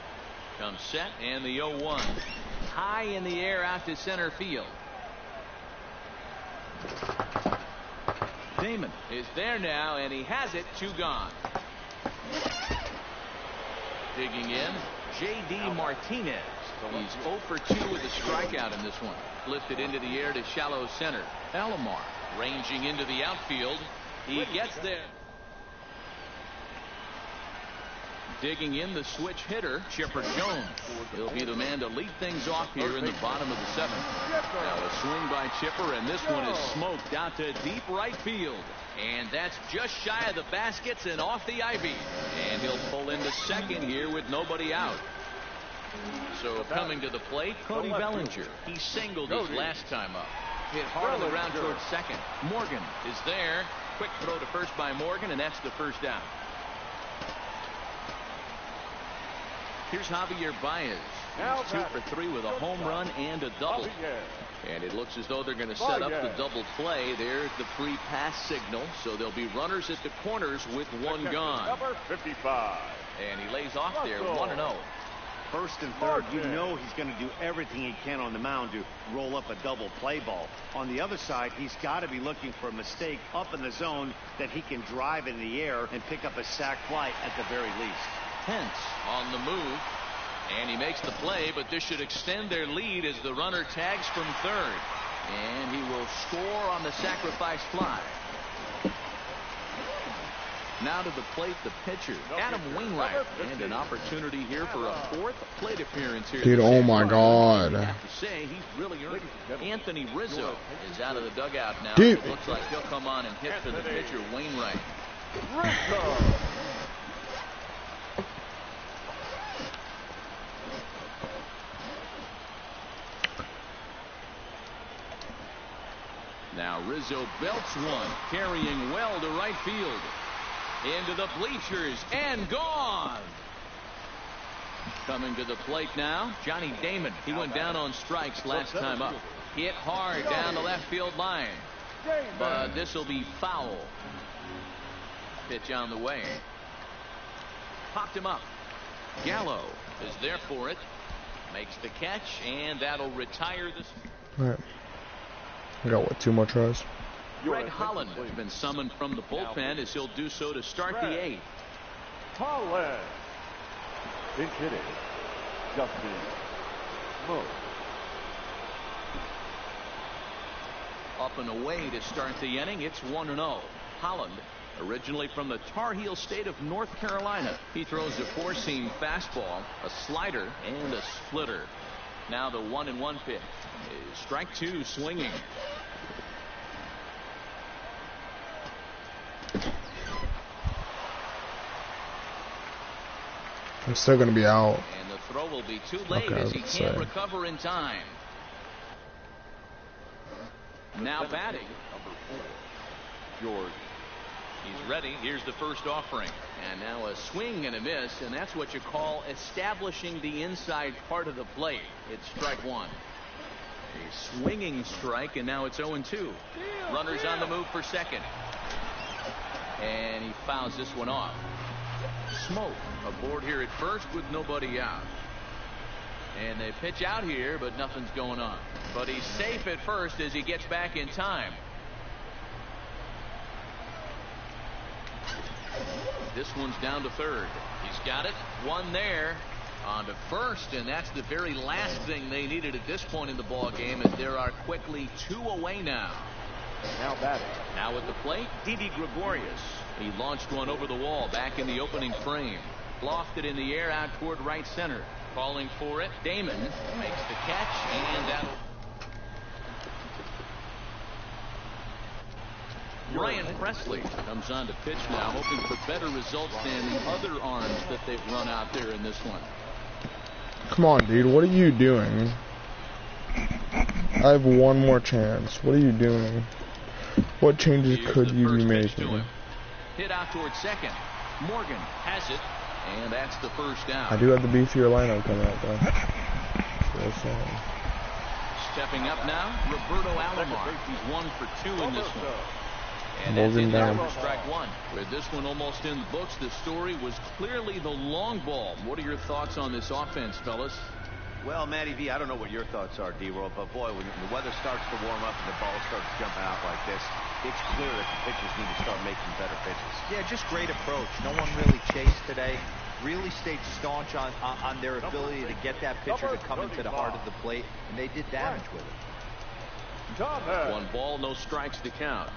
Comes set, and the 0-1. High in the air out to center field. Damon is there now, and he has it. 2 gone. Digging in, J.D. Martinez. He's 0 for 2 with a strikeout in this one. Lifted into the air to shallow center. Alomar ranging into the outfield. He gets there. Digging in, the switch hitter, Chipper Jones. He'll be the man to lead things off here in the bottom of the 7th. Now a swing by Chipper, and this one is smoked out to deep right field. And that's just shy of the baskets and off the ivy. And he'll pull into second here with nobody out. So coming to the plate, Cody Bellinger. He singled his last time up. Hit hard on the ground towards second. Morgan is there. Quick throw to first by Morgan, and that's the first down. Here's Javier Baez. He's 2 for 3 with a home run and a double. And it looks as though they're going to set up the double play. There's the free pass signal. So there'll be runners at the corners with 1 gone. Number 55. And he lays off there, 1-0. First and third, you know he's going to do everything he can on the mound to roll up a double play ball. On the other side, he's got to be looking for a mistake up in the zone that he can drive in the air and pick up a sac fly at the very least. Pence on the move, and he makes the play, but this should extend their lead as the runner tags from third, and he will score on the sacrifice fly. Now to the plate, the pitcher, Adam Wainwright, and an opportunity here for a 4th plate appearance here. Dude, oh my God. I have to say, he's really earned it. Anthony Rizzo is out of the dugout now. Dude. It looks like he'll come on and hit for the pitcher, Wainwright. Rizzo. Now Rizzo belts one, carrying well to right field. Into the bleachers and gone. Coming to the plate now, Johnny Damon. He went down on strikes last time up. Hit hard down the left field line. But this will be foul. Pitch on the way. Popped him up. Gallo is there for it. Makes the catch, and that'll retire this. All right. I got, what, 2 more tries? Greg Holland has been summoned from the bullpen as he'll do so to start the 8th. Holland. Pinch hitting. Justin Smoke. Up and away to start the inning. It's 1-0. Holland, originally from the Tar Heel state of North Carolina. He throws a 4-seam fastball, a slider, and a splitter. Now the 1-1 pitch is strike 2 swinging. I'm still going to be out. And the throw will be too late as he can't recover in time. Now batting. George. He's ready. Here's the first offering. And now a swing and a miss, and that's what you call establishing the inside part of the plate. It's strike 1. A swinging strike, and now it's 0-2. Runners on the move for second. And he fouls this one off. Smoke aboard here at first with nobody out. And they pitch out here, but nothing's going on. But he's safe at first as he gets back in time. This one's down to third. He's got it. One there. On to first, and that's the very last thing they needed at this point in the ball game, as there are quickly 2 away now. Now batting. Now at the plate, Didi Gregorius. He launched one over the wall back in the opening frame. Lofted in the air out toward right center. Calling for it. Damon makes the catch, and that'll. Ryan Presley comes on to pitch now, hoping for better results than the other arms that they've run out there in this one. Come on, dude. What are you doing? I have 1 more chance. What are you doing? What changes could you be making? Hit out towards second. Morgan has it, and that's the first down. I do have the beefier lineup coming out, though. Stepping up now, Roberto Alomar. He's 1 for 2 in this one. And Morgan down. For strike 1. With this one almost in the books, the story was clearly the long ball. What are your thoughts on this offense, fellas? Well, Matty V, I don't know what your thoughts are, D-Roll, but boy, when the weather starts to warm up and the ball starts jumping out like this, it's clear that the pitchers need to start making better pitches. Yeah, just great approach. No one really chased today. Really stayed staunch on their ability to get that pitcher to come into the heart of the plate, and they did damage with it. 1 ball, no strikes to count.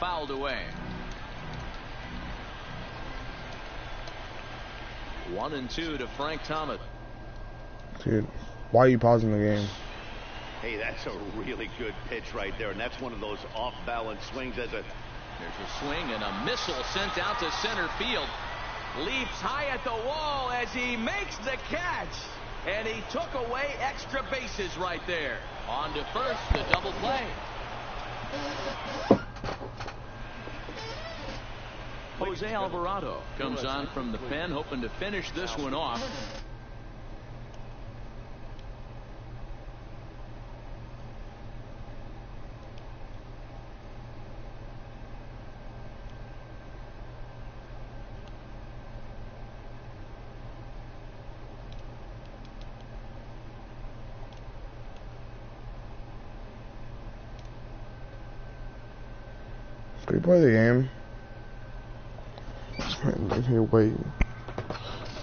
Fouled away. 1-2 to Frank Thomas. Dude, why are you pausing the game? Hey, that's a really good pitch right there, and that's one of those off-balance swings. There's a swing and a missile sent out to center field. Leaps high at the wall as he makes the catch. And he took away extra bases right there. On to first, the double play. Jose Alvarado comes on from the pen, hoping to finish this one off. Can we play the game? Make me wait.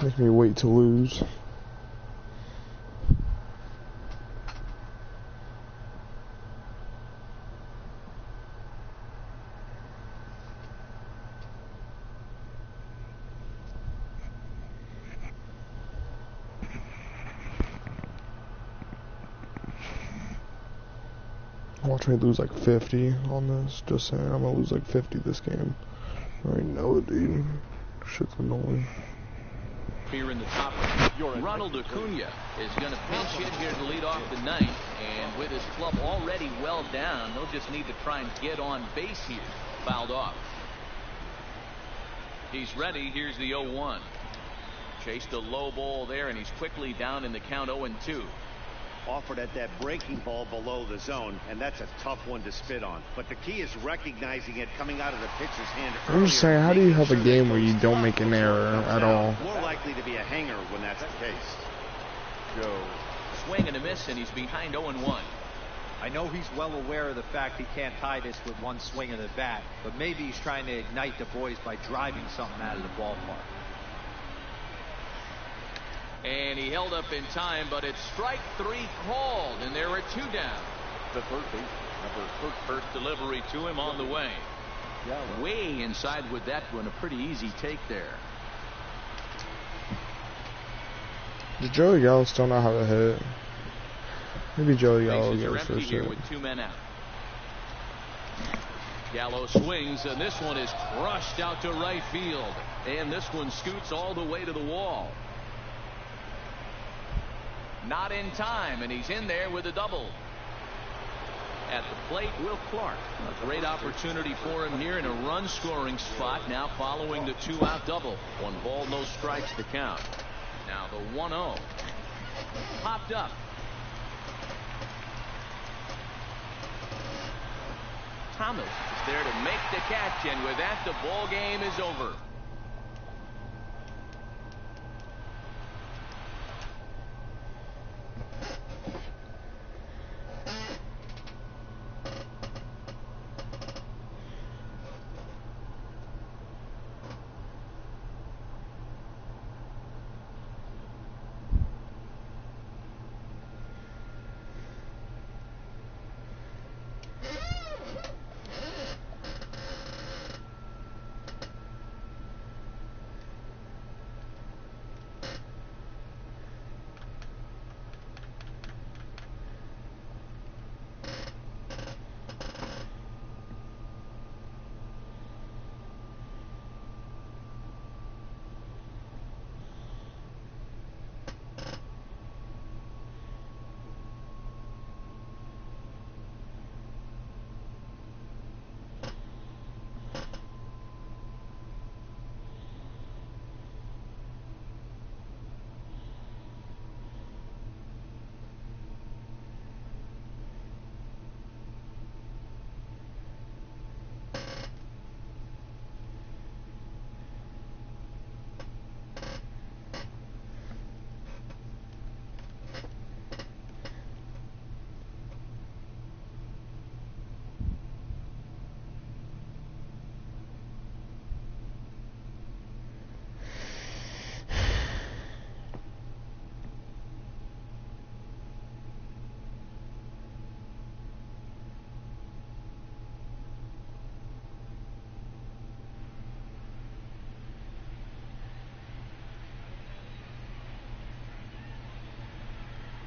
Make me wait to lose. Watch me lose like 50 on this. Just saying, I'm gonna lose like 50 this game. I already know it, dude. Shit's annoying. here in the top. Ronald Acuna is going to pinch hit here to lead off the ninth. And with his club already well down, he'll just need to try and get on base here. Fouled off. He's ready. Here's the 0-1. Chased a low ball there, and he's quickly down in the count 0-2. Offered at that breaking ball below the zone, and that's a tough one to spit on. But the key is recognizing it coming out of the pitcher's hand. I'm just saying, how do you have a game where you don't make an error at all? More likely to be a hanger when that's the case. Go. Swing and a miss, and he's behind 0-1. I know he's well aware of the fact he can't tie this with one swing of the bat, but maybe he's trying to ignite the boys by driving something out of the ballpark. And he held up in time, but it's strike 3 called, and there are 2 down. The third base, number 13. First delivery to him on the way. Gallo. Way inside with that one, a pretty easy take there. Does Joey Gallo still know how to hit? Maybe Joey Gallo Bases are gets empty first here hit. with 2 men out. Gallo swings, and this one is crushed out to right field. And this one scoots all the way to the wall. Not in time, and he's in there with a double. At the plate, Will Clark. A great opportunity for him here in a run-scoring spot now following the 2-out double. 1 ball, no strikes to count. Now the 1-0. Popped up. Thomas is there to make the catch, and with that, the ball game is over.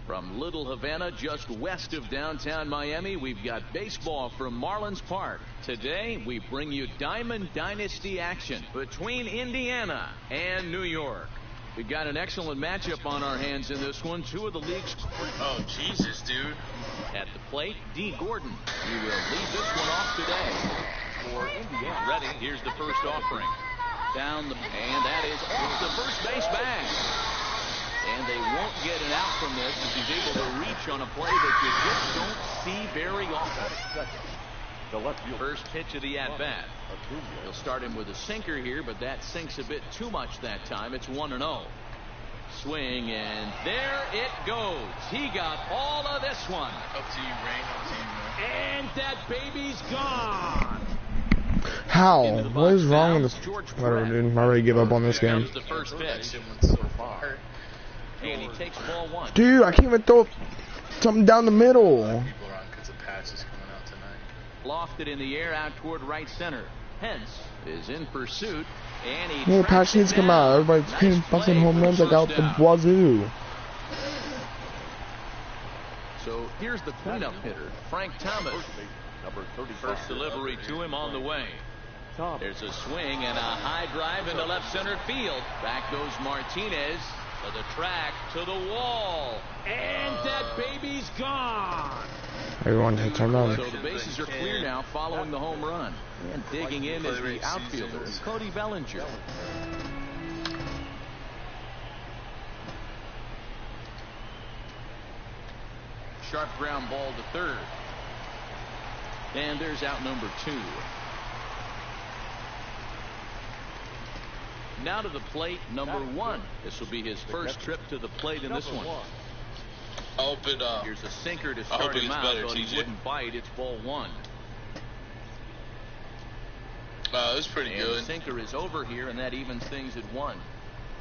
From Little Havana, just west of downtown Miami, we've got baseball from Marlins Park. Today, we bring you Diamond Dynasty action between Indiana and New York. We've got an excellent matchup on our hands in this one. 2 of the league's... Oh, Jesus, dude. At the plate, D. Gordon. He will lead this one off today. For Indiana. Ready, here's the first offering. Down the... And that is off the first base bag. And they won't get an out from this as he's able to reach on a play that you just don't see very often. The left field. First pitch of the at-bat. He'll start him with a sinker here, but that sinks a bit too much that time. It's 1-0. Swing, and there it goes. He got all of this one. Up to you, Rain. Up to you, man. And that baby's gone. How? What is wrong with this? Whatever, dude. I already give up on this game. The first pitch. And he takes ball 1. Dude, I can't even throw something down the middle. People around because the patch is coming out tonight. Lofted in the air out toward right center. Hence is in pursuit, and he Yeah, patch needs to come out. Everybody's hitting fucking home runs like out the wazoo. So here's the cleanup hitter, Frank Thomas. Number 35. First delivery to him on the way. Tom. There's a swing and a high drive into left center field. Back goes Martinez to the track, to the wall. And that baby's gone. Everyone hits home run. So the bases are clear now following the home run. And digging in is the outfielder, Cody Bellinger. Sharp ground ball to third. And there's out number 2. Now to the plate, number 1. This will be his first trip to the plate in this one. Here's a sinker to start him out, but he wouldn't bite. It's ball 1. That's pretty good. The sinker is over here, and that evens things at 1.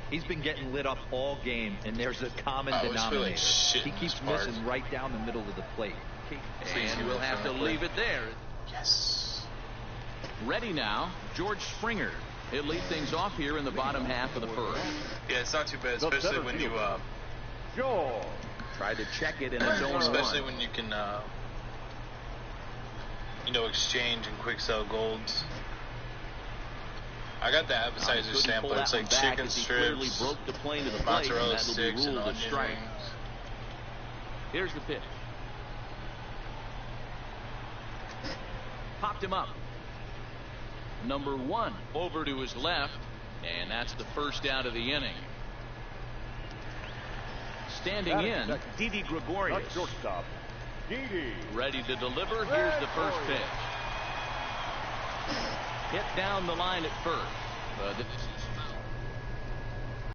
He's been getting lit up all game, and there's a common denominator. He keeps missing right down the middle of the plate. And we'll have to leave it there. Yes. Ready now, George Springer. He'll lead things off here in the bottom half of the first. Yeah, it's not too bad, especially when you George. Tried to check it in his own especially run. when you can exchange and quick sell golds. I got the appetizer sampler. It's like chicken strips, broke the plane to the plate, mozzarella and sticks, and onion strike. rings. Here's the pitch. Popped him up. Number 1 over to his left, and that's the first out of the inning. Standing in, Didi Gregorius. Shortstop, Didi. Ready to deliver. Here's the first pitch. Hit down the line at first. This is